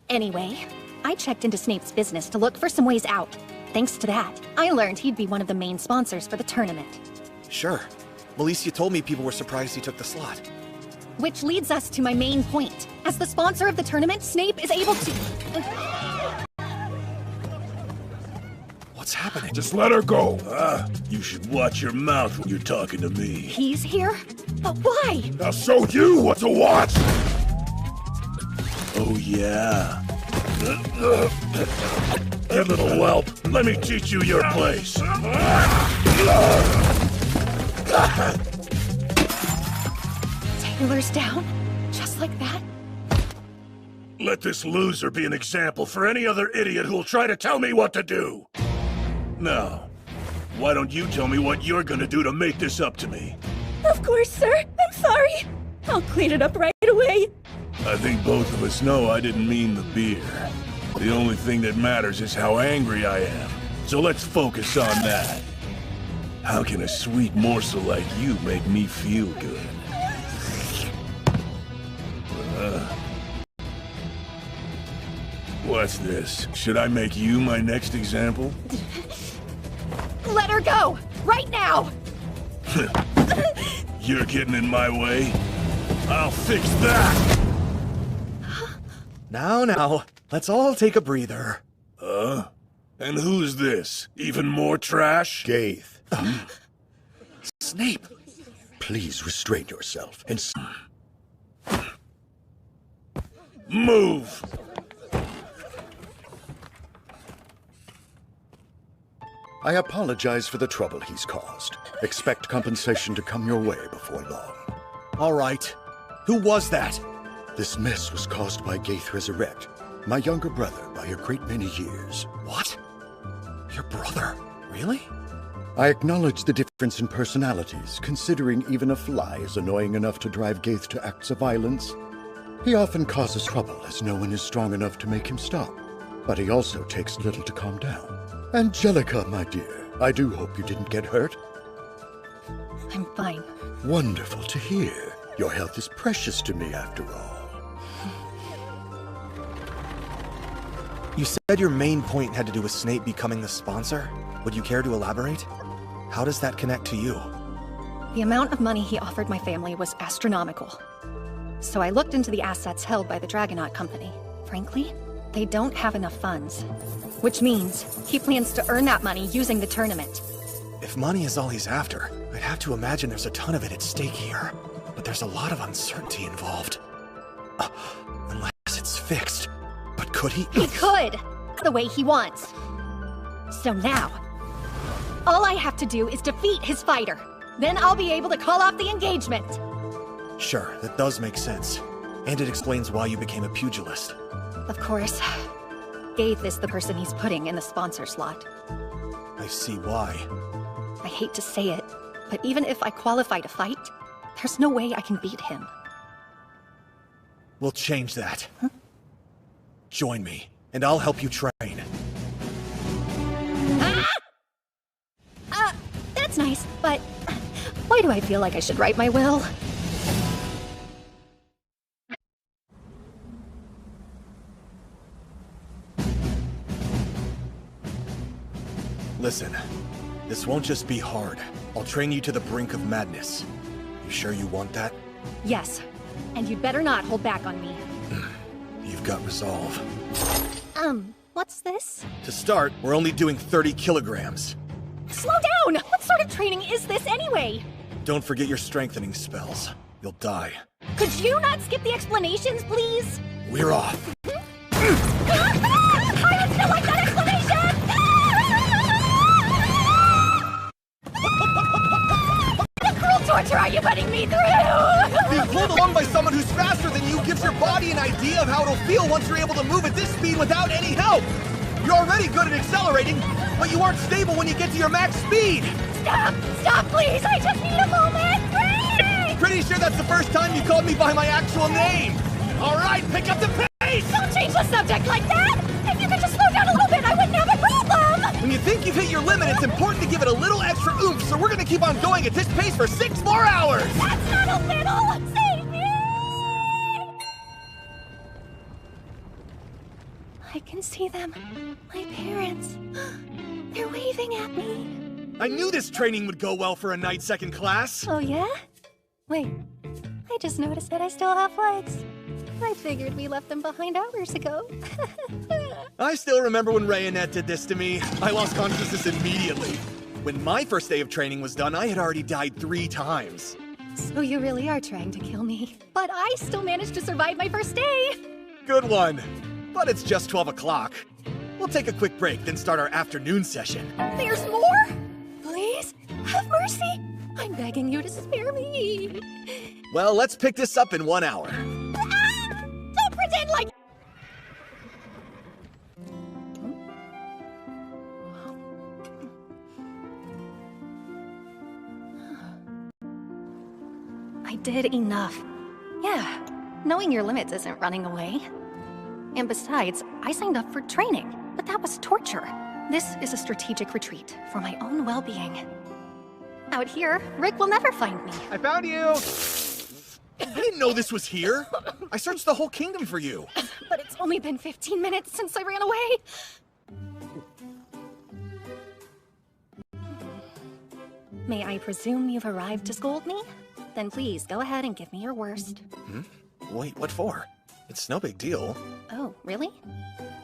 B: Anyway, I checked into Snape's business to look for some ways out. Thanks to that, I learned he'd be one of the main sponsors for the tournament.
D: Sure. Malicia told me people were surprised he took the slot.
B: Which leads us to my main point. As the sponsor of the tournament, Snape is able to...
D: What's happening?
R: Just let her go. You should watch your mouth when you're talking to me.
B: He's here? But why?
R: I'll show you what to watch! Oh, yeah. Hey, little whelp, let me teach you your place.
B: Taylor's down? Just like that?
R: Let this loser be an example for any other idiot who'll try to tell me what to do. Now, why don't you tell me what you're gonna do to make this up to me?
J: Of course, sir. I'm sorry. I'll clean it up right away.
R: I think both of us know I didn't mean the beer. The only thing that matters is how angry I am. So let's focus on that. How can a sweet morsel like you make me feel good? What's this? Should I make you my next example?
B: Let her go! Right now!
R: You're getting in my way? I'll fix that!
D: Now, let's all take a breather.
R: And who's this? Even more trash?
C: Gaith.
D: Snape!
C: Please restrain yourself and...
R: Move!
C: I apologize for the trouble he's caused. Expect compensation to come your way before long.
D: All right. Who was that?
C: This mess was caused by Gaith Resurrect, my younger brother by a great many years.
D: What? Your brother? Really?
C: I acknowledge the difference in personalities, considering even a fly is annoying enough to drive Gaith to acts of violence. He often causes trouble, as no one is strong enough to make him stop. But he also takes little to calm down. Angelica, my dear, I do hope you didn't get hurt.
B: I'm fine.
C: Wonderful to hear. Your health is precious to me, after all.
D: You said your main point had to do with Snape becoming the sponsor. Would you care to elaborate? How does that connect to you?
B: The amount of money he offered my family was astronomical. So I looked into the assets held by the Dragonaut Company. Frankly, they don't have enough funds. Which means he plans to earn that money using the tournament.
D: If money is all he's after, I'd have to imagine there's a ton of it at stake here. But there's a lot of uncertainty involved. Unless it's fixed. But could he?
B: He could! The way he wants. So now, all I have to do is defeat his fighter. Then I'll be able to call off the engagement.
D: Sure, that does make sense. And it explains why you became a pugilist.
B: Of course. Gaith is the person he's putting in the sponsor slot.
D: I see why.
B: I hate to say it, but even if I qualify to fight, there's no way I can beat him.
D: We'll change that. Huh? Join me, and I'll help you train.
B: That's nice, but why do I feel like I should write my will?
D: Listen, this won't just be hard. I'll train you to the brink of madness. You sure you want that?
B: Yes, and you'd better not hold back on me.
D: You've got resolve.
B: What's this?
D: To start, we're only doing 30 kilograms.
B: Slow down! What sort of training is this anyway?
D: Don't forget your strengthening spells. You'll die.
B: Could you not skip the explanations, please?
D: We're off.
B: I would still like that explanation! What cruel torture are you putting me through?
D: Being pulled along by someone who's faster than you gives your body an idea of how it'll feel once you're able to move at this speed without any help. You're already good at accelerating, but you aren't stable when you get to your max speed.
B: Stop! Stop, please! I just need a moment! Please!
D: Pretty sure that's the first time you called me by my actual name. All right, pick up the pace!
B: Don't change the subject like that! If you could just slow down a little bit, I wouldn't have a problem!
D: When you think you've hit your limit, it's important to give it a little extra oomph, so we're gonna keep on going at this pace for 6 more hours!
B: That's not a little! Save me! I can see them. My parents. They're waving at me.
D: I knew this training would go well for a night second class!
B: Oh yeah? Wait, I just noticed that I still have legs. I figured we left them behind hours ago.
D: I still remember when Ray and Annette did this to me. I lost consciousness immediately. When my first day of training was done, I had already died 3 times.
B: So you really are trying to kill me. But I still managed to survive my first day!
D: Good one. But it's just 12 o'clock. We'll take a quick break, then start our afternoon session.
B: There's more? Please, have mercy! I'm begging you to spare me.
D: Well, let's pick this up in 1 hour.
B: Ah! Don't pretend like... I did enough. Yeah, knowing your limits isn't running away. And besides, I signed up for training, but that was torture. This is a strategic retreat for my own well-being. Out here, Rick will never find me.
D: I found you! I didn't know this was here. I searched the whole kingdom for you.
B: But it's only been 15 minutes since I ran away. May I presume you've arrived to scold me? Then please, go ahead and give me your worst.
D: Wait, what for? It's no big deal.
B: Oh, really?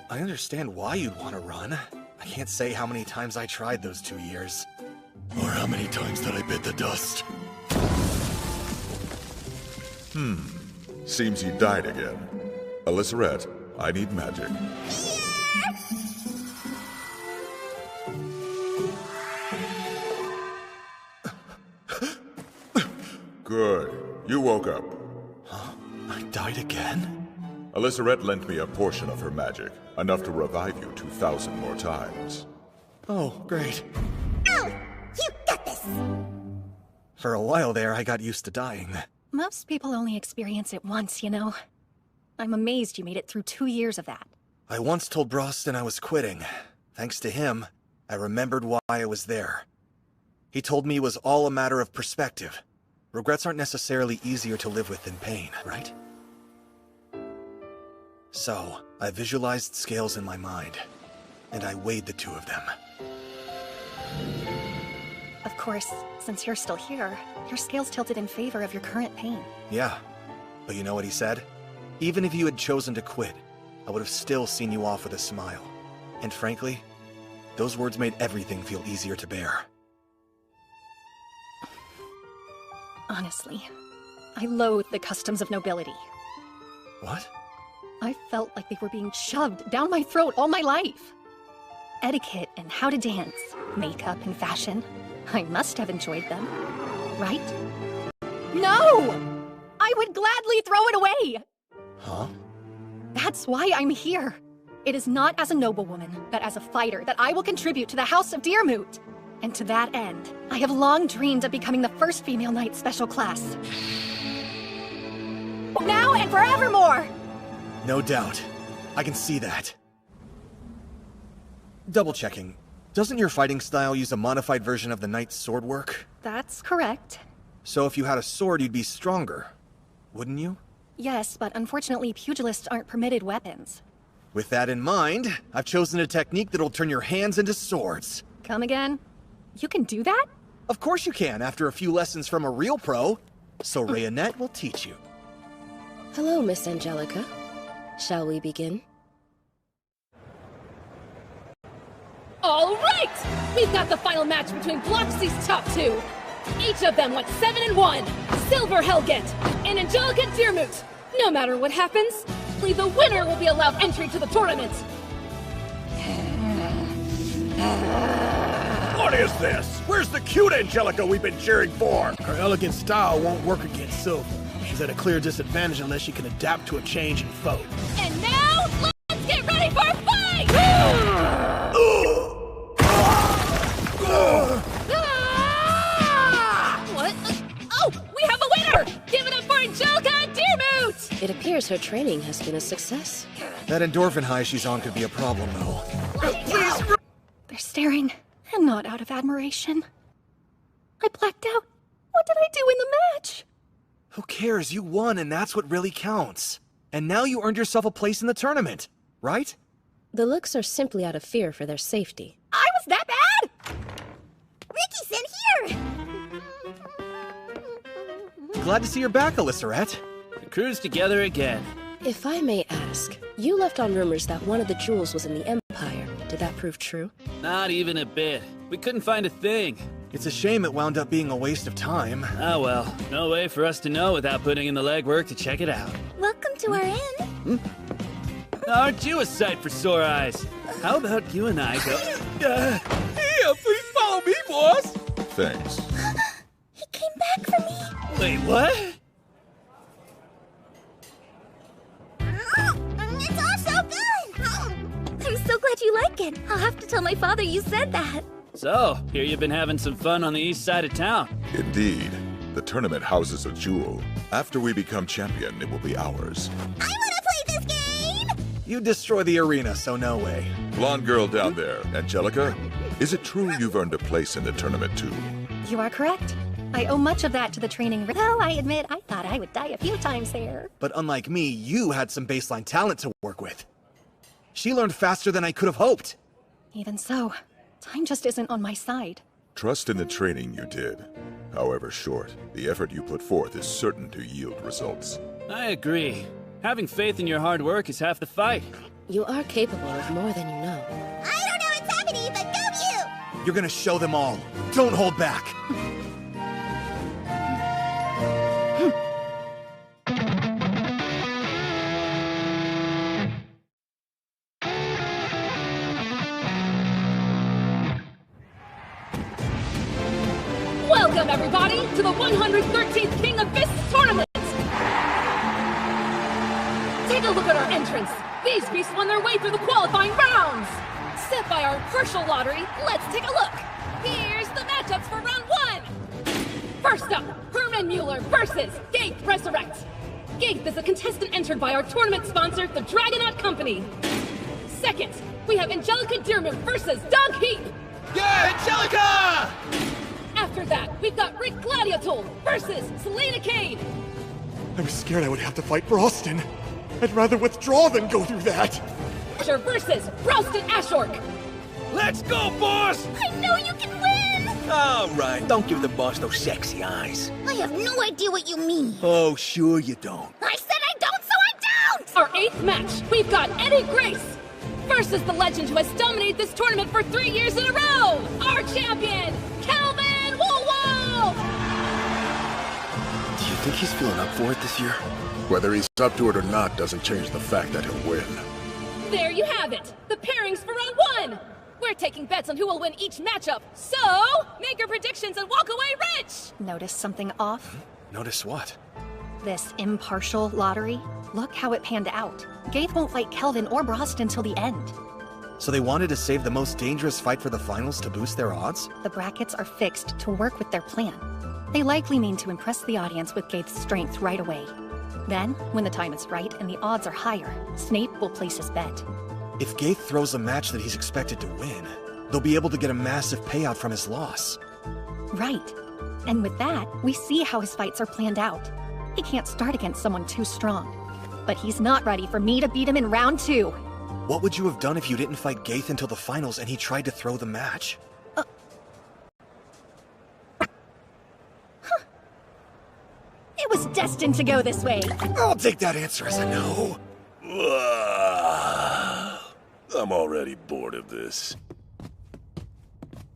D: I understand why you'd want to run. I can't say how many times I tried those 2 years.
R: Or how many times did I bit the dust?
A: Seems he died again. Alyssa, I need magic. Good. You woke up.
D: Huh? I died again?
A: Alyssa lent me a portion of her magic, enough to revive you 2,000 more times.
D: Oh, great.
B: Oh, you got this!
D: For a while there, I got used to dying.
B: Most people only experience it once, you know. I'm amazed you made it through 2 years of that.
D: I once told Broston I was quitting. Thanks to him, I remembered why I was there. He told me it was all a matter of perspective. Regrets aren't necessarily easier to live with than pain, right? So, I visualized scales in my mind, and I weighed the 2 of them.
B: Of course, since you're still here, your scales tilted in favor of your current pain.
D: Yeah, but you know what he said? Even if you had chosen to quit, I would have still seen you off with a smile. And frankly, those words made everything feel easier to bear.
B: Honestly, I loathe the customs of nobility.
D: What?
B: I felt like they were being shoved down my throat all my life. Etiquette and how to dance, makeup and fashion. I must have enjoyed them, right? No! I would gladly throw it away!
D: Huh?
B: That's why I'm here. It is not as a noblewoman, but as a fighter that I will contribute to the House of Deermoot. And to that end, I have long dreamed of becoming the first female knight special class. Now and forevermore!
D: No doubt. I can see that. Double-checking. Doesn't your fighting style use a modified version of the knight's sword work?
B: That's correct.
D: So if you had a sword, you'd be stronger, wouldn't you?
B: Yes, but unfortunately pugilists aren't permitted weapons.
D: With that in mind, I've chosen a technique that'll turn your hands into swords.
B: Come again? You can do that?
D: Of course you can, after a few lessons from a real pro. So Ray and Annette will teach you.
M: Hello, Miss Angelica. Shall we begin?
J: All right! We've got the final match between Block C's top 2. Each of them went 7-1. Silver Helget and Angelica Deermoot. No matter what happens, only the winner will be allowed entry to the tournament.
I: What is this? Where's the cute Angelica we've been cheering for?
V: Her elegant style won't work against Silver. She's at a clear disadvantage unless she can adapt to a change in foe.
J: And now, let's get ready for a fight! What? Oh, we have a winner! Give it up for Angelica Deermoot!
M: It appears her training has been a success.
D: That endorphin high she's on could be a problem, though.
B: Please. They're staring, and not out of admiration. I blacked out. What did I do in the match?
D: Who cares? You won, and that's what really counts. And now you earned yourself a place in the tournament, right?
L: The looks are simply out of fear for their safety.
G: I was that bad? Ricky's in here!
D: Glad to see you're back, Alyssa.
P: The crew's together again.
L: If I may ask, you left on rumors that one of the jewels was in the Empire. Did that prove true?
P: Not even a bit. We couldn't find a thing.
D: It's a shame it wound up being a waste of time.
P: Ah well, no way for us to know without putting in the legwork to check it out.
G: Welcome to our inn.
P: Aren't you a sight for sore eyes? How about you and I go...
Q: Here, please follow me, boss!
A: Thanks.
G: He came back for me.
P: Wait, what?
G: It's all so good! I'm so glad you like it. I'll have to tell my father you said that.
P: So, here you've been having some fun on the east side of town.
A: Indeed. The tournament houses a jewel. After we become champion, it will be ours.
G: I want to play this game!
D: You destroy the arena, so no way.
A: Blonde girl down there, Angelica, is it true you've earned a place in the tournament too?
B: You are correct. I owe much of that to the training. Though I admit, I thought I would die a few times there.
D: But unlike me, you had some baseline talent to work with. She learned faster than I could have hoped.
B: Even so, time just isn't on my side.
A: Trust in the training you did. However short, the effort you put forth is certain to yield results.
P: I agree. Having faith in your hard work is half the fight.
L: You are capable of more than you know.
G: I don't know what's happening, but go you!
D: You're gonna show them all. Don't hold back.
J: Welcome, everybody, to the 113th King of Fists Tournament! Take a look at our entrance. These beasts won their way through the qualifying rounds! Set by our partial lottery, let's take a look! Here's the matchups for round 1! First up, Herman Mueller versus Gaith Resurrect. Gaith is a contestant entered by our tournament sponsor, the Dragonaut Company. Second, we have Angelica Dearman versus Doug Heap.
Q: Yeah, Angelica!
J: After that, we've got Rick Gladiatol versus Selena Cade.
H: I was scared I would have to fight Broston. I'd rather withdraw than go through that.
J: Asher versus Ralston Ashork.
Q: Let's go, boss!
G: I know you can win!
W: All right, don't give the boss those sexy eyes.
G: I have no idea what you mean.
W: Oh, sure you don't.
G: I said I don't, so I don't!
J: Our 8th match, we've got Eddie Grace versus the legend who has dominated this tournament for 3 years in a row, our champion, Calvin Woolwolf!
U: Do you think he's feeling up for it this year? Whether he's up to it or not doesn't change the fact that he'll win.
J: There you have it, the pairings for round 1. We're taking bets on who will win each matchup, so make your predictions and walk away rich!
B: Notice something off?
D: Notice what?
B: This impartial lottery? Look how it panned out. Gaith won't fight Kelvin or Broston till the end.
D: So they wanted to save the most dangerous fight for the finals to boost their odds?
B: The brackets are fixed to work with their plan. They likely mean to impress the audience with Gaith's strength right away. Then, when the time is right and the odds are higher, Snape will place his bet.
D: If Gaith throws a match that he's expected to win, they'll be able to get a massive payout from his loss.
B: Right. And with that, we see how his fights are planned out. He can't start against someone too strong. But he's not ready for me to beat him in round 2.
D: What would you have done if you didn't fight Gaith until the finals and he tried to throw the match?
B: It was destined to go this way.
D: I'll take that answer as a no.
R: I'm already bored of this.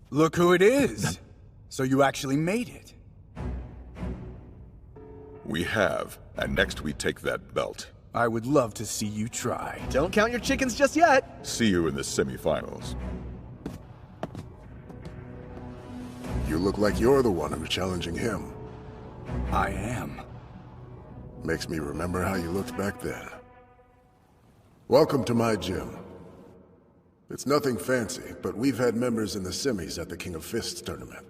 O: Look who it is. So you actually made it.
A: We have, and next we take that belt.
O: I would love to see you try.
D: Don't count your chickens just yet.
A: See you in the semifinals.
U: You look like you're the one who's challenging him.
O: I am.
U: Makes me remember how you looked back then. Welcome to my gym. It's nothing fancy, but we've had members in the semis at the King of Fists tournament.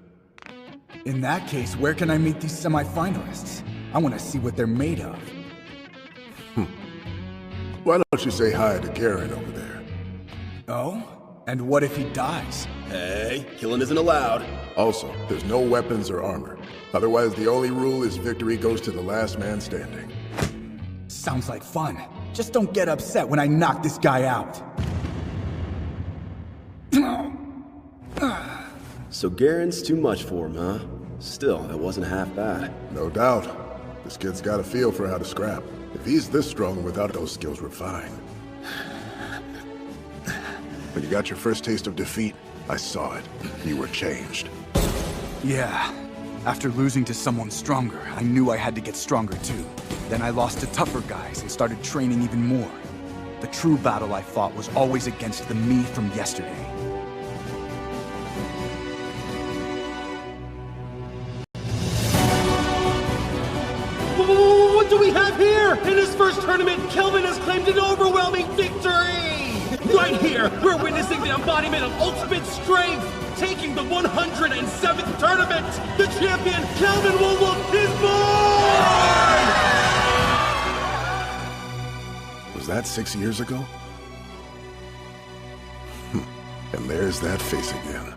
O: In that case, where can I meet these semi-finalists? I want to see what they're made of.
U: Why don't you say hi to Garrett over there?
O: Oh? And what if he dies?
S: Hey, killing isn't allowed.
U: Also, there's no weapons or armor. Otherwise, the only rule is victory goes to the last man standing.
O: Sounds like fun. Just don't get upset when I knock this guy out.
K: So Garen's too much for him, huh? Still, that wasn't half bad.
U: No doubt. This kid's got a feel for how to scrap. If he's this strong without those skills refined. When you got your first taste of defeat, I saw it. You were changed.
N: Yeah. After losing to someone stronger, I knew I had to get stronger too. Then I lost to tougher guys and started training even more. The true battle I fought was always against the me from yesterday.
Q: What do we have here? In his first tournament, Kelvin has claimed an overwhelming victory! Right here, we're witnessing the embodiment of ultimate strength! Taking the 107th tournament! The champion, Kelvin, will whoop his boy!
U: Was that 6 years ago? And there's that face again.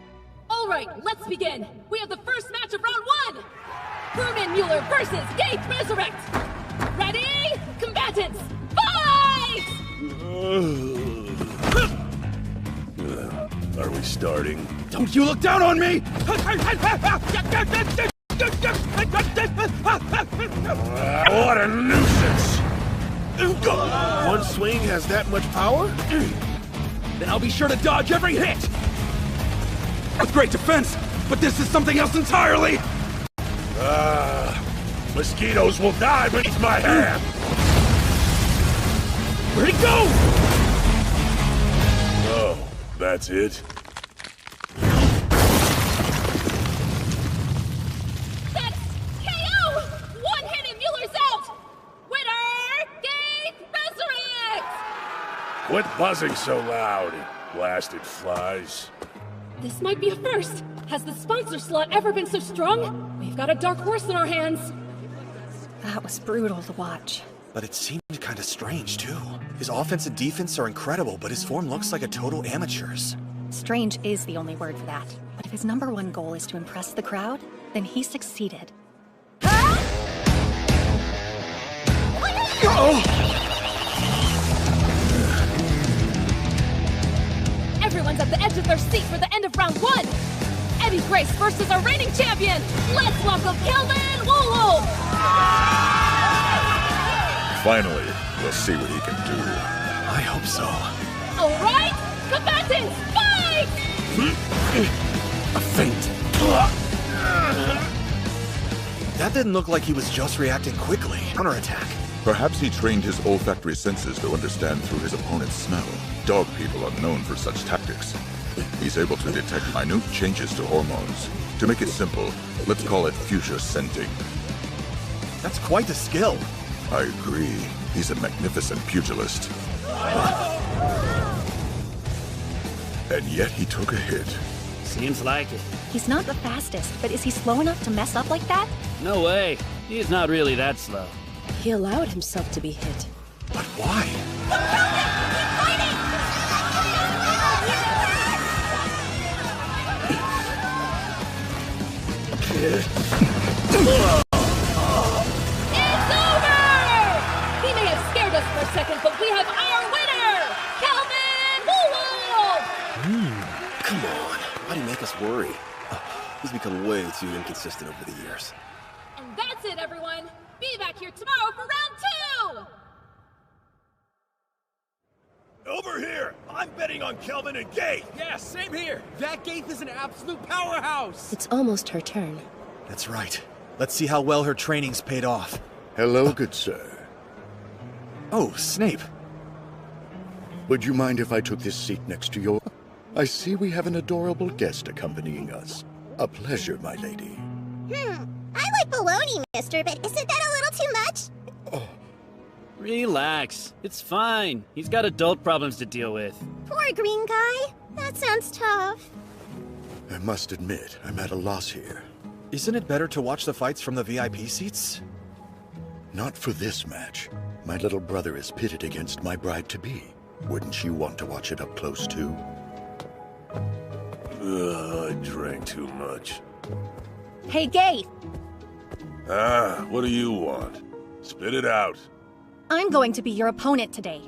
J: All right, let's begin. We have the first match of round 1. Herman Mueller versus Gates Resurrect. Ready? Combatants, fight!
R: Are we starting?
Q: Don't you look down on me!
R: What a nuisance!
V: One swing has that much power?
Q: Then I'll be sure to dodge every hit! With great defense, but this is something else entirely!
R: Mosquitoes will die beneath my hand!
Q: Where'd he go?
R: Oh, that's it?
J: That's KO! One hit and Mueller's out! Winner, Gates Resurrect!
R: Quit buzzing so loud, blasted flies.
J: This might be a first. Has the sponsor slot ever been so strong? We've got a dark horse in our hands.
B: That was brutal to watch.
D: But it seemed kinda strange, too. His offense and defense are incredible, but his form looks like a total amateur's.
B: Strange is the only word for that. But if his #1 goal is to impress the crowd, then he succeeded.
J: Everyone's at the edge of their seat for the end of round 1. Eddie Grace versus our reigning champion. Let's welcome Kelvin Woo!
A: Finally, we'll see what he can do.
D: I hope so.
J: All right, combatants, fight!
D: A feint. That didn't look like he was just reacting quickly. Counterattack.
A: Perhaps he trained his olfactory senses to understand through his opponent's smell. Dog people are known for such tactics. He's able to detect minute changes to hormones. To make it simple, let's call it fuchsia scenting.
D: That's quite the skill.
A: I agree. He's a magnificent pugilist. And yet he took a hit.
P: Seems like it.
B: He's not the fastest, but is he slow enough to mess up like that?
P: No way. He's not really that slow.
L: He allowed himself to be hit.
D: But why?
J: It's over! He may have scared us for a second, but we have our winner! Kelvin Woo!
K: Come on. Why'd he make us worry? He's become way too inconsistent over the years.
J: And that's it, everyone! Be back here tomorrow for round 2!
R: Over here! I'm betting on Kelvin and Gaith!
Q: Yeah, same here! That Gaith is an absolute powerhouse!
L: It's almost her turn.
D: That's right. Let's see how well her training's paid off.
C: Hello, good sir.
D: Oh, Snape.
C: Would you mind if I took this seat next to your... I see we have an adorable guest accompanying us. A pleasure, my lady.
T: I like bologna, mister, but isn't that a little too much?
P: Relax. It's fine. He's got adult problems to deal with.
T: Poor green guy. That sounds tough.
C: I must admit, I'm at a loss here.
D: Isn't it better to watch the fights from the VIP seats?
C: Not for this match. My little brother is pitted against my bride-to-be. Wouldn't you want to watch it up close, too?
R: I drank too much.
B: Hey, Gaith!
R: What do you want? Spit it out.
B: I'm going to be your opponent today.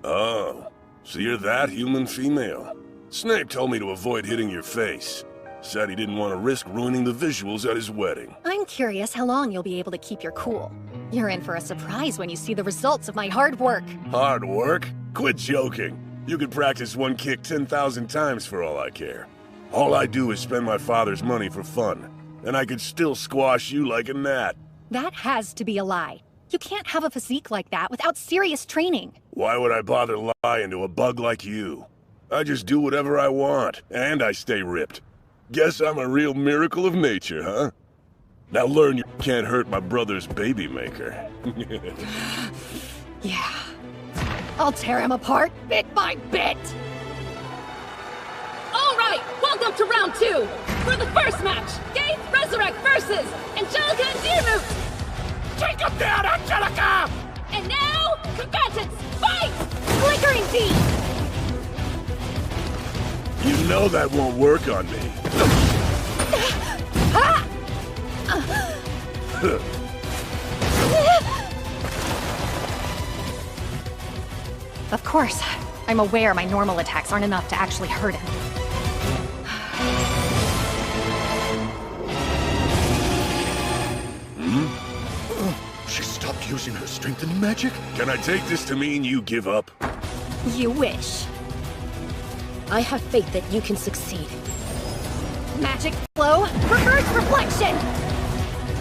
R: Oh, so you're that human female? Snape told me to avoid hitting your face. Said he didn't want to risk ruining the visuals at his wedding.
B: I'm curious how long you'll be able to keep your cool. You're in for a surprise when you see the results of my hard work.
R: Hard work? Quit joking. You could practice one kick 10,000 times for all I care. All I do is spend my father's money for fun, and I could still squash you like a gnat.
B: That has to be a lie. You can't have a physique like that without serious training.
R: Why would I bother lying to a bug like you? I just do whatever I want, and I stay ripped. Guess I'm a real miracle of nature, huh? Now learn you can't hurt my brother's baby maker.
B: Yeah. I'll tear him apart, bit by bit!
J: All right, welcome to round 2. For the first match, Gabe Resurrect versus Angelica and Deermoot.
R: Take him down, Angelica!
J: And now, combatants, fight!
B: Flickering feet!
R: You know that won't work on me.
B: Of course. I'm aware my normal attacks aren't enough to actually hurt him.
C: She stopped using her strengthening magic?
R: Can I take this to mean you give up?
B: You wish.
L: I have faith that you can succeed.
B: Magic flow, reverse reflection!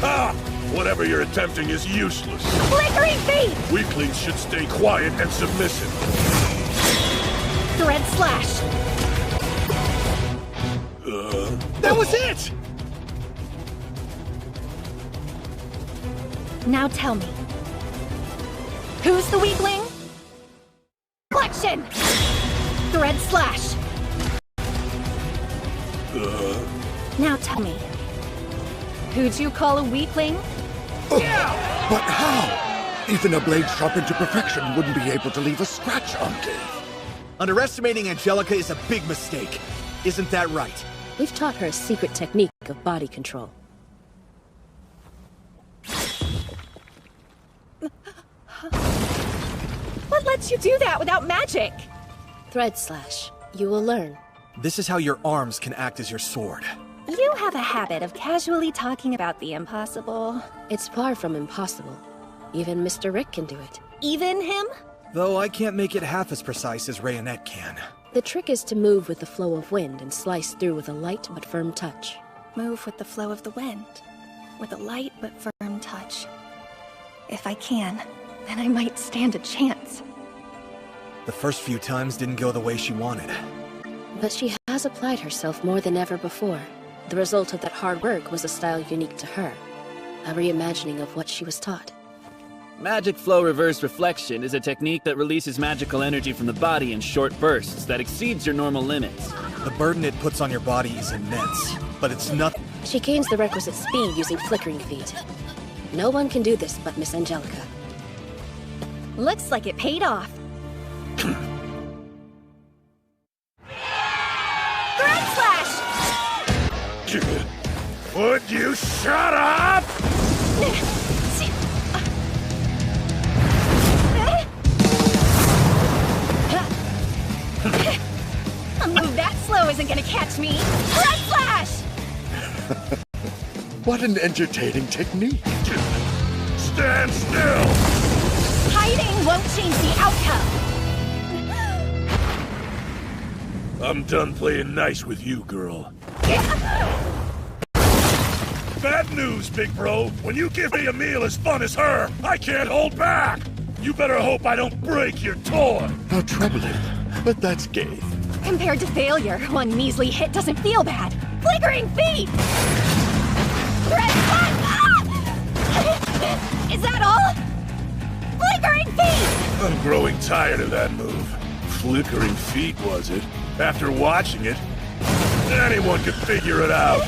R: Ha! Whatever you're attempting is useless.
B: Flickering feet!
R: Weaklings should stay quiet and submissive.
B: Thread slash.
H: That was it!
B: Now tell me. Who's the weakling? Reflection! Thread slash. Now tell me. Who'd you call a weakling?
C: Yeah! But how? Even a blade sharpened to perfection wouldn't be able to leave a scratch on Gabe.
D: Underestimating Angelica is a big mistake. Isn't that right?
L: We've taught her a secret technique of body control.
B: What lets you do that without magic?
L: Thread slash. You will learn.
D: This is how your arms can act as your sword.
B: You have a habit of casually talking about the impossible.
L: It's far from impossible. Even Mr. Rick can do it.
B: Even him?
D: Though I can't make it half as precise as Rayonette can.
L: The trick is to move with the flow of wind and slice through with a light but firm touch.
B: Move with the flow of the wind. With a light but firm touch. If I can, then I might stand a chance.
D: The first few times didn't go the way she wanted.
L: But she has applied herself more than ever before. The result of that hard work was a style unique to her. A reimagining of what she was taught.
P: Magic flow reverse reflection is a technique that releases magical energy from the body in short bursts that exceeds your normal limits.
D: The burden it puts on your body is immense, but it's nothing.
L: She gains the requisite speed using flickering feet. No one can do this but Miss Angelica.
B: Looks like it paid off. Thread slash!
R: Would you shut up?
B: A move that slow isn't gonna catch me. Thread slash!
C: What an entertaining technique.
R: Stand still!
B: Hiding won't change the outcome.
R: I'm done playing nice with you, girl. Bad news, big bro. When you give me a meal as fun as her, I can't hold back. You better hope I don't break your toy.
C: How troubling. But that's gay.
B: Compared to failure, one measly hit doesn't feel bad. Flickering feet! Thread slash! Ah! Is that all? Flickering feet!
R: I'm growing tired of that move. Flickering feet, was it? After watching it, anyone could figure it out.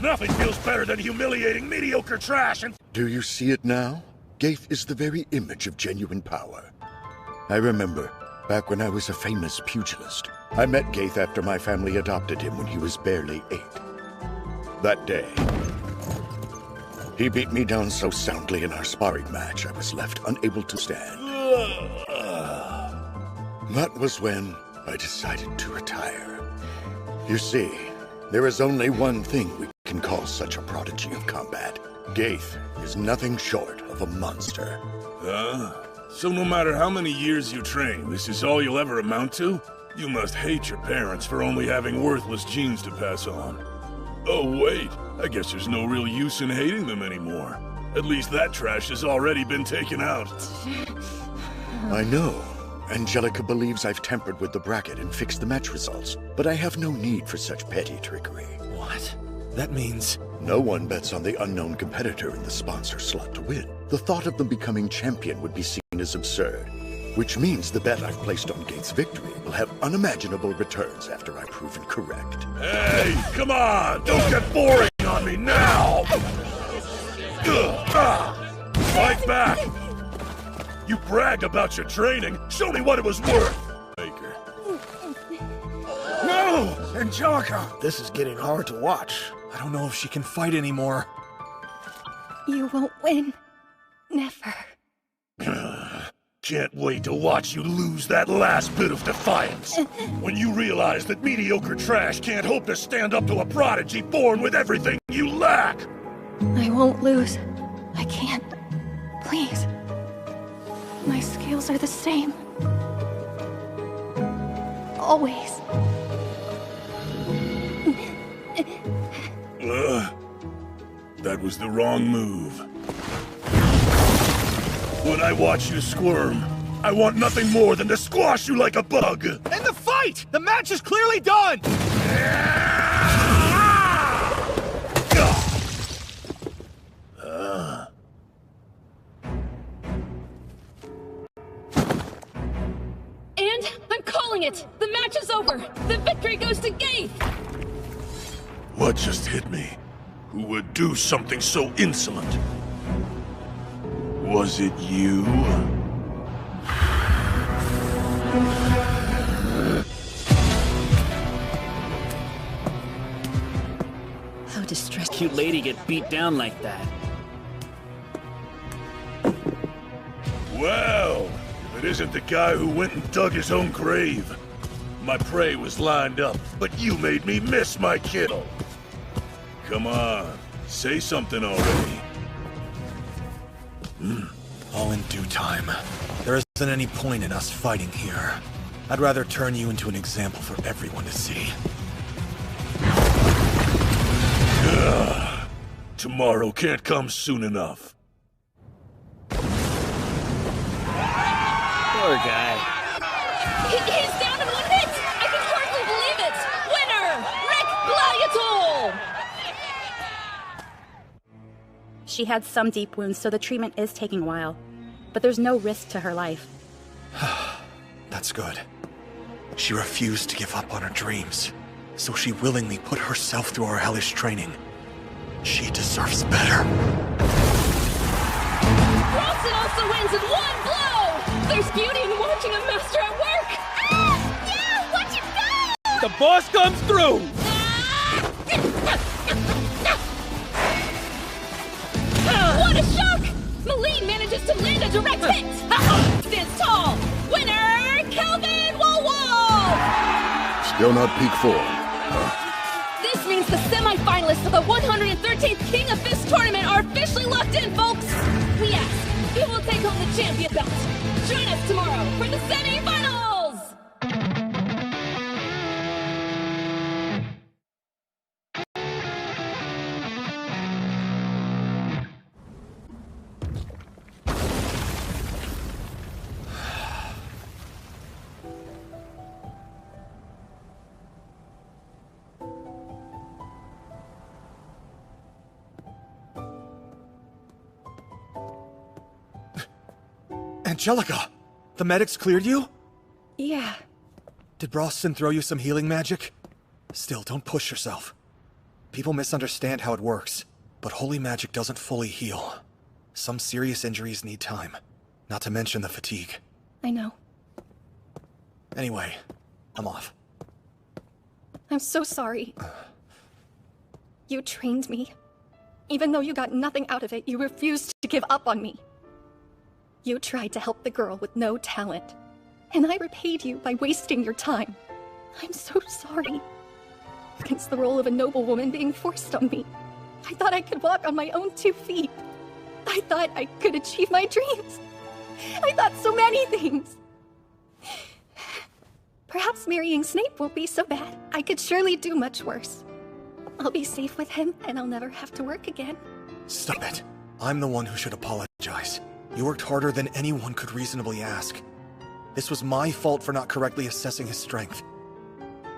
R: Nothing feels better than humiliating mediocre trash and—
C: Do you see it now? Gaith is the very image of genuine power. I remember, back when I was a famous pugilist, I met Gaith after my family adopted him when he was barely 8. That day, he beat me down so soundly in our sparring match I was left unable to stand. That was when I decided to retire. You see, there is only one thing we can call such a prodigy of combat. Gaith is nothing short of a monster.
R: So no matter how many years you train, this is all you'll ever amount to? You must hate your parents for only having worthless genes to pass on. Oh wait, I guess there's no real use in hating them anymore. At least that trash has already been taken out.
C: I know. Angelica believes I've tampered with the bracket and fixed the match results, but I have no need for such petty trickery.
D: What? That means...
C: No one bets on the unknown competitor in the sponsor slot to win. The thought of them becoming champion would be seen as absurd, which means the bet I've placed on Gaith's victory will have unimaginable returns after I'm proven correct.
R: Hey, come on! Don't get boring on me now! Fight back! You bragged about your training. Show me what it was worth! Baker.
V: No! Angelica! This is getting hard to watch.
D: I don't know if she can fight anymore.
B: You won't win. Never.
R: Can't wait to watch you lose that last bit of defiance. When you realize that mediocre trash can't hope to stand up to a prodigy born with everything you lack.
B: I won't lose. I can't. Please. My scales are the same. Always.
R: That was the wrong move. When I watch you squirm, I want nothing more than to squash you like a bug!
H: End the fight! The match is clearly done!
J: And I'm calling it! The match is over! The victory goes to Gaith!
R: What just hit me? Who would do something so insolent? Was it you?
L: How distressed.
P: Cute lady get beat down like that.
R: Well, if it isn't the guy who went and dug his own grave. My prey was lined up, but you made me miss my kill. Come on, say something already.
D: All in due time. There isn't any point in us fighting here. I'd rather turn you into an example for everyone to see.
R: Tomorrow can't come soon enough.
P: Poor guy.
J: He's down in one hit! I can hardly believe it! Winner! Rick Gladiator!
E: She had some deep wounds, so the treatment is taking a while. But there's no risk to her life.
D: That's good. She refused to give up on her dreams, so she willingly put herself through our hellish training. She deserves better.
J: Rawson also wins in one blow! There's beauty in watching a master at work!
T: Yeah, watch him go!
H: The boss comes through!
J: What a shock! Maline manages to land a direct hit! Stands tall! Winner, Kelvin Wall!
U: Still not peak form.
J: This means the semi-finalists of the 113th King of Fists tournament are officially locked in, folks! We ask, who will take home the champion belt? Join us tomorrow for the semi-finals!
D: Angelica! The medics cleared you?
B: Yeah.
D: Did Broston throw you some healing magic? Still, don't push yourself. People misunderstand how it works, but holy magic doesn't fully heal. Some serious injuries need time, not to mention the fatigue.
B: I know.
D: Anyway, I'm off.
B: I'm so sorry. You trained me. Even though you got nothing out of it, you refused to give up on me. You tried to help the girl with no talent. and I repaid you by wasting your time. I'm so sorry. Against the role of a noblewoman being forced on me. I thought I could walk on my own 2 feet. I thought I could achieve my dreams. I thought so many things. Perhaps marrying Snape won't be so bad. I could surely do much worse. I'll be safe with him, and I'll never have to work again.
D: Stop it. I'm the one who should apologize. You worked harder than anyone could reasonably ask. This was my fault for not correctly assessing his strength.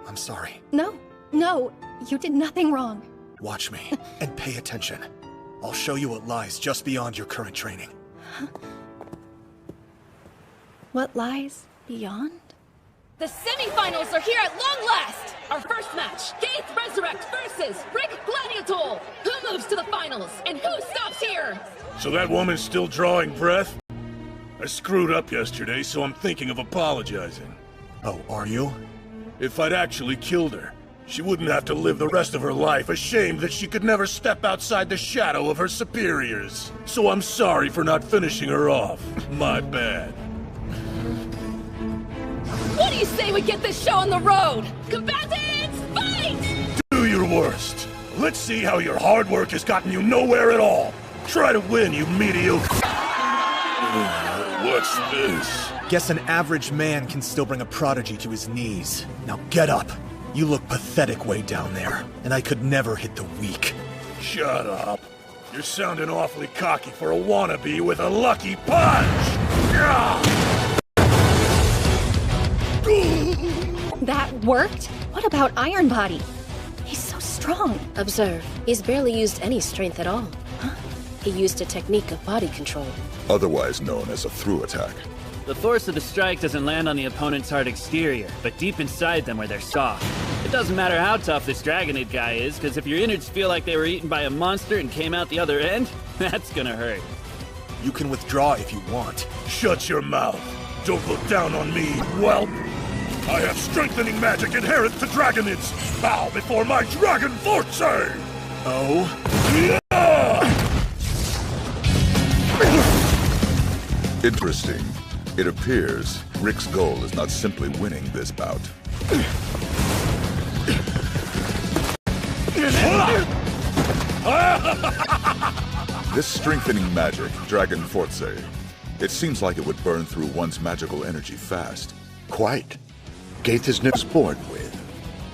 D: I'm sorry.
B: No, you did nothing wrong.
D: Watch me, and pay attention. I'll show you what lies just beyond your current training.
B: What lies beyond?
J: The semifinals are here at long last! Our first match, Gaith Resurrect versus Rick Gladiator! Who moves to the finals, and who stops here?
R: So that woman's still drawing breath? I screwed up yesterday, so I'm thinking of apologizing.
D: Oh, are you?
R: If I'd actually killed her, she wouldn't have to live the rest of her life ashamed that she could never step outside the shadow of her superiors. So I'm sorry for not finishing her off. My bad.
J: What do you say we get this show on the road? Combatants, fight!
R: Do your worst. Let's see how your hard work has gotten you nowhere at all. Try to win, you mediocre... What's this?
D: Guess an average man can still bring a prodigy to his knees. Now get up. You look pathetic way down there, and I could never hit the weak.
R: Shut up. You're sounding awfully cocky for a wannabe with a lucky punch!
B: That worked? What about Iron Body? He's so strong.
L: Observe. He's barely used any strength at all.
B: Huh?
L: He used a technique of body control.
A: Otherwise known as a through attack.
P: The force of the strike doesn't land on the opponent's hard exterior, but deep inside them where they're soft. It doesn't matter how tough this Dragonid guy is, because if your innards feel like they were eaten by a monster and came out the other end, that's gonna hurt.
D: You can withdraw if you want.
R: Shut your mouth. Don't look down on me, whelp. I have strengthening magic inherent to Dragonids. Bow before my Dragon Force!
D: Oh?
A: Interesting. It appears Rick's goal is not simply winning this bout. This strengthening magic, Dragon Force, it seems like it would burn through one's magical energy fast.
C: Quite. Gaith is never born with.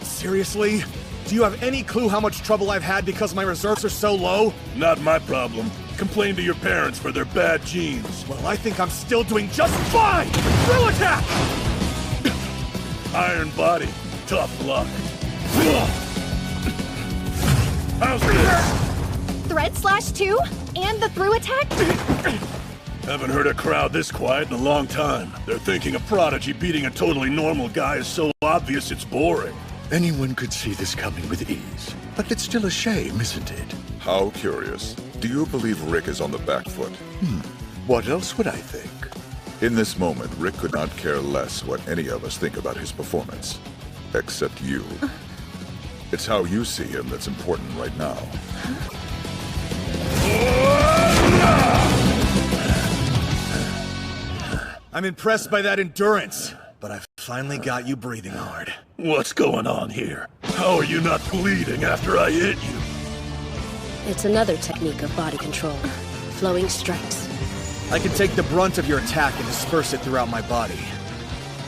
D: Seriously? Do you have any clue how much trouble I've had because my reserves are so low?
R: Not my problem. Complain to your parents for their bad genes.
D: Well, I think I'm still doing just fine! Through attack!
R: Iron Body. Tough luck. How's this?
B: Thread Slash 2? And the through attack?
R: Haven't heard a crowd this quiet in a long time. They're thinking a prodigy beating a totally normal guy is so obvious it's boring.
C: Anyone could see this coming with ease. But it's still a shame, isn't it?
A: How curious. Do you believe Rick is on the back foot?
C: What else would I think?
A: In this moment, Rick could not care less what any of us think about his performance. Except you. It's how you see him that's important right now.
D: I'm impressed by that endurance, but I've finally got you breathing hard.
R: What's going on here? How are you not bleeding after I hit you?
L: It's another technique of body control. Flowing strikes.
D: I can take the brunt of your attack and disperse it throughout my body.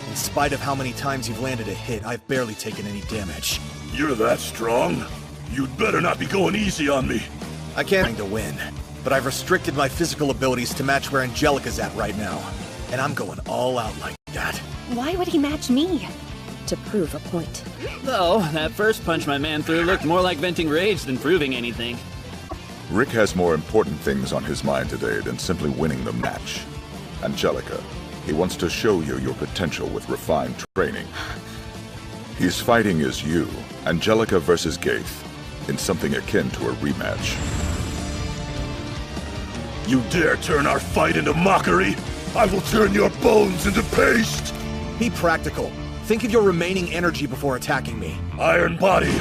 D: In spite of how many times you've landed a hit, I've barely taken any damage.
R: You're that strong? You'd better not be going easy on me.
D: I can't to win, but I've restricted my physical abilities to match where Angelica's at right now. And I'm going all out like that.
B: Why would he match me?
L: To prove a point.
P: Though, that first punch my man threw looked more like venting rage than proving anything.
A: Rick has more important things on his mind today than simply winning the match. Angelica, he wants to show you your potential with refined training. He's fighting as you, Angelica versus Gaith, in something akin to a rematch.
R: You dare turn our fight into mockery? I will turn your bones into paste!
D: Be practical. Think of your remaining energy before attacking me.
R: Iron Body,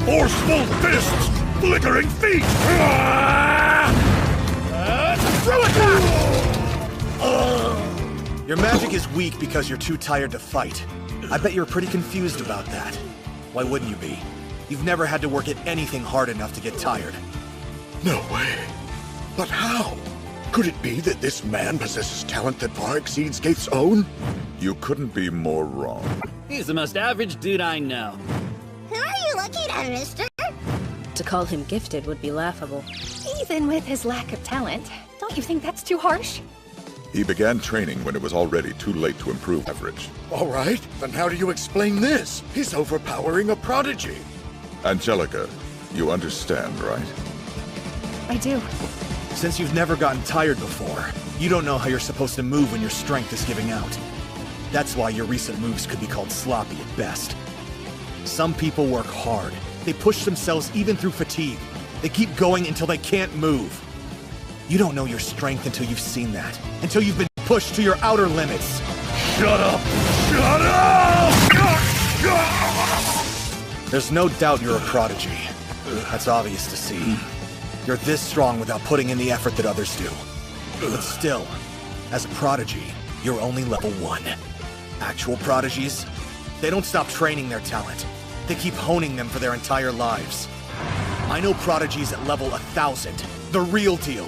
R: forceful fists, flickering feet!
D: Through attack! Your magic is weak because you're too tired to fight. I bet you're pretty confused about that. Why wouldn't you be? You've never had to work at anything hard enough to get tired.
C: No way. But how? Could it be that this man possesses talent that far exceeds Gaith's own?
A: You couldn't be more wrong.
P: He's the most average dude I know.
T: Who are you looking at, mister?
L: To call him gifted would be laughable.
B: Even with his lack of talent, don't you think that's too harsh?
A: He began training when it was already too late to improve average.
C: All right, then how do you explain this? He's overpowering a prodigy.
A: Angelica, you understand, right?
B: I do.
D: Since you've never gotten tired before, you don't know how you're supposed to move when your strength is giving out. That's why your recent moves could be called sloppy at best. Some people work hard. They push themselves even through fatigue. They keep going until they can't move. You don't know your strength until you've seen that. Until you've been pushed to your outer limits.
R: Shut up! Shut up!
D: There's no doubt you're a prodigy. That's obvious to see. You're this strong without putting in the effort that others do. But still, as a prodigy, you're only level 1. Actual prodigies, they don't stop training their talent. They keep honing them for their entire lives. I know prodigies at level 1000, the real deal.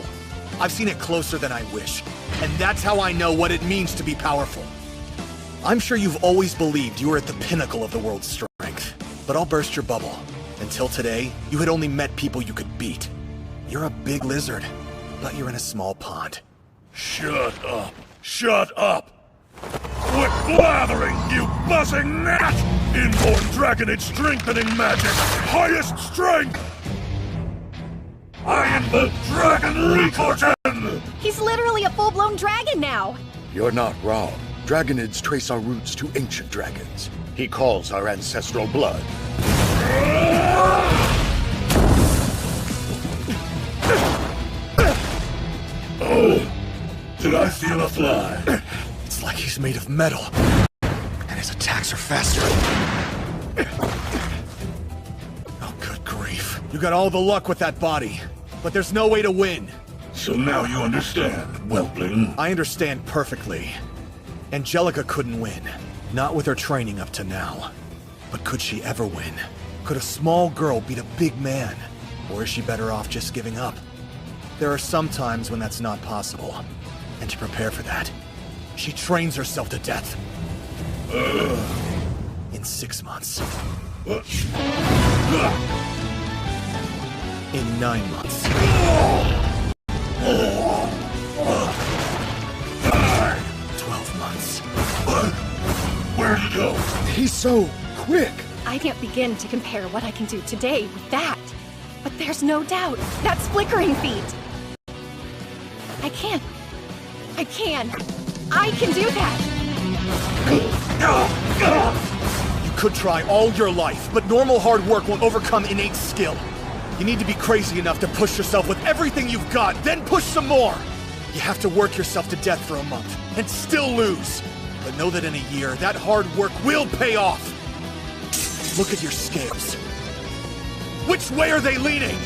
D: I've seen it closer than I wish, and that's how I know what it means to be powerful. I'm sure you've always believed you were at the pinnacle of the world's strength, but I'll burst your bubble. Until today, you had only met people you could beat. You're a big lizard, but you're in a small pond.
R: Shut up! Shut up! Quit blathering, you buzzing gnat! Inborn Dragonage strengthening magic! Highest strength! I am the Dragon Recorten!
B: He's literally a full-blown dragon now!
C: You're not wrong. Dragonids trace our roots to ancient dragons. He calls our ancestral blood.
R: Oh, did I feel a fly?
D: It's like he's made of metal, and his attacks are faster. Oh, good grief. You got all the luck with that body, but there's no way to win.
R: So now you understand, whelpling.
D: I understand perfectly. Angelica couldn't win, not with her training up to now. But could she ever win? Could a small girl beat a big man? Or is she better off just giving up? There are some times when that's not possible. And to prepare for that, she trains herself to death. In 6 months. In 9 months. 12 months.
R: Where'd he go?
C: He's so quick.
B: I can't begin to compare what I can do today with that. But there's no doubt, that's flickering feet. I can do that!
D: You could try all your life, but normal hard work won't overcome innate skill. You need to be crazy enough to push yourself with everything you've got, then push some more! You have to work yourself to death for a month, and still lose. But know that in a year, that hard work will pay off! Look at your scales. Which way are they leaning?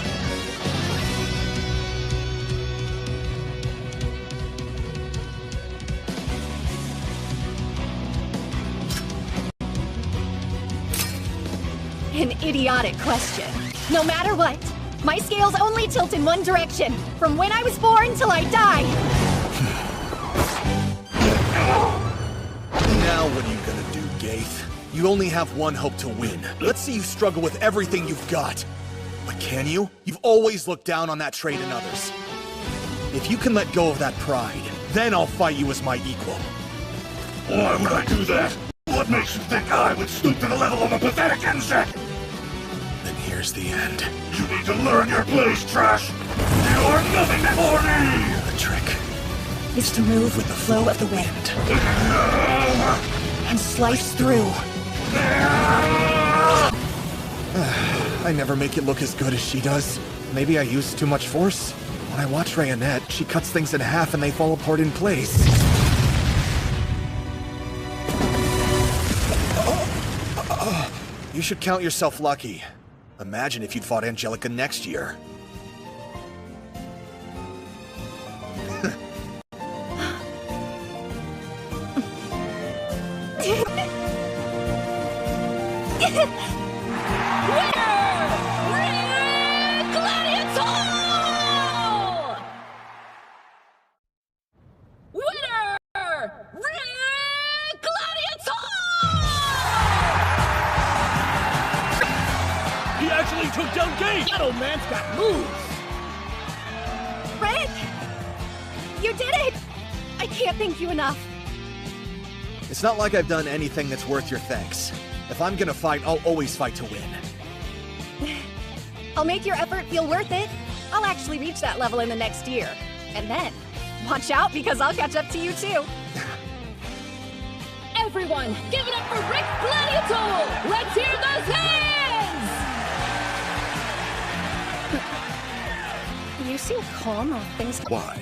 B: An idiotic question. No matter what, my scales only tilt in one direction, from when I was born till I die.
D: Now what are you gonna do, Gaith? You only have one hope to win. Let's see you struggle with everything you've got. But can you? You've always looked down on that trait in others. If you can let go of that pride, then I'll fight you as my equal.
R: Why would I do that? What makes you think I would stoop to the level of a pathetic insect?
D: Then here's the end.
R: You need to learn your place, trash! You're nothing for me!
D: The trick
B: is to move with the flow of the wind. And slice through.
D: I never make it look as good as she does. Maybe I use too much force? When I watch Rayonette, she cuts things in half and they fall apart in place. You should count yourself lucky. Imagine if you'd fought Angelica next year.
Q: That old man's got moves!
B: Rick! You did it! I can't thank you enough.
D: It's not like I've done anything that's worth your thanks. If I'm gonna fight, I'll always fight to win.
B: I'll make your effort feel worth it. I'll actually reach that level in the next year. And then, watch out because I'll catch up to you too.
J: Everyone, give it up for Rick Gladiator! Let's hear those hands!
B: You seem calm off things.
C: Why?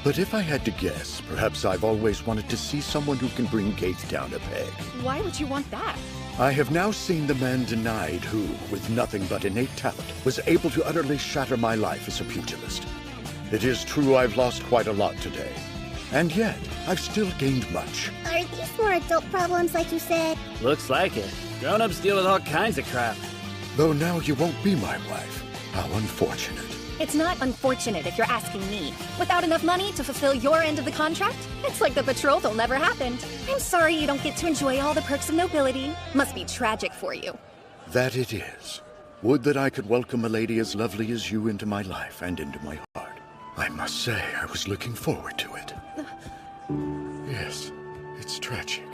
C: But if I had to guess, perhaps I've always wanted to see someone who can bring Gaith down a peg.
B: Why would you want that?
C: I have now seen the man denied who, with nothing but innate talent, was able to utterly shatter my life as a pugilist. It is true I've lost quite a lot today. And yet, I've still gained much.
T: Are these more adult problems like you said?
P: Looks like it. Grown-ups deal with all kinds of crap.
C: Though now you won't be my wife. How unfortunate.
B: It's not unfortunate if you're asking me. Without enough money to fulfill your end of the contract, it's like the betrothal never happened. I'm sorry you don't get to enjoy all the perks of nobility. Must be tragic for you.
C: That it is. Would that I could welcome a lady as lovely as you into my life and into my heart. I must say, I was looking forward to it. Yes, it's tragic.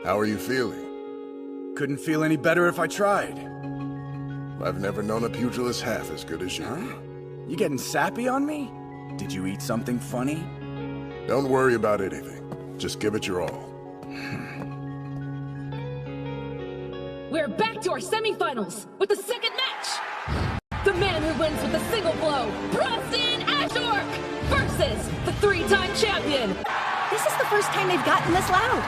U: How are you feeling?
N: Couldn't feel any better if I tried.
U: I've never known a pugilist half as good as you.
N: Huh? You getting sappy on me? Did you eat something funny?
U: Don't worry about anything. Just give it your all.
J: We're back to our semifinals with the second match. The man who wins with a single blow, Broston Ashork, versus the three-time champion.
B: This is the first time they've gotten this loud.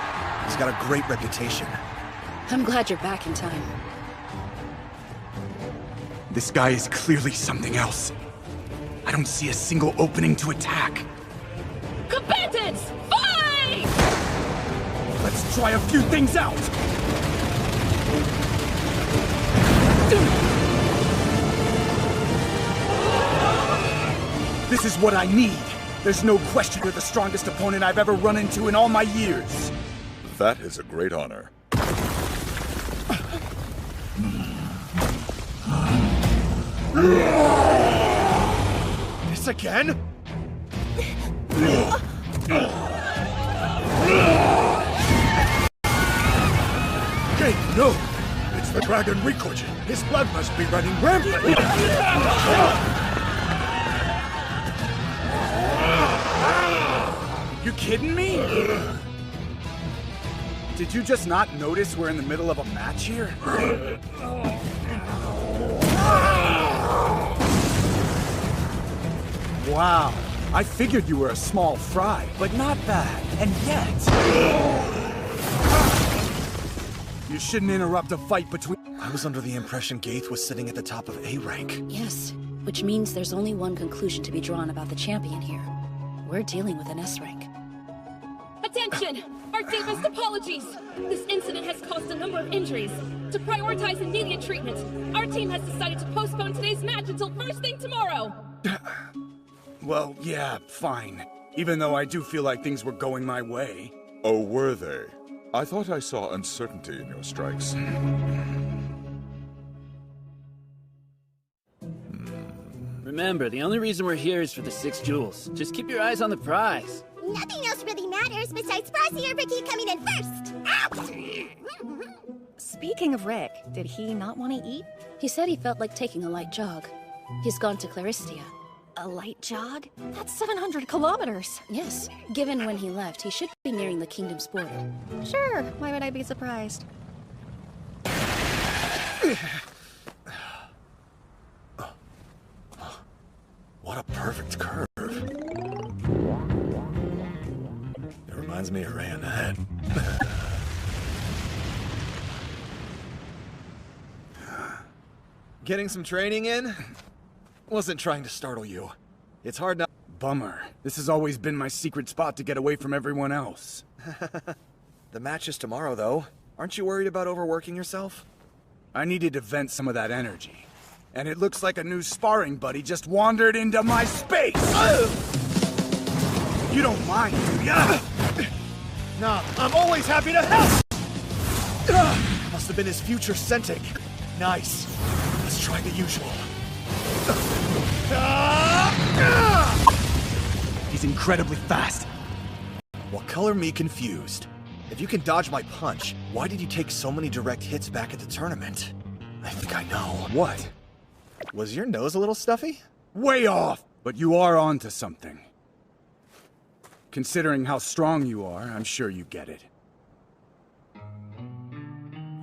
D: He's got a great reputation.
L: I'm glad you're back in time.
N: This guy is clearly something else. I don't see a single opening to attack.
J: Combatants, fight!
N: Let's try a few things out! This is what I need. There's no question you're the strongest opponent I've ever run into in all my years.
A: That is a great honor.
H: This again? Jake, no! It's the dragon Rikoji. His blood must be running rampant.
N: You kidding me? Did you just not notice we're in the middle of a match here? Wow, I figured you were a small fry, but not bad. And yet... You shouldn't interrupt a fight between...
D: I was under the impression Gaith was sitting at the top of A rank.
L: Yes, which means there's only one conclusion to be drawn about the champion here. We're dealing with an S rank.
J: Attention! Our deepest apologies! This incident has caused a number of injuries. To prioritize immediate treatment, our team has decided to postpone today's match until first thing tomorrow.
N: Well, yeah, fine. Even though I do feel like things were going my way.
A: Oh, were they? I thought I saw uncertainty in your strikes.
P: Remember, the only reason we're here is for the 6 jewels. Just keep your eyes on the prize.
T: Nothing else really matters besides Frosty or Ricky coming in first.
B: Speaking of Rick, did he not want to eat?
L: He said he felt like taking a light jog. He's gone to Claristia.
B: A light jog? That's 700 kilometers.
L: Yes. Given when he left, he should be nearing the kingdom's border.
B: Sure, why would I be surprised?
D: What a perfect curve. It reminds me of Rayonette. Getting some training in? Wasn't trying to startle you. It's hard not—
N: Bummer. This has always been my secret spot to get away from everyone else.
D: The match is tomorrow, though. Aren't you worried about overworking yourself?
N: I needed to vent some of that energy. And it looks like a new sparring buddy just wandered into my space! You don't mind, do ya?
H: Nah, I'm always happy to help!
D: Must have been his future scenting. Nice. Let's try the usual.
N: He's incredibly fast.
D: Well, color me confused. If you can dodge my punch, why did you take so many direct hits back at the tournament? I think I know.
N: What?
D: Was your nose a little stuffy?
N: Way off! But you are onto something. Considering how strong you are, I'm sure you get it.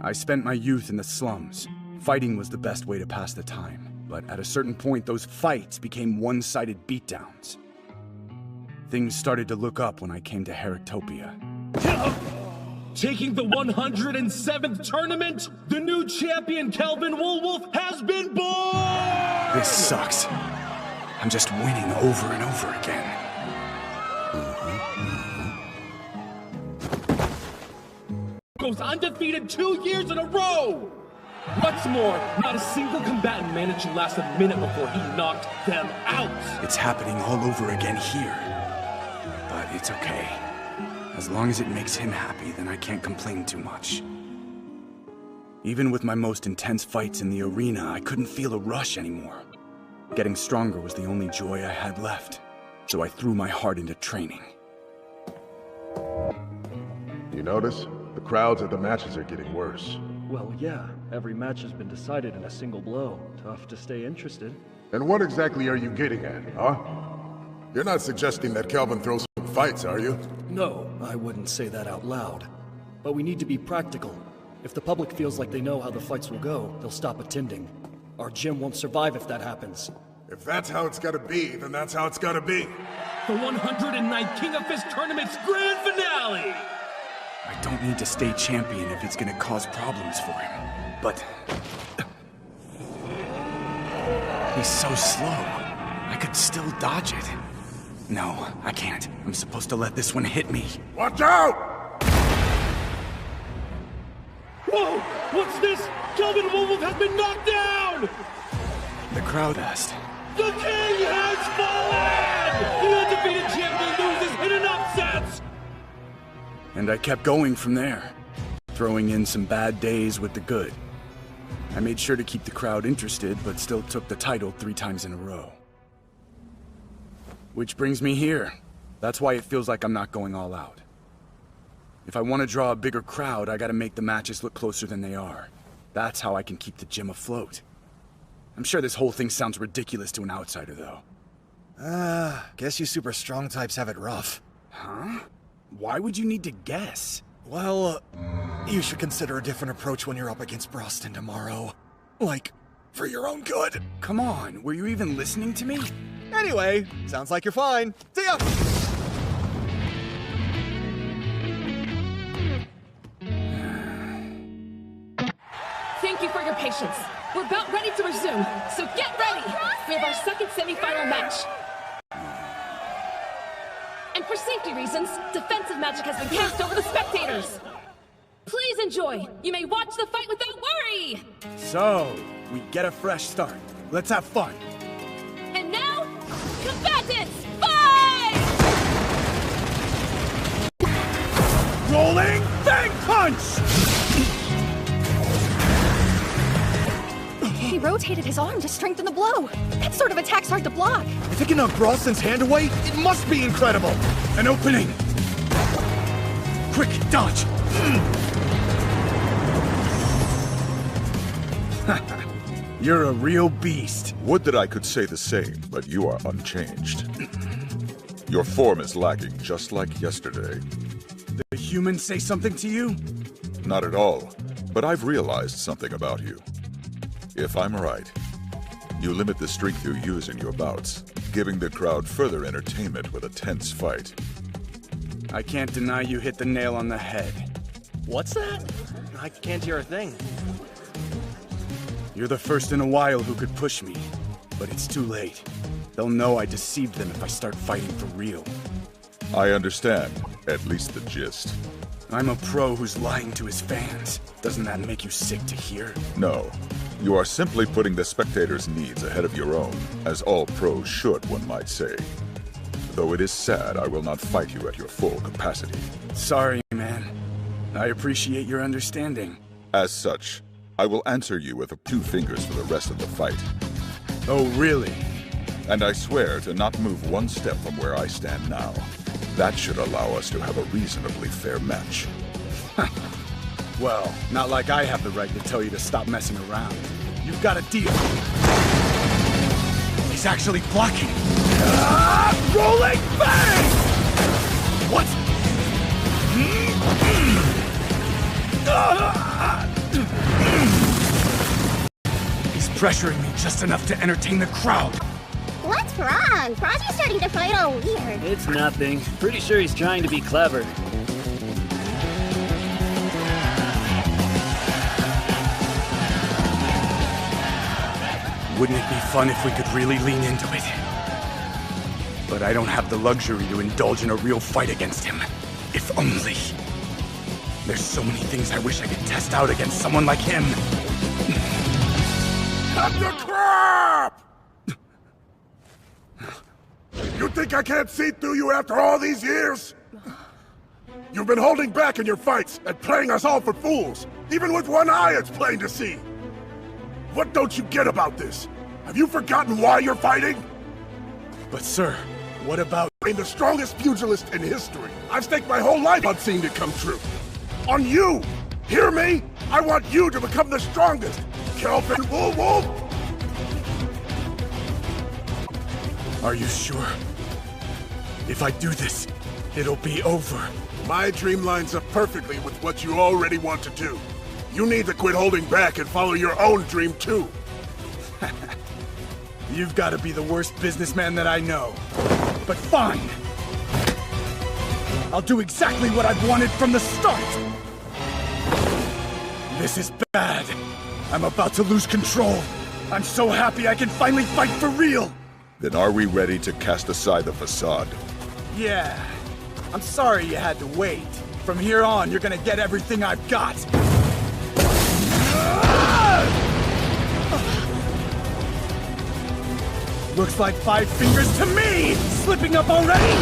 N: I spent my youth in the slums. Fighting was the best way to pass the time. But at a certain point, those fights became one-sided beatdowns. Things started to look up when I came to Heractopia.
Q: Taking the 107th tournament, the new champion Kelvin Woolwolf has been born!
N: This sucks. I'm just winning over and over again.
Q: Goes undefeated 2 years in a row! What's more, not a single combatant managed to last a minute before he knocked them out!
N: It's happening all over again here. But it's okay. As long as it makes him happy, then I can't complain too much. Even with my most intense fights in the arena, I couldn't feel a rush anymore. Getting stronger was the only joy I had left, so I threw my heart into training.
U: You notice? The crowds at the matches are getting worse.
F: Well, yeah. Every match has been decided in a single blow. Tough to stay interested.
U: And what exactly are you getting at, huh? You're not suggesting that Kelvin throws some fights, are you?
F: No, I wouldn't say that out loud. But we need to be practical. If the public feels like they know how the fights will go, they'll stop attending. Our gym won't survive if that happens.
U: If that's how it's gotta be, then that's how it's gotta be.
Q: The 109th King of Fist Tournament's grand finale!
N: I don't need to stay champion if it's gonna cause problems for him. But... he's so slow. I could still dodge it. No, I can't. I'm supposed to let this one hit me.
U: Watch out!
Q: Whoa! What's this? Kelvin Woolwolf has been knocked down!
N: The crowd asked.
Q: The king has fallen! The undefeated champion loses in an upset!
N: And I kept going from there, throwing in some bad days with the good. I made sure to keep the crowd interested, but still took the title 3 times in a row. Which brings me here. That's why it feels like I'm not going all out. If I want to draw a bigger crowd, I gotta make the matches look closer than they are. That's how I can keep the gym afloat. I'm sure this whole thing sounds ridiculous to an outsider, though.
D: Guess you super strong types have it rough.
N: Huh? Why would you need to guess?
D: Well, you should consider a different approach when you're up against Broston tomorrow. Like, for your own good.
N: Come on, were you even listening to me?
D: Anyway, sounds like you're fine. See ya!
J: Thank you for your patience. We're about ready to resume, so get ready! We have our second semi-final match. And for safety reasons, defensive magic has been cast over the spectators. Please enjoy. You may watch the fight without worry.
N: So, we get a fresh start. Let's have fun.
J: And now, combatants, fight!
N: Rolling Bang Punch!
B: He rotated his arm to strengthen the blow. That sort of attack's hard to block.
D: If it can knock Broston's hand away, it must be incredible!
N: An opening! Quick, dodge! You're a real beast.
A: Would that I could say the same, but you are unchanged. Your form is lacking, just like yesterday.
N: The humans say something to you?
A: Not at all, but I've realized something about you. If I'm right, you limit the strength you use in your bouts, giving the crowd further entertainment with a tense fight.
N: I can't deny you hit the nail on the head.
F: What's that? I can't hear a thing.
N: You're the first in a while who could push me, but it's too late. They'll know I deceived them if I start fighting for real.
A: I understand, at least the gist.
N: I'm a pro who's lying to his fans. Doesn't that make you sick to hear?
A: No. You are simply putting the spectators' needs ahead of your own, as all pros should, one might say. Though it is sad, I will not fight you at your full capacity.
N: Sorry, man. I appreciate your understanding.
A: As such, I will answer you with 2 fingers for the rest of the fight.
N: Oh, really?
A: And I swear to not move 1 step from where I stand now. That should allow us to have a reasonably fair match.
N: Well, not like I have the right to tell you to stop messing around. You've got a deal. He's actually blocking.
Q: Rolling bang!
N: What? He's pressuring me just enough to entertain the crowd.
T: What's wrong? Froggy's starting to fight all weird.
P: It's nothing. Pretty sure he's trying to be clever.
N: Wouldn't it be fun if we could really lean into it? But I don't have the luxury to indulge in a real fight against him. If only. There's so many things I wish I could test out against someone like him.
U: Cut the crap! You think I can't see through you after all these years? You've been holding back in your fights and playing us all for fools. Even with one eye, it's plain to see. What don't you get about this? Have you forgotten why you're fighting?
N: But sir, what about...
U: being the strongest pugilist in history? I've staked my whole life on seeing it come true. On you! Hear me? I want you to become the strongest! Kelvin Wolf!
N: Are you sure? If I do this, it'll be over.
U: My dream lines up perfectly with what you already want to do. You need to quit holding back and follow your own dream too.
N: You've got to be the worst businessman that I know. But fine! I'll do exactly what I've wanted from the start! This is bad. I'm about to lose control. I'm so happy I can finally fight for real!
A: Then are we ready to cast aside the facade?
N: Yeah. I'm sorry you had to wait. From here on, you're gonna get everything I've got. Looks like 5 fingers to me! Slipping up already?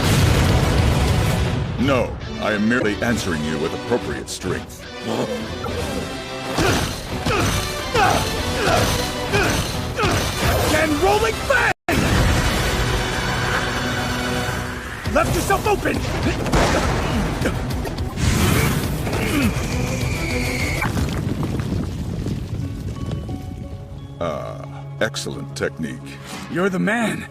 A: No, I am merely answering you with appropriate strength.
N: Again, rolling bang! Left yourself open!
A: Excellent technique.
N: You're the man.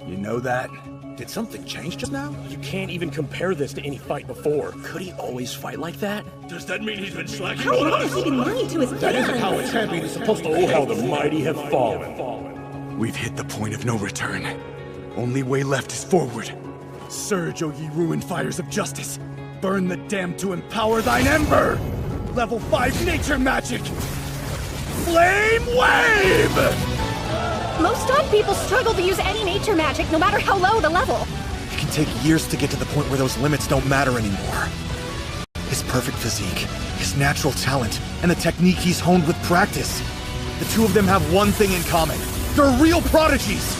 N: You know that?
F: Did something change just now? You can't even compare this to any fight before. Could he always fight like that?
Q: Does that mean he's been slacking
G: How
Q: on
G: is
Q: us?
G: he keeping lying to his
Q: That isn't
G: fans?
Q: how a champion is supposed to know how the mighty have fallen.
N: We've hit the point of no return. Only way left is forward. Surge, O ye ruined fires of justice. Burn the damned to empower thine ember! Level 5 nature magic! Flame wave!
J: Most odd people struggle to use any nature magic, no matter how low the level.
D: It can take years to get to the point where those limits don't matter anymore. His perfect physique, his natural talent, and the technique he's honed with practice. The two of them have one thing in common. They're real prodigies!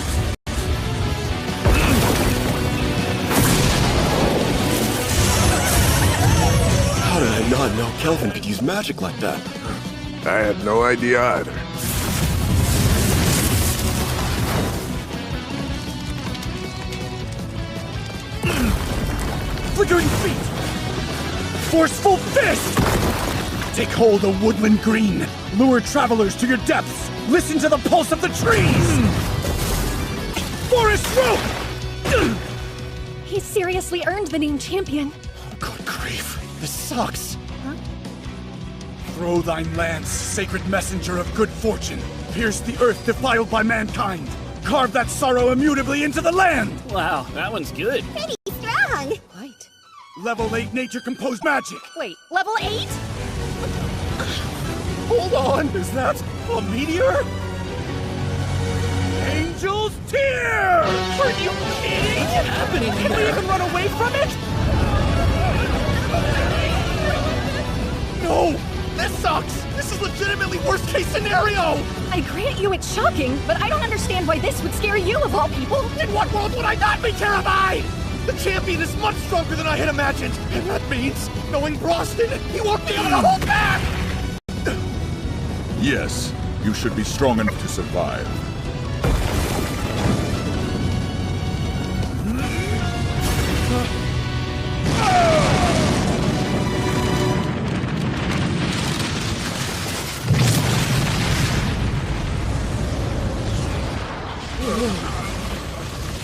K: How did I not know Kelvin could use magic like that?
U: I had no idea either.
N: Flickering feet! Forceful fist! Take hold of woodland green. Lure travelers to your depths. Listen to the pulse of the trees! Forest rope!
J: He's seriously earned the name champion.
D: Good grief. This sucks.
J: Huh?
N: Throw thine lance, sacred messenger of good fortune. Pierce the earth defiled by mankind. Carve that sorrow immutably into the land!
P: Wow, that one's good.
T: Pretty strong.
J: Right.
N: Level 8 nature composed magic.
J: Wait, level 8?
Q: Hold on, is that a meteor?
N: Angel's tear!
Q: Are you kidding? What's happening? Can we even run away from it?
N: No! This sucks! This is legitimately worst case scenario!
J: I grant you it's shocking, but I don't understand why this would scare you of all people.
Q: In what world would I not be terrified? The champion is much stronger than I had imagined, and that means, knowing Broston, he won't be able to hold back!
A: Yes, you should be strong enough to survive.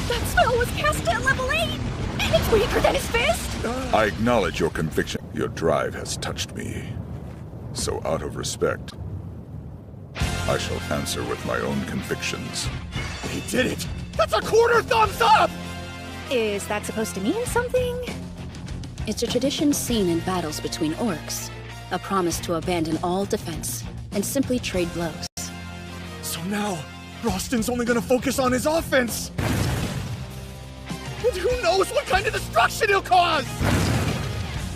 J: That spell was cast at level 8! And it's weaker than his fist!
A: I acknowledge your conviction. Your drive has touched me. So out of respect, I shall answer with my own convictions.
H: He did it! That's a quarter thumbs up!
B: Is that supposed to mean something?
L: It's a tradition seen in battles between orcs. A promise to abandon all defense and simply trade blows.
H: So now, Roston's only gonna focus on his offense! And who knows what kind of destruction he'll cause!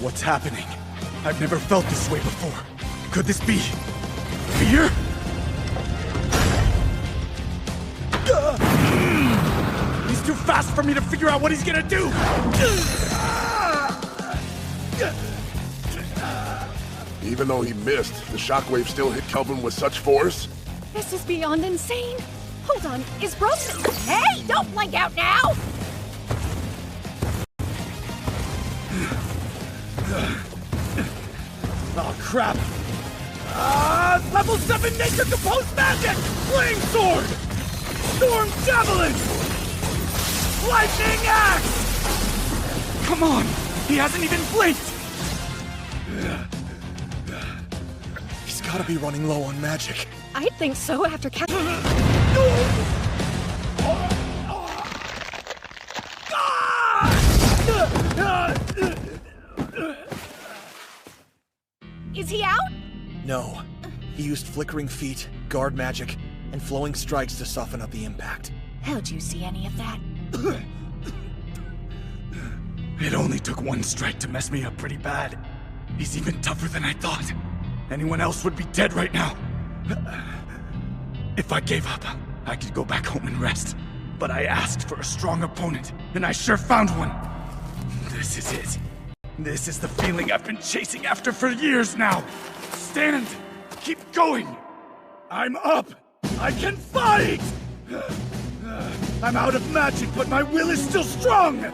H: What's happening? I've never felt this way before. Could this be fear? He's too fast for me to figure out what he's gonna do!
U: Even though he missed, the shockwave still hit Kelvin with such force?
J: This is beyond insane. Hold on, is Roston... Hey, don't blink out now!
H: Oh, crap! Level 7 nature composed magic! Flame sword! Storm javelin! Lightning axe! Come on! He hasn't even blinked! He's gotta be running low on magic.
J: I'd think so after catching... Is he out?
D: No. He used flickering feet, guard magic, and flowing strikes to soften up the impact.
J: How'd you see any of that?
H: It only took one strike to mess me up pretty bad. He's even tougher than I thought. Anyone else would be dead right now. If I gave up, I could go back home and rest. But I asked for a strong opponent, and I sure found one. This is it. This is the feeling I've been chasing after for years now. Stand! Keep going! I'm up! I can fight! I'm out of magic, but my will is still strong!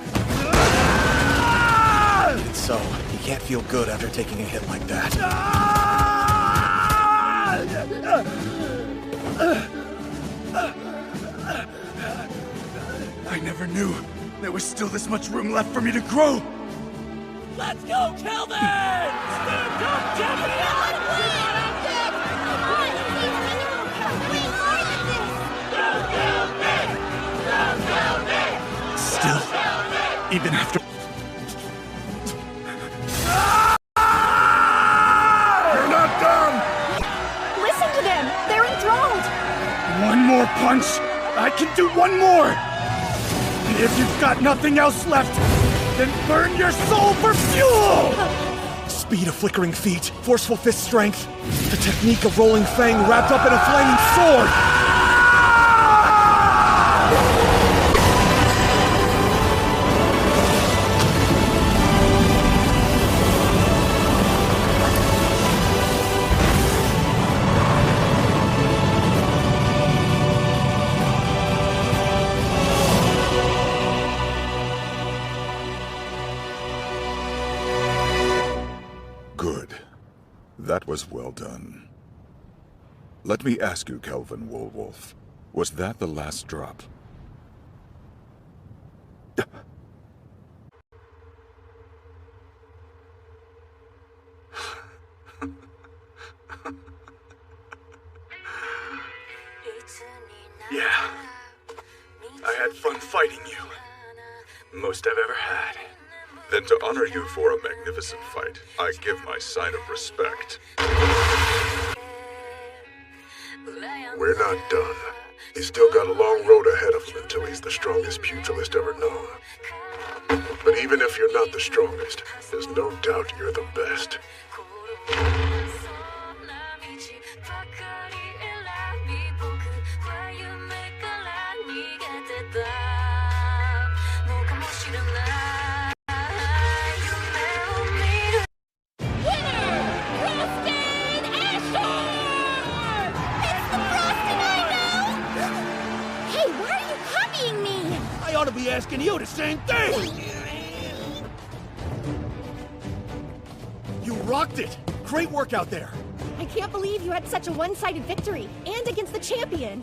D: And so, he can't feel good after taking a hit like that.
H: I never knew there was still this much room left for me to grow!
Q: Let's go, Kelvin! Stand up, champion!
H: Still, even after... You're not done!
J: Listen to them! They're enthralled!
H: One more punch! I can do one more! If you've got nothing else left, then burn your soul for fuel!
D: Speed of flickering feet, forceful fist strength, the technique of rolling fang wrapped up in a flaming sword!
A: Good. That was well done. Let me ask you, Kelvin Woolwolf, was that the last drop?
H: Yeah. I had fun fighting you. Most I've ever had.
A: Then to honor you for a magnificent fight, I give my sign of respect.
U: We're not done. He's still got a long road ahead of him until he's the strongest pugilist ever known. But even if you're not the strongest, there's no doubt you're the best.
R: be asking you the same thing!
H: You rocked it! Great work out there!
J: I can't believe you had such a one-sided victory, and against the champion!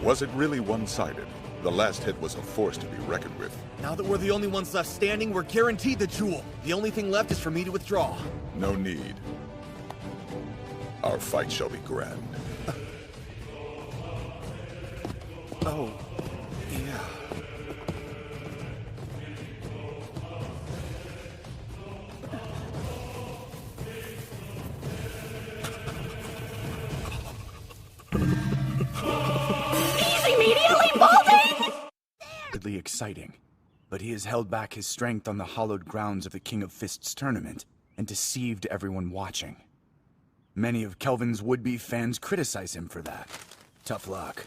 A: Was it really one-sided? The last hit was a force to be reckoned with.
D: Now that we're the only ones left standing, we're guaranteed the jewel. The only thing left is for me to withdraw.
A: No need. Our fight shall be grand.
D: Oh, yeah.
J: He's immediately balding!
O: Exciting, but he has held back his strength on the hallowed grounds of the King of Fists tournament and deceived everyone watching. Many of Kelvin's would-be fans criticize him for that. Tough luck.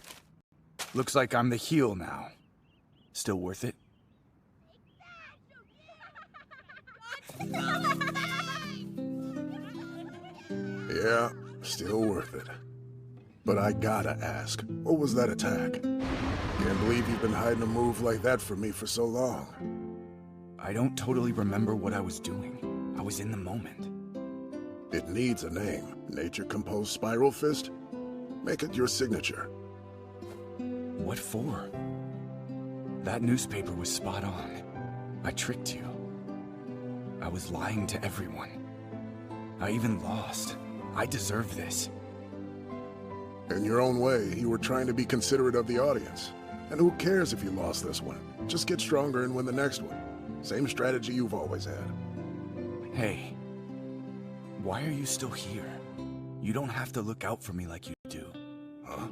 O: Looks like I'm the heel now. Still worth it?
U: Yeah, still worth it. But I gotta ask, what was that attack? Can't believe you've been hiding a move like that from me for so long.
O: I don't totally remember what I was doing. I was in the moment.
U: It needs a name. Nature-composed spiral fist? Make it your signature.
O: What for? That newspaper was spot on. I tricked you. I was lying to everyone. I even lost. I deserve this.
U: In your own way, you were trying to be considerate of the audience. And who cares if you lost this one? Just get stronger and win the next one. Same strategy you've always had.
O: Hey, why are you still here? You don't have to look out for me like you do.
U: Huh?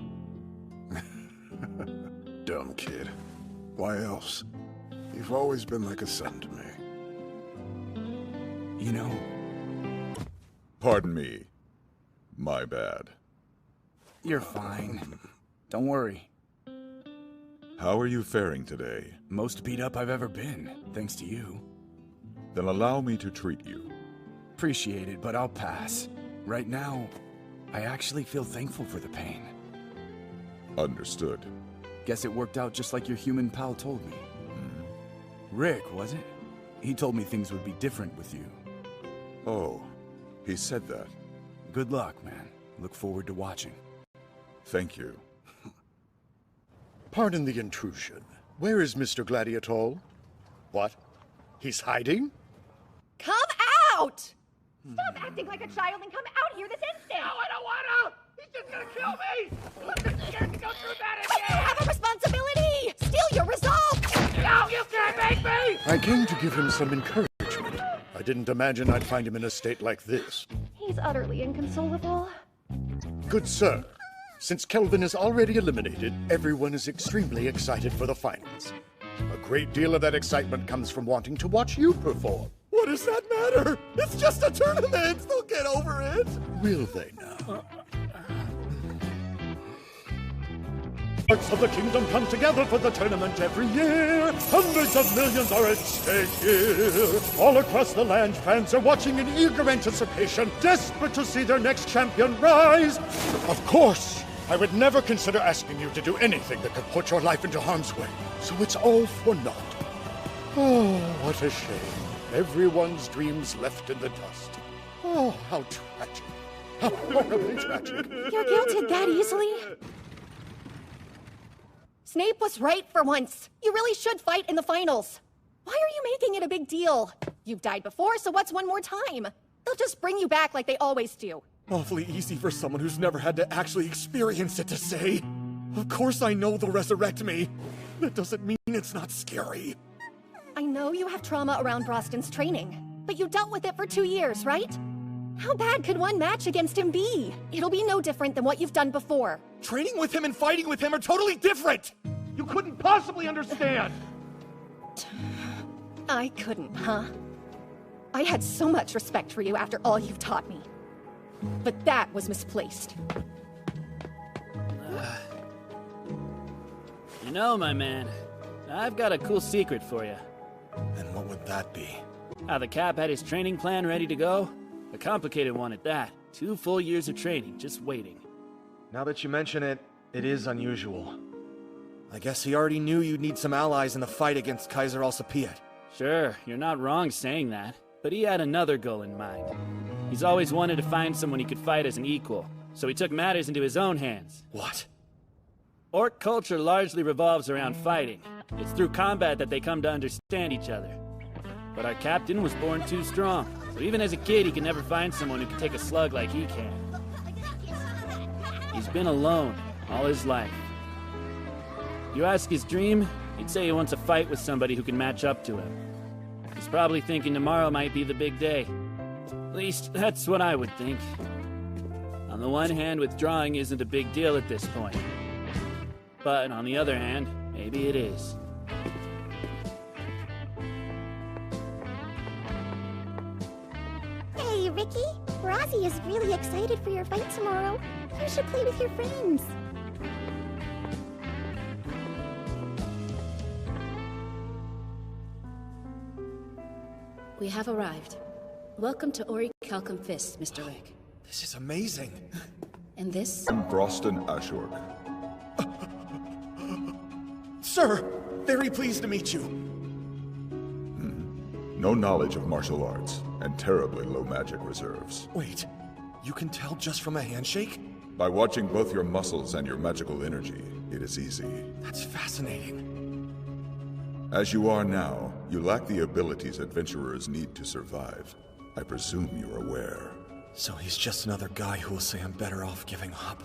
U: Dumb kid. Why else? You've always been like a son to me.
O: You know...
A: Pardon me. My bad.
O: You're fine. Don't worry.
A: How are you faring today?
O: Most beat up I've ever been, thanks to you.
A: Then allow me to treat you.
O: Appreciate it, but I'll pass. Right now, I actually feel thankful for the pain.
A: Understood.
O: Guess it worked out just like your human pal told me. Rick, was it? He told me things would be different with you.
A: Oh, he said that.
O: Good luck, man. Look forward to watching.
A: Thank you.
C: Pardon the intrusion. Where is Mr. Gladiator? What? He's hiding?
J: Come out! Stop acting like a child and come out here this instant!
Q: No, I don't wanna! He's just gonna kill me! I'm just scared to go through that
J: But you
Q: again!
J: have a responsibility! Steal your resolve!
Q: No, you can't make me!
C: I came to give him some encouragement. I didn't imagine I'd find him in a state like this.
J: He's utterly inconsolable.
C: Good sir, since Kelvin is already eliminated, everyone is extremely excited for the finals. A great deal of that excitement comes from wanting to watch you perform.
H: What does that matter? It's just a tournament! They'll get over it!
C: Will they now? Parts of the kingdom come together for the tournament every year. Hundreds of millions are at stake here. All across the land, fans are watching in eager anticipation, desperate to see their next champion rise. Of course, I would never consider asking you to do anything that could put your life into harm's way. So it's all for naught. Oh, what a shame. Everyone's dreams left in the dust. Oh, how tragic. How horribly tragic.
J: You're guilted that easily? Snape was right for once. You really should fight in the finals. Why are you making it a big deal? You've died before, so what's one more time? They'll just bring you back like they always do.
H: Awfully easy for someone who's never had to actually experience it to say. Of course I know they'll resurrect me. That doesn't mean it's not scary.
J: I know you have trauma around Broston's training, but you dealt with it for 2 years, right? How bad could one match against him be? It'll be no different than what you've done before.
H: Training with him and fighting with him are totally different!
Q: You couldn't possibly understand!
J: I couldn't, huh? I had so much respect for you after all you've taught me. But that was misplaced.
P: You know, my man, I've got a cool secret for you.
D: And what would that be?
P: How the Cap had his training plan ready to go? A complicated one at that. 2 full years of training, just waiting.
D: Now that you mention it, it is unusual. I guess he already knew you'd need some allies in the fight against Kaiser Alcipiad.
P: Sure, you're not wrong saying that, but he had another goal in mind. He's always wanted to find someone he could fight as an equal, so he took matters into his own hands.
D: What?
P: Orc culture largely revolves around fighting. It's through combat that they come to understand each other. But our captain was born too strong, so even as a kid he could never find someone who could take a slug like he can. He's been alone all his life. You ask his dream, he'd say he wants a fight with somebody who can match up to him. He's probably thinking tomorrow might be the big day. At least, that's what I would think. On the one hand, withdrawing isn't a big deal at this point. But on the other hand, maybe it is.
T: Hey, Ricky. Rozzy is really excited for your fight tomorrow. You should play with your friends.
L: We have arrived. Welcome to Ori Calcum Fist, Mr. Rick.
D: This is amazing.
L: And this?
A: I'm Broston Ashork.
D: Sir, very pleased to meet you.
A: No knowledge of martial arts, and terribly low magic reserves.
D: Wait, you can tell just from a handshake?
A: By watching both your muscles and your magical energy, it is easy.
D: That's fascinating.
A: As you are now, you lack the abilities adventurers need to survive. I presume you're aware.
D: So he's just another guy who will say I'm better off giving up.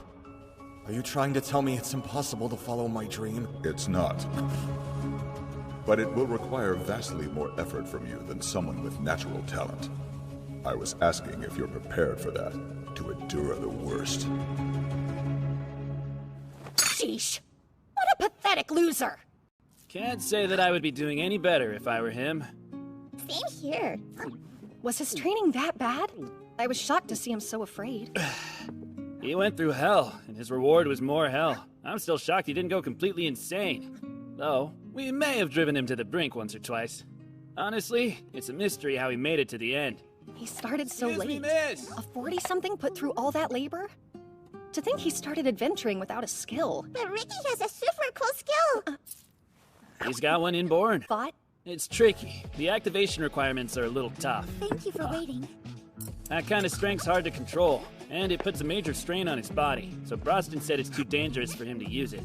D: Are you trying to tell me it's impossible to follow my dream?
A: It's not. But it will require vastly more effort from you than someone with natural talent. I was asking if you're prepared for that, to endure the worst.
J: Sheesh. What a pathetic loser.
P: Can't say that I would be doing any better if I were him.
T: Same here.
J: Was his training that bad? I was shocked to see him so afraid.
P: He went through hell, and his reward was more hell. I'm still shocked he didn't go completely insane. Though, we may have driven him to the brink once or twice. Honestly, it's a mystery how he made it to the end.
J: He started so
P: Excuse
J: late.
P: me, miss.
J: A 40-something put through all that labor? To think he started adventuring without a skill.
T: But Ricky has a super cool skill.
P: He's got one inborn.
J: But?
P: It's tricky. The activation requirements are a little tough.
T: Thank you for waiting.
P: That kind of strength's hard to control, and it puts a major strain on his body, so Broston said it's too dangerous for him to use it.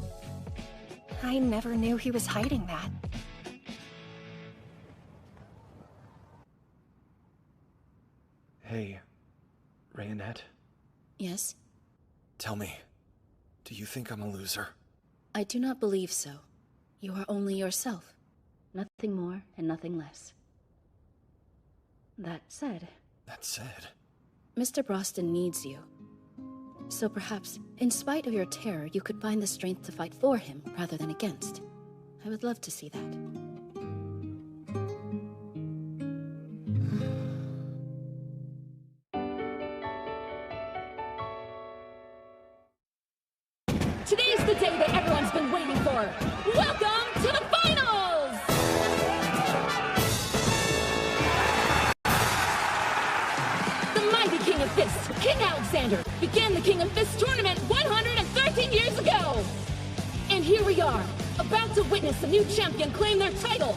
J: I never knew he was hiding that.
D: Hey, Rayonette.
L: Yes?
D: Tell me, do you think I'm a loser?
L: I do not believe so. You are only yourself. Nothing more and nothing less. That said... Mr. Broston needs you. So perhaps, in spite of your terror, you could find the strength to fight for him rather than against. I would love to see that.
I: Today's the day that everyone's been waiting for. Welcome to the finals! The mighty King of Fists, King Alexander, began the King of Fists tournament 113 years ago! And here we are, about to witness a new champion claim their title!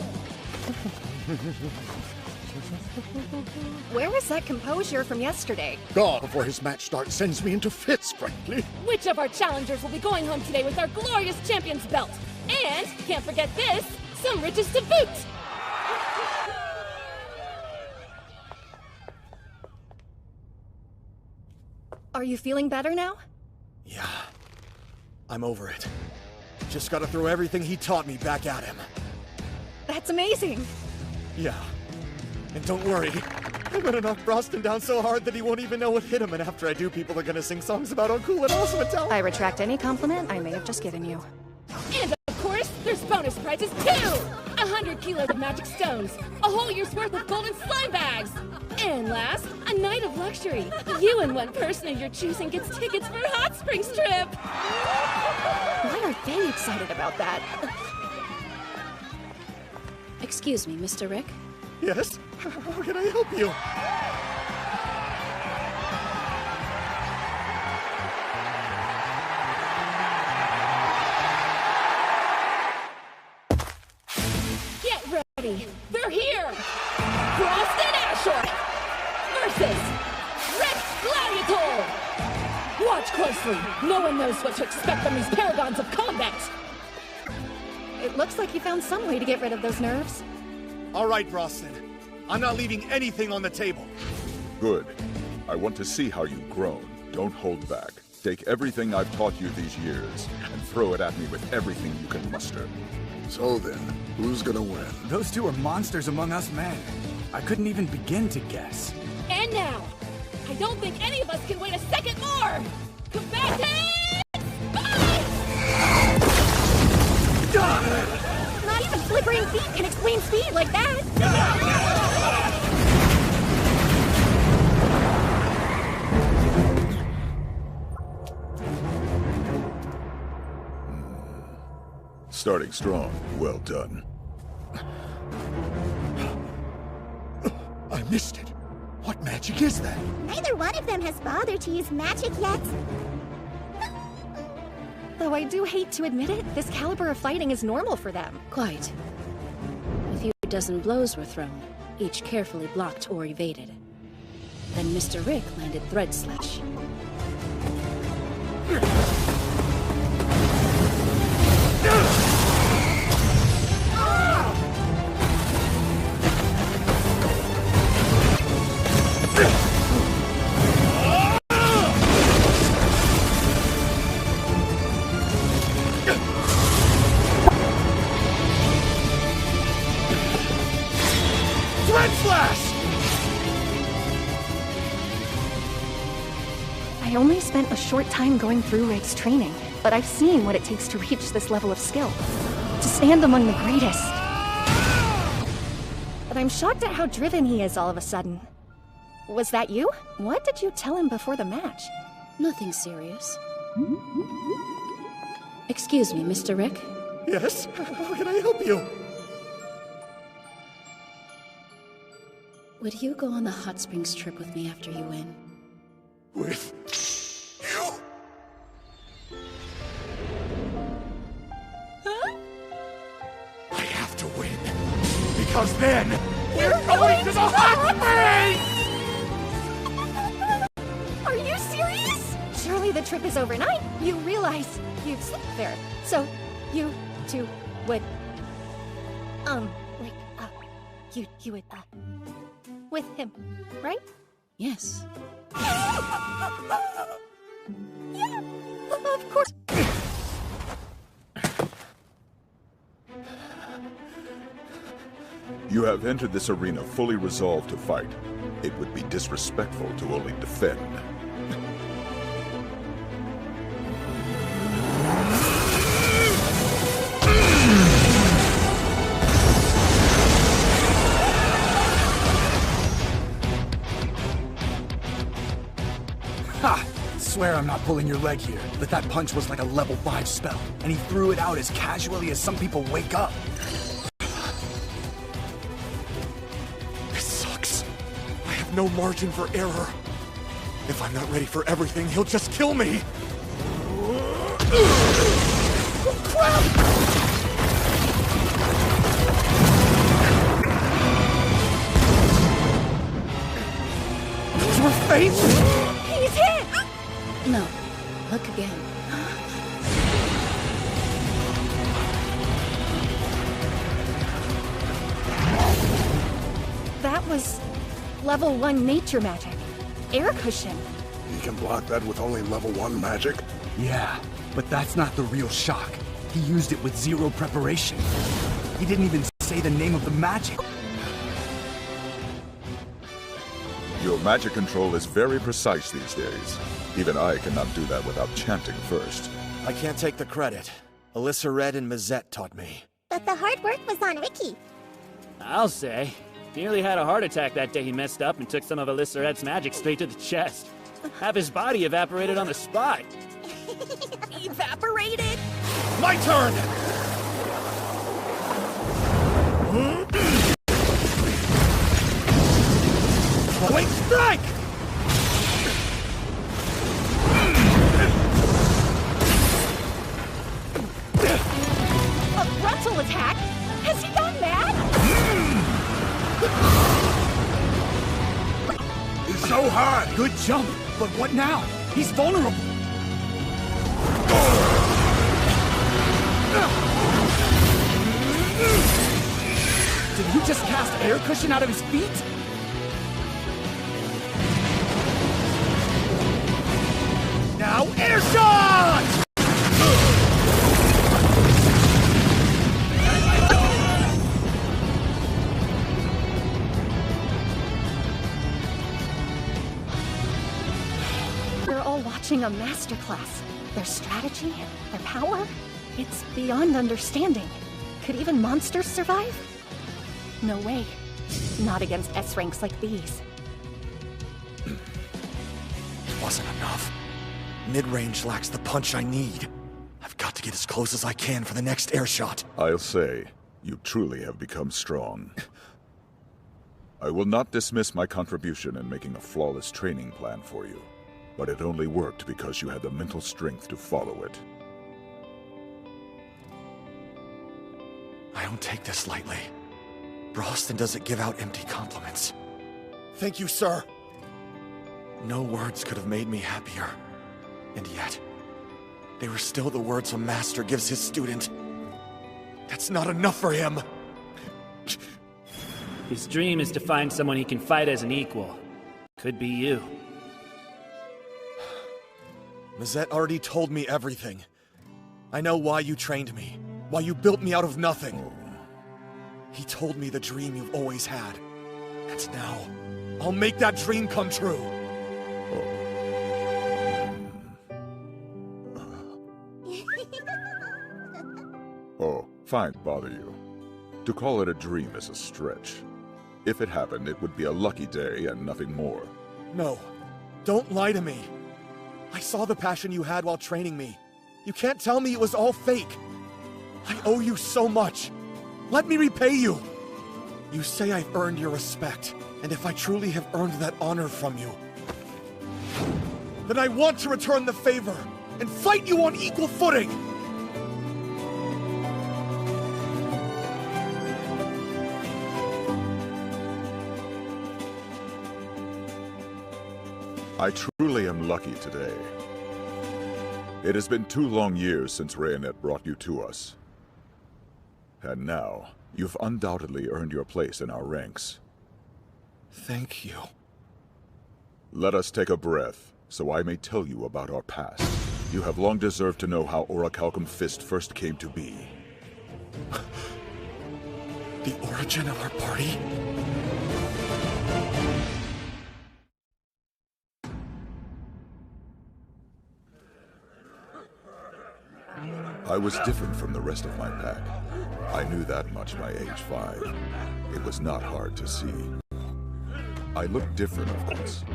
J: Where was that composure from yesterday?
C: God, before his match starts, sends me into fits, frankly.
I: Which of our challengers will be going home today with our glorious champion's belt? And, can't forget this, some riches to boot!
J: Are you feeling better now?
D: Yeah. I'm over it. Just gotta throw everything he taught me back at him.
J: That's amazing!
D: Yeah. And don't worry, I'm gonna knock Broston down so hard that he won't even know what hit him, and after I do, people are gonna sing songs about how cool and awesome it's all.
J: I retract any compliment I may have just given you.
I: And of course, there's bonus prizes too! 100 kilos of magic stones, a whole year's worth of golden slime bags! And last, a night of luxury. You and one person of your choosing gets tickets for a hot springs trip!
J: Why are they excited about that?
L: Excuse me, Mr. Rick?
D: Yes? How can I help you?
I: Seriously, no one knows what to expect from these paragons of combat!
B: It looks like you found some way to get rid of those nerves.
H: All right, Brosnan. I'm not leaving anything on the table.
A: Good. I want to see how you've grown. Don't hold back. Take everything I've taught you these years and throw it at me with everything you can muster.
U: So then, who's gonna win?
N: Those two are monsters among us men. I couldn't even begin to guess.
I: And now, I don't think any of us can wait a second more! Combatants!
B: Not even flickering feet can explain speed like that!
A: Starting strong. Well done.
H: I missed it. What magic is that?
T: Neither one of them has bothered to use magic yet.
B: Though I do hate to admit it, this caliber of fighting is normal for them.
L: Quite. A few dozen blows were thrown, each carefully blocked or evaded. Then Mr. Rick landed Thread Slash.
B: I only spent a short time going through Rick's training, but I've seen what it takes to reach this level of skill. To stand among the greatest. But I'm shocked at how driven he is all of a sudden. Was that you? What did you tell him before the match?
L: Nothing serious. Excuse me, Mr. Rick?
H: Yes? How can I help you?
L: Would you go on the hot springs trip with me after you win?
H: With you?
B: Huh?
H: I have to win. Because then, we're going to the hot springs!
B: Are you serious? Surely the trip is overnight. You realize you'd sleep there. So, you two would... you would, with him, right?
L: Yes.
B: Yeah, of course.
A: You have entered this arena fully resolved to fight. It would be disrespectful to only defend.
N: Ha! Swear I'm not pulling your leg here, but that punch was like a level 5 spell, and he threw it out as casually as some people wake up.
H: This sucks. I have no margin for error. If I'm not ready for everything, he'll just kill me! Oh, crap! Those were feints?
B: He's hit!
L: No. Look again.
B: That was level 1 nature magic. Air cushion.
U: He can block that with only level 1 magic?
N: Yeah, but that's not the real shock. He used it with 0 preparation. He didn't even say the name of the magic.
A: Your magic control is very precise these days. Even I cannot do that without chanting first.
D: I can't take the credit. Alyssa Red and Mazette taught me.
T: But the hard work was on Ricky.
P: I'll say. Nearly had a heart attack that day he messed up and took some of Alyssa Red's magic straight to the chest. Half his body evaporated on the spot.
B: Evaporated?
H: My turn! Blink strike!
B: A frontal attack? Has he gone mad?
N: He's so hard! Good jump, but what now? He's vulnerable! just cast air cushion out of his feet? Now air shot!
J: They're all watching a masterclass. Their strategy, their power, it's beyond understanding. Could even monsters survive? No way. Not against S-ranks like these.
D: It wasn't enough. Mid-range lacks the punch I need. I've got to get as close as I can for the next air shot.
A: I'll say, you truly have become strong. I will not dismiss my contribution in making a flawless training plan for you, but it only worked because you had the mental strength to follow it.
D: I don't take this lightly. Broston doesn't give out empty compliments. Thank you, sir. No words could have made me happier. And yet, they were still the words a master gives his student. That's not enough for him.
P: His dream is to find someone he can fight as an equal. Could be you.
D: Mazette already told me everything. I know why you trained me, why you built me out of nothing. He told me the dream you've always had. And now, I'll make that dream come true.
A: Oh, fine, bother you. To call it a dream is a stretch. If it happened, it would be a lucky day and nothing more.
D: No, don't lie to me. I saw the passion you had while training me. You can't tell me it was all fake. I owe you so much. Let me repay you. You say I've earned your respect, and if I truly have earned that honor from you, then I want to return the favor and fight you on equal footing.
A: I truly am lucky today. It has been 2 long years since Rayonet brought you to us. And now, you've undoubtedly earned your place in our ranks.
D: Thank you.
A: Let us take a breath, so I may tell you about our past. You have long deserved to know how Orichalcum Fist first came to be.
D: The origin of our party?
A: I was different from the rest of my pack. I knew that much by age 5. It was not hard to see. I looked different, of course.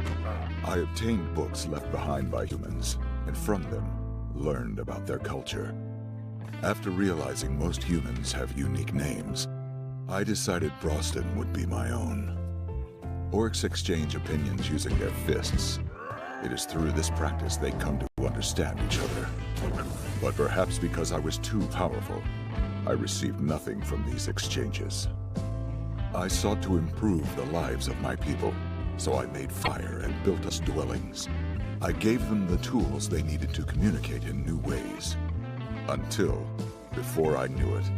A: I obtained books left behind by humans, and from them, learned about their culture. After realizing most humans have unique names, I decided Broston would be my own. Orcs exchange opinions using their fists. It is through this practice they come to understand each other. But perhaps because I was too powerful, I received nothing from these exchanges. I sought to improve the lives of my people, so I made fire and built us dwellings. I gave them the tools they needed to communicate in new ways. Until, before I knew it,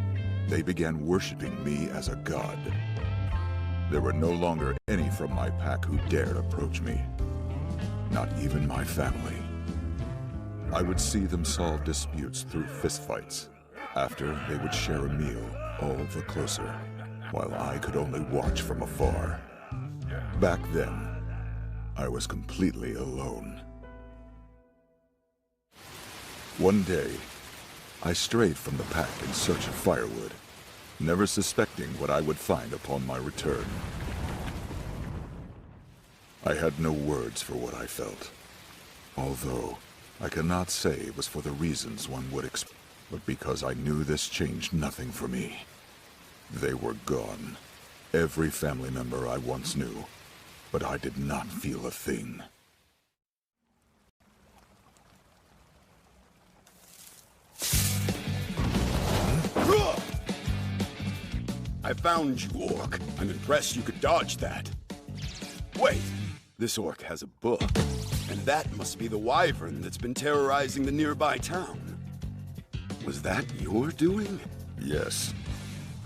A: they began worshiping me as a god. There were no longer any from my pack who dared approach me. Not even my family. I would see them solve disputes through fistfights. After, they would share a meal, all the closer, while I could only watch from afar. Back then, I was completely alone. One day, I strayed from the pack in search of firewood, never suspecting what I would find upon my return. I had no words for what I felt, although I cannot say it was for the reasons one would expect, but because I knew this changed nothing for me. They were gone, every family member I once knew, but I did not feel a thing.
M: I found you, Orc. I'm impressed you could dodge that. Wait, this Orc has a book, and that must be the wyvern that's been terrorizing the nearby town. Was that your doing?
A: Yes.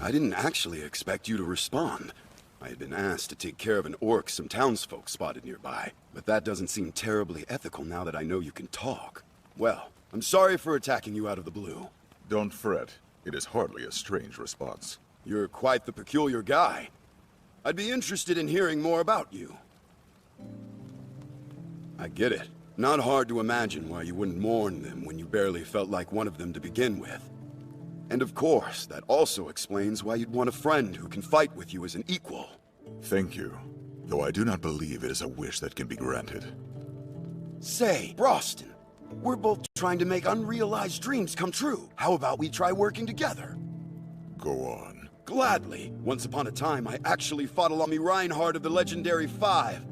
M: I didn't actually expect you to respond. I had been asked to take care of an orc some townsfolk spotted nearby, but that doesn't seem terribly ethical now that I know you can talk. Well, I'm sorry for attacking you out of the blue.
A: Don't fret. It is hardly a strange response.
M: You're quite the peculiar guy. I'd be interested in hearing more about you. I get it. Not hard to imagine why you wouldn't mourn them when you barely felt like one of them to begin with. And of course, that also explains why you'd want a friend who can fight with you as an equal.
A: Thank you, though I do not believe it is a wish that can be granted.
M: Say, Broston, we're both trying to make unrealized dreams come true. How about we try working together?
A: Go on.
M: Gladly. Once upon a time, I actually fought along the Reinhardt of the Legendary Five.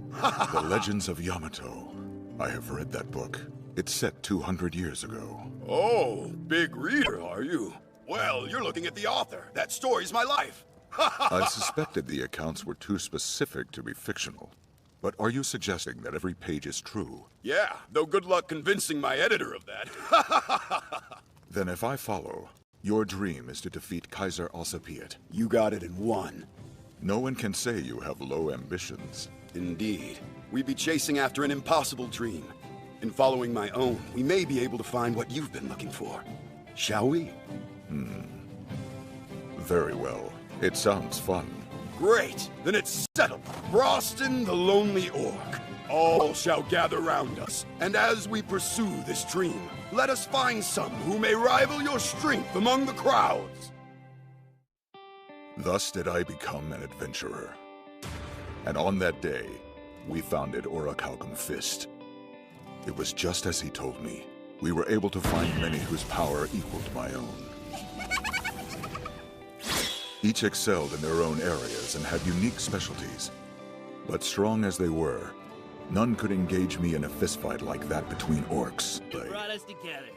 A: The Legends of Yamato. I have read that book. It's set 200 years ago.
M: Oh, big reader, are you? Well, you're looking at the author. That story's my life.
A: I suspected the accounts were too specific to be fictional. But are you suggesting that every page is true?
M: Yeah, though good luck convincing my editor of that.
A: Then if I follow, your dream is to defeat Kaiser Alsapiet.
M: You got it in one.
A: No one can say you have low ambitions.
M: Indeed. We'd be chasing after an impossible dream. In following my own, we may be able to find what you've been looking for. Shall we?
A: Very well. It sounds fun.
M: Great! Then it's settled. Broston the Lonely Orc. All shall gather round us, and as we pursue this dream, let us find some who may rival your strength among the crowds.
A: Thus did I become an adventurer. And on that day, we founded Orichalcum Fist. It was just as he told me. We were able to find many whose power equaled my own. Each excelled in their own areas and had unique specialties. But strong as they were, none could engage me in a fistfight like that between orcs.
P: You brought us together.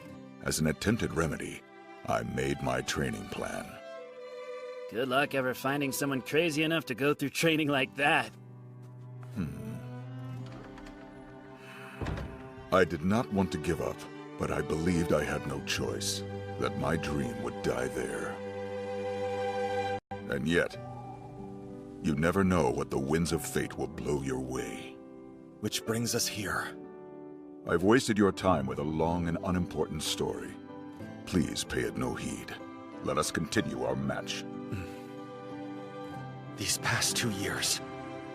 A: As an attempted remedy, I made my training plan.
P: Good luck ever finding someone crazy enough to go through training like that.
A: I did not want to give up, but I believed I had no choice, that my dream would die there. And yet, you never know what the winds of fate will blow your way.
D: Which brings us here.
A: I've wasted your time with a long and unimportant story. Please pay it no heed. Let us continue our match.
D: These past 2 years,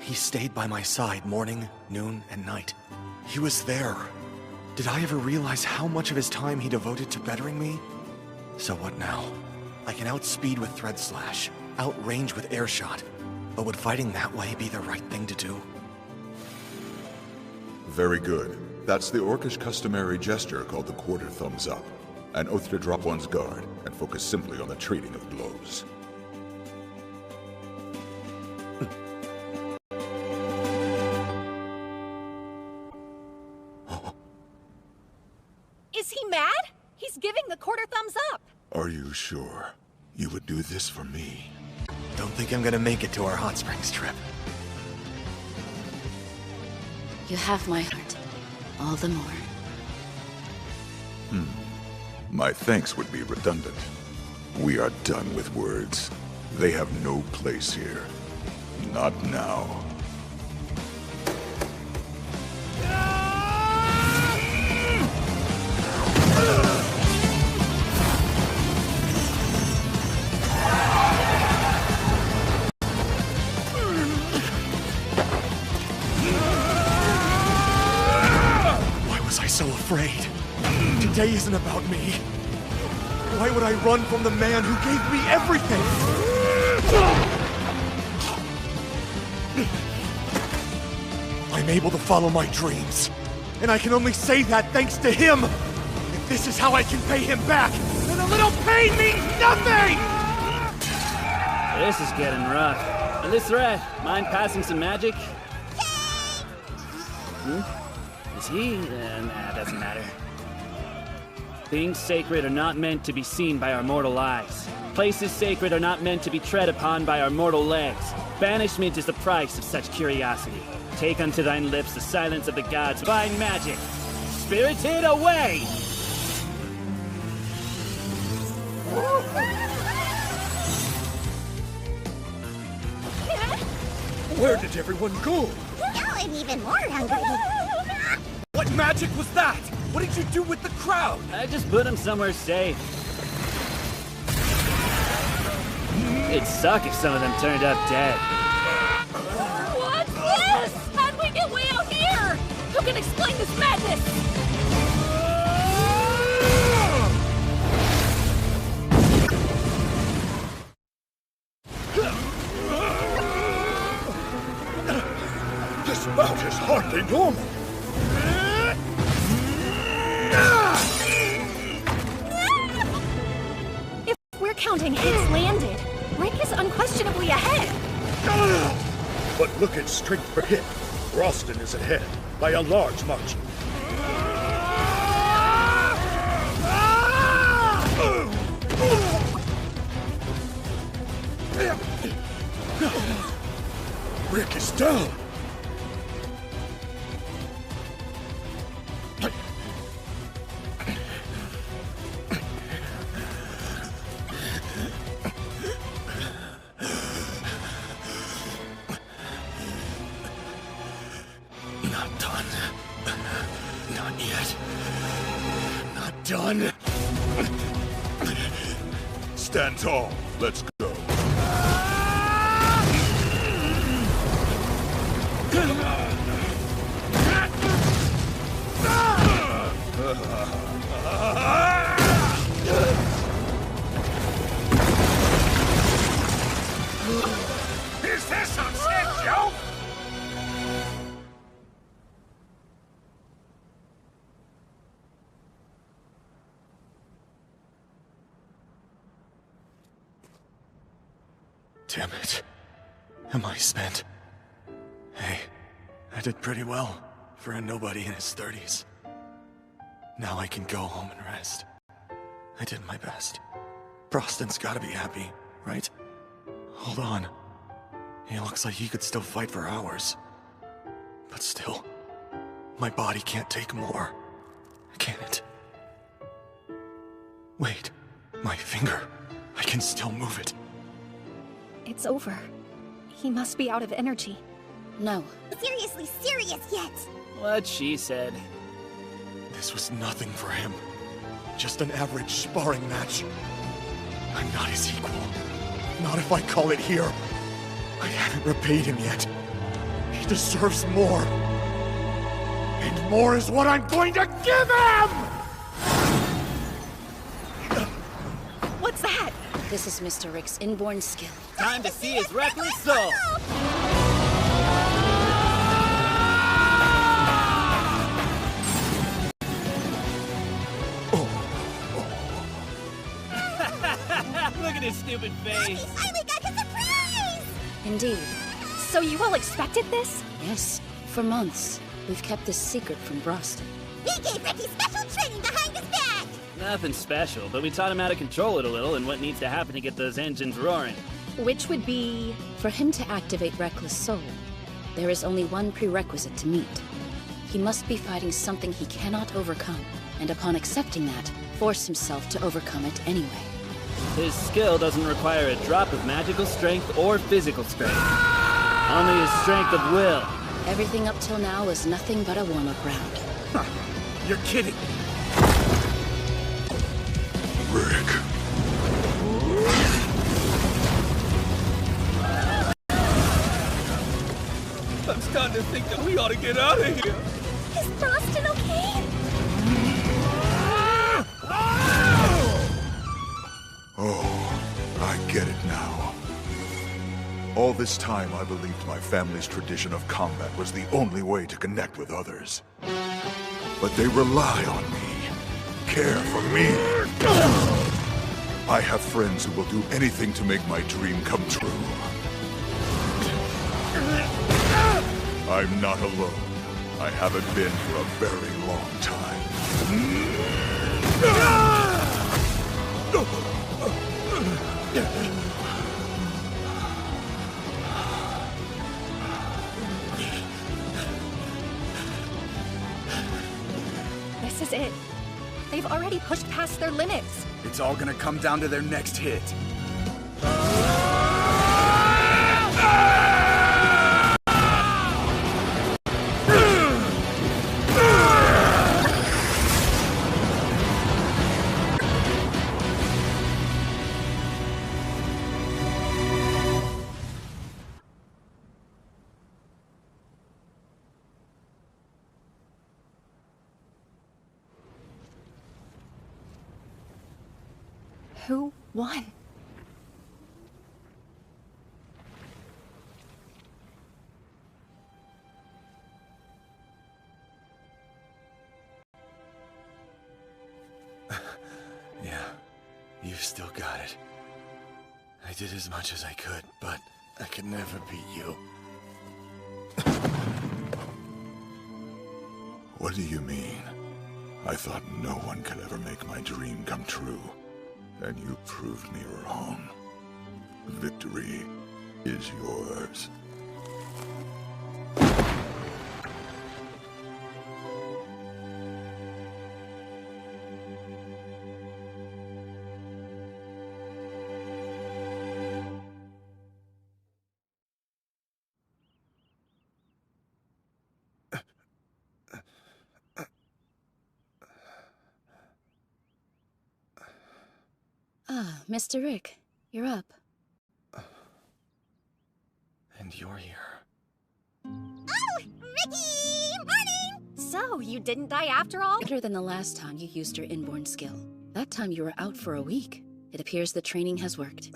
D: he stayed by my side morning, noon, and night. He was there. Did I ever realize how much of his time he devoted to bettering me? So what now? I can outspeed with Thread Slash, outrange with Airshot, but would fighting that way be the right thing to do?
A: Very good. That's the orcish customary gesture called the quarter thumbs up. An oath to drop one's guard and focus simply on the trading of blows.
B: Is he mad? He's giving the quarter thumbs up.
A: Are you sure you would do this for me?
D: Don't think I'm gonna make it to our hot springs trip.
L: You have my heart. All the more.
A: My thanks would be redundant. We are done with words. They have no place here. Not now.
D: Why was I so afraid? Today isn't about me. Why would I run from the man who gave me everything? I'm able to follow my dreams. And I can only say that thanks to him. If this is how I can pay him back, then a little pain means nothing!
P: This is getting rough. And this threat, mind passing some magic? Is he? Nah, doesn't matter. Things sacred are not meant to be seen by our mortal eyes. Places sacred are not meant to be tread upon by our mortal legs. Banishment is the price of such curiosity. Take unto thine lips the silence of the gods, find magic. Spirited away!
H: Where did everyone go?
T: Now I'm even more hungry.
H: What magic was that? What did you do with the crowd?
P: I just put him somewhere safe. It'd suck if some of them turned up dead.
J: What's this? How'd we get way out here? Who can explain this madness?
C: This bout is hardly normal.
B: If we're counting hits landed, Rick is unquestionably ahead.
C: But look at strength per hit. Roston is ahead by a large margin. Rick is down.
H: Not done. Not yet. Not done.
A: Stand tall. Let's go.
H: Is this some sick joke? Damn it. Am I spent? Hey, I did pretty well for a nobody in his 30s. Now I can go home and rest. I did my best. Broston's gotta be happy, right? Hold on. He looks like he could still fight for hours. But still, my body can't take more. Can it? Wait, my finger. I can still move it.
B: It's over. He must be out of energy.
L: No.
T: Seriously serious yet.
P: What she said.
H: This was nothing for him. Just an average sparring match. I'm not his equal. Not if I call it here. I haven't repaid him yet. He deserves more. And more is what I'm going to give him!
J: What's that?
L: This is Mr. Rick's inborn skill.
P: Time to see his reckless soul! Look at his stupid face!
T: He finally got his surprise!
L: Indeed.
B: So you all expected this?
L: Yes. For months, we've kept this secret from Broston.
T: We gave Ricky special training behind his back!
P: Nothing special, but we taught him how to control it a little and what needs to happen to get those engines roaring.
J: Which would be...
L: For him to activate Reckless Soul, there is only one prerequisite to meet. He must be fighting something he cannot overcome, and upon accepting that, force himself to overcome it anyway.
P: His skill doesn't require a drop of magical strength or physical strength. Only his strength of will.
L: Everything up till now is nothing but a warm-up round.
H: Huh. You're kidding.
A: Rick.
H: I'm starting to think that we ought to get out of here.
T: Is Broston okay?
A: Oh, I get it now. All this time I believed my family's tradition of combat was the only way to connect with others. But they rely on me, care for me. I have friends who will do anything to make my dream come true. I'm not alone. I haven't been for a very long time.
B: This is it. They've already pushed past their limits.
N: It's all gonna come down to their next hit.
J: Who won?
D: Yeah, you've still got it. I did as much as I could, but I could never beat you.
A: What do you mean? I thought no one could ever make my dream come true. And you proved me wrong. Victory is yours.
L: Ah, Mr. Rick, you're up.
D: And you're here.
T: Oh, Ricky! Morning!
B: So, you didn't die after all?
L: Better than the last time you used your inborn skill. That time you were out for a week. It appears the training has worked.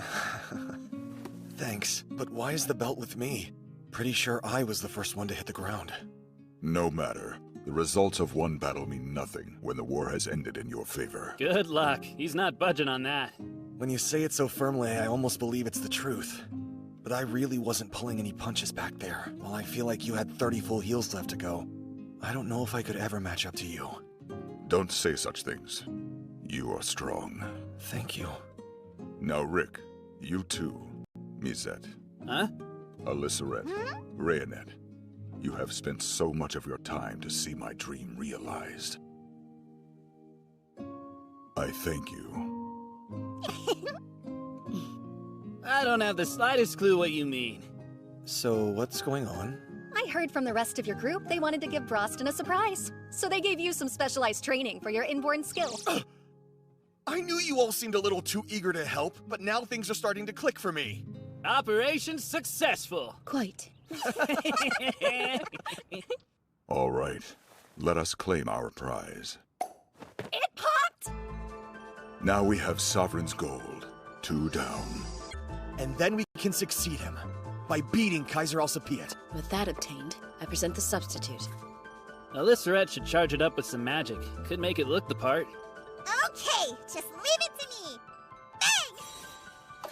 D: Thanks, but why is the belt with me? Pretty sure I was the first one to hit the ground.
A: No matter. The results of one battle mean nothing when the war has ended in your favor.
P: Good luck. He's not budging on that.
D: When you say it so firmly, I almost believe it's the truth. But I really wasn't pulling any punches back there, while I feel like you had 30 full heals left to go. I don't know if I could ever match up to you.
A: Don't say such things. You are strong.
D: Thank you.
A: Now, Rick, you too. Mizette.
P: Huh?
A: Alysseret. Rayonet. You have spent so much of your time to see my dream realized. I thank you.
P: I don't have the slightest clue what you mean.
D: So, what's going on?
B: I heard from the rest of your group they wanted to give Broston a surprise. So they gave you some specialized training for your inborn skill.
D: I knew you all seemed a little too eager to help, but now things are starting to click for me.
P: Operation successful.
L: Quite.
A: All right. Let us claim our prize.
B: It popped!
A: Now we have Sovereign's gold. 2 down.
D: And then we can succeed him by beating Kaiser Alcipiat.
L: With that obtained, I present the substitute.
P: Alysseret should charge it up with some magic. Could make it look the part.
T: Okay, just leave it to me. Bang!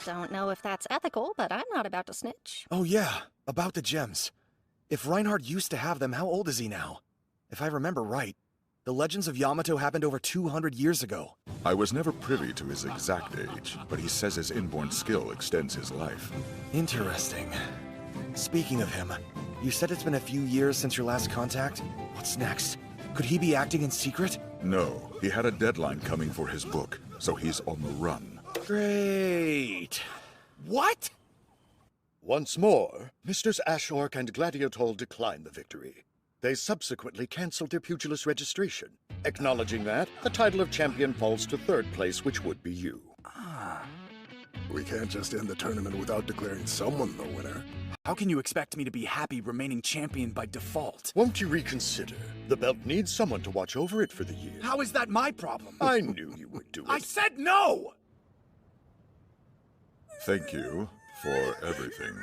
B: Don't know if that's ethical, but I'm not about to snitch.
D: Oh yeah, about the gems. If Reinhard used to have them, how old is he now? If I remember right, the legends of Yamato happened over 200 years ago.
A: I was never privy to his exact age, but he says his inborn skill extends his life.
D: Interesting. Speaking of him, you said it's been a few years since your last contact? What's next? Could he be acting in secret?
A: No, he had a deadline coming for his book, so he's on the run.
D: Great. What?
C: Once more, Misters Ashork and Gladiatol declined the victory. They subsequently cancelled their pugilist registration. Acknowledging that, the title of champion falls to third place, which would be you.
U: We can't just end the tournament without declaring someone the winner.
N: How can you expect me to be happy remaining champion by default?
C: Won't you reconsider? The belt needs someone to watch over it for the year.
N: How is that my problem?
C: I knew you would do it.
N: I said no!
A: Thank you for everything.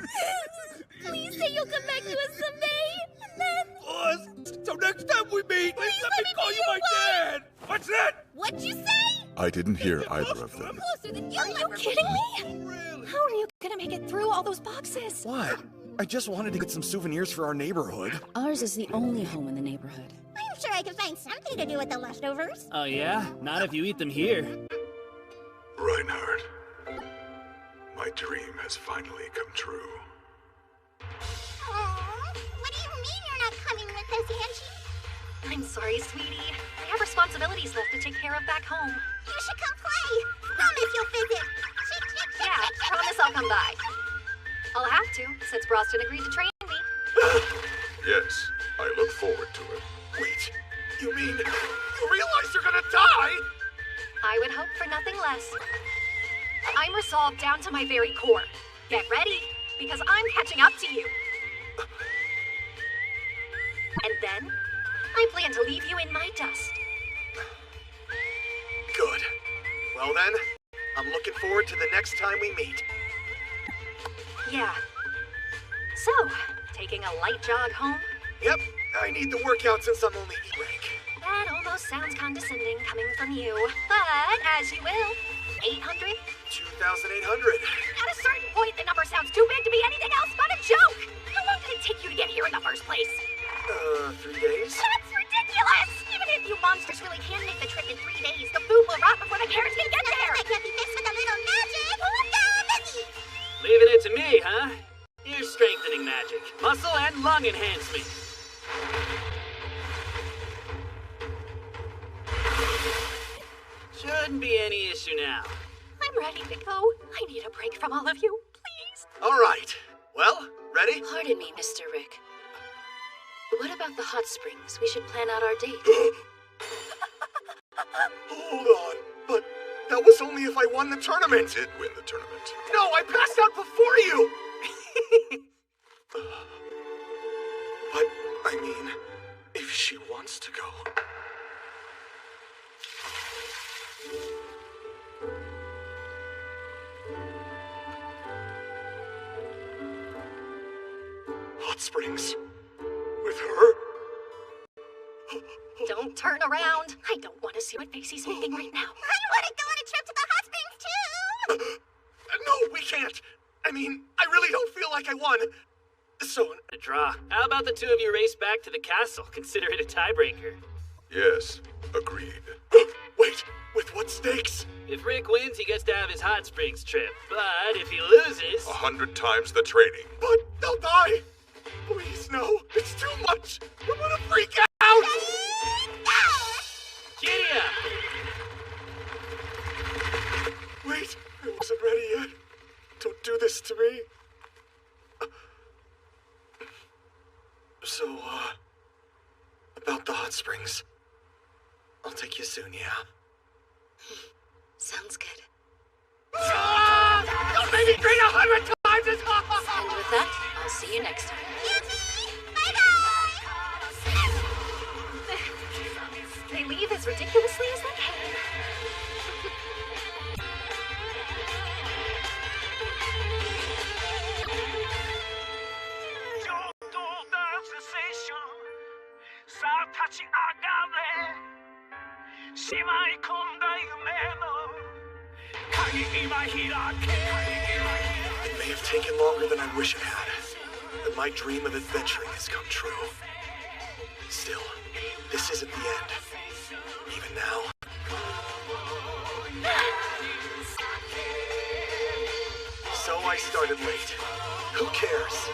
I: Please say you'll come back to us someday, and then...
Q: Boss, so next time we meet, please let me call you my dad! What's that?
I: What'd you say?
A: I didn't hear either of them.
I: Closer than you
B: Are you kidding me? How are you gonna make it through all those boxes?
D: What? I just wanted to get some souvenirs for our neighborhood.
L: Ours is the only home in the neighborhood.
T: I'm sure I could find something to do with the leftovers.
P: Oh yeah? Not if you eat them here.
A: Reinhard, my dream has finally come true.
T: Aww, what do you mean you're not coming with us, Angie?
B: I'm sorry, sweetie. I have responsibilities left to take care of back home.
T: You should come play. Promise you'll visit.
B: Yeah, promise I'll come by. I'll have to, since Broston agreed to train me.
A: Yes, I look forward to it.
Q: Wait, you mean you realize you're gonna die?
B: I would hope for nothing less. I'm resolved down to my very core. Get ready, because I'm catching up to you. And then, I plan to leave you in my dust.
D: Good. Well then, I'm looking forward to the next time we meet.
B: Yeah. So, taking a light jog home?
D: Yep, I need the workout since I'm only E rank.
B: That almost sounds condescending coming from you. But, as you will. 800?
D: 2,800.
B: At a certain point, the number sounds too big to be anything else but a joke! How long did it take you to get here in the first place?
D: 3 days?
B: That's ridiculous! Even if you monsters really can make the trip in 3 days, the food will rot before the carrots can get there!
T: That can't be fixed with a little magic!
P: Leaving it to me, huh? Here's strengthening magic. Muscle and lung enhancement. Shouldn't be any issue now.
B: I'm ready to go. I need a break from all of you, please.
D: All right. Well, ready?
L: Pardon me, Mr. Rick. What about the hot springs? We should plan out our date.
D: Hold on. But that was only if I won the tournament.
A: Did win the tournament.
D: No, I passed out before you! But, I mean, if she wants to go... Hot springs? With her?
B: Don't turn around. I don't want to see what face he's making right now.
T: I want to go on a trip to the hot springs, too!
D: No, we can't. I mean, I really don't feel like I won. So...
P: A draw. How about the two of you race back to the castle? Consider it a tiebreaker.
A: Yes, agreed.
D: Wait, with what stakes?
P: If Rick wins, he gets to have his hot springs trip. But if he loses...
A: 100 times the training.
D: But they'll die. Please, no. It's too much. I'm gonna freak out.
P: Giddy up.
D: Wait, I wasn't ready yet. Don't do this to me. So, about the hot springs. I'll take you soon, yeah?
L: Sounds good.
D: Don't make me drink 100 times as hard!
L: And with that, I'll see you next time.
B: They leave as ridiculously as they came.
D: It may have taken longer than I wish it had, but my dream of adventuring has come true. Still, this isn't the end. Even now. So I started late. Who cares?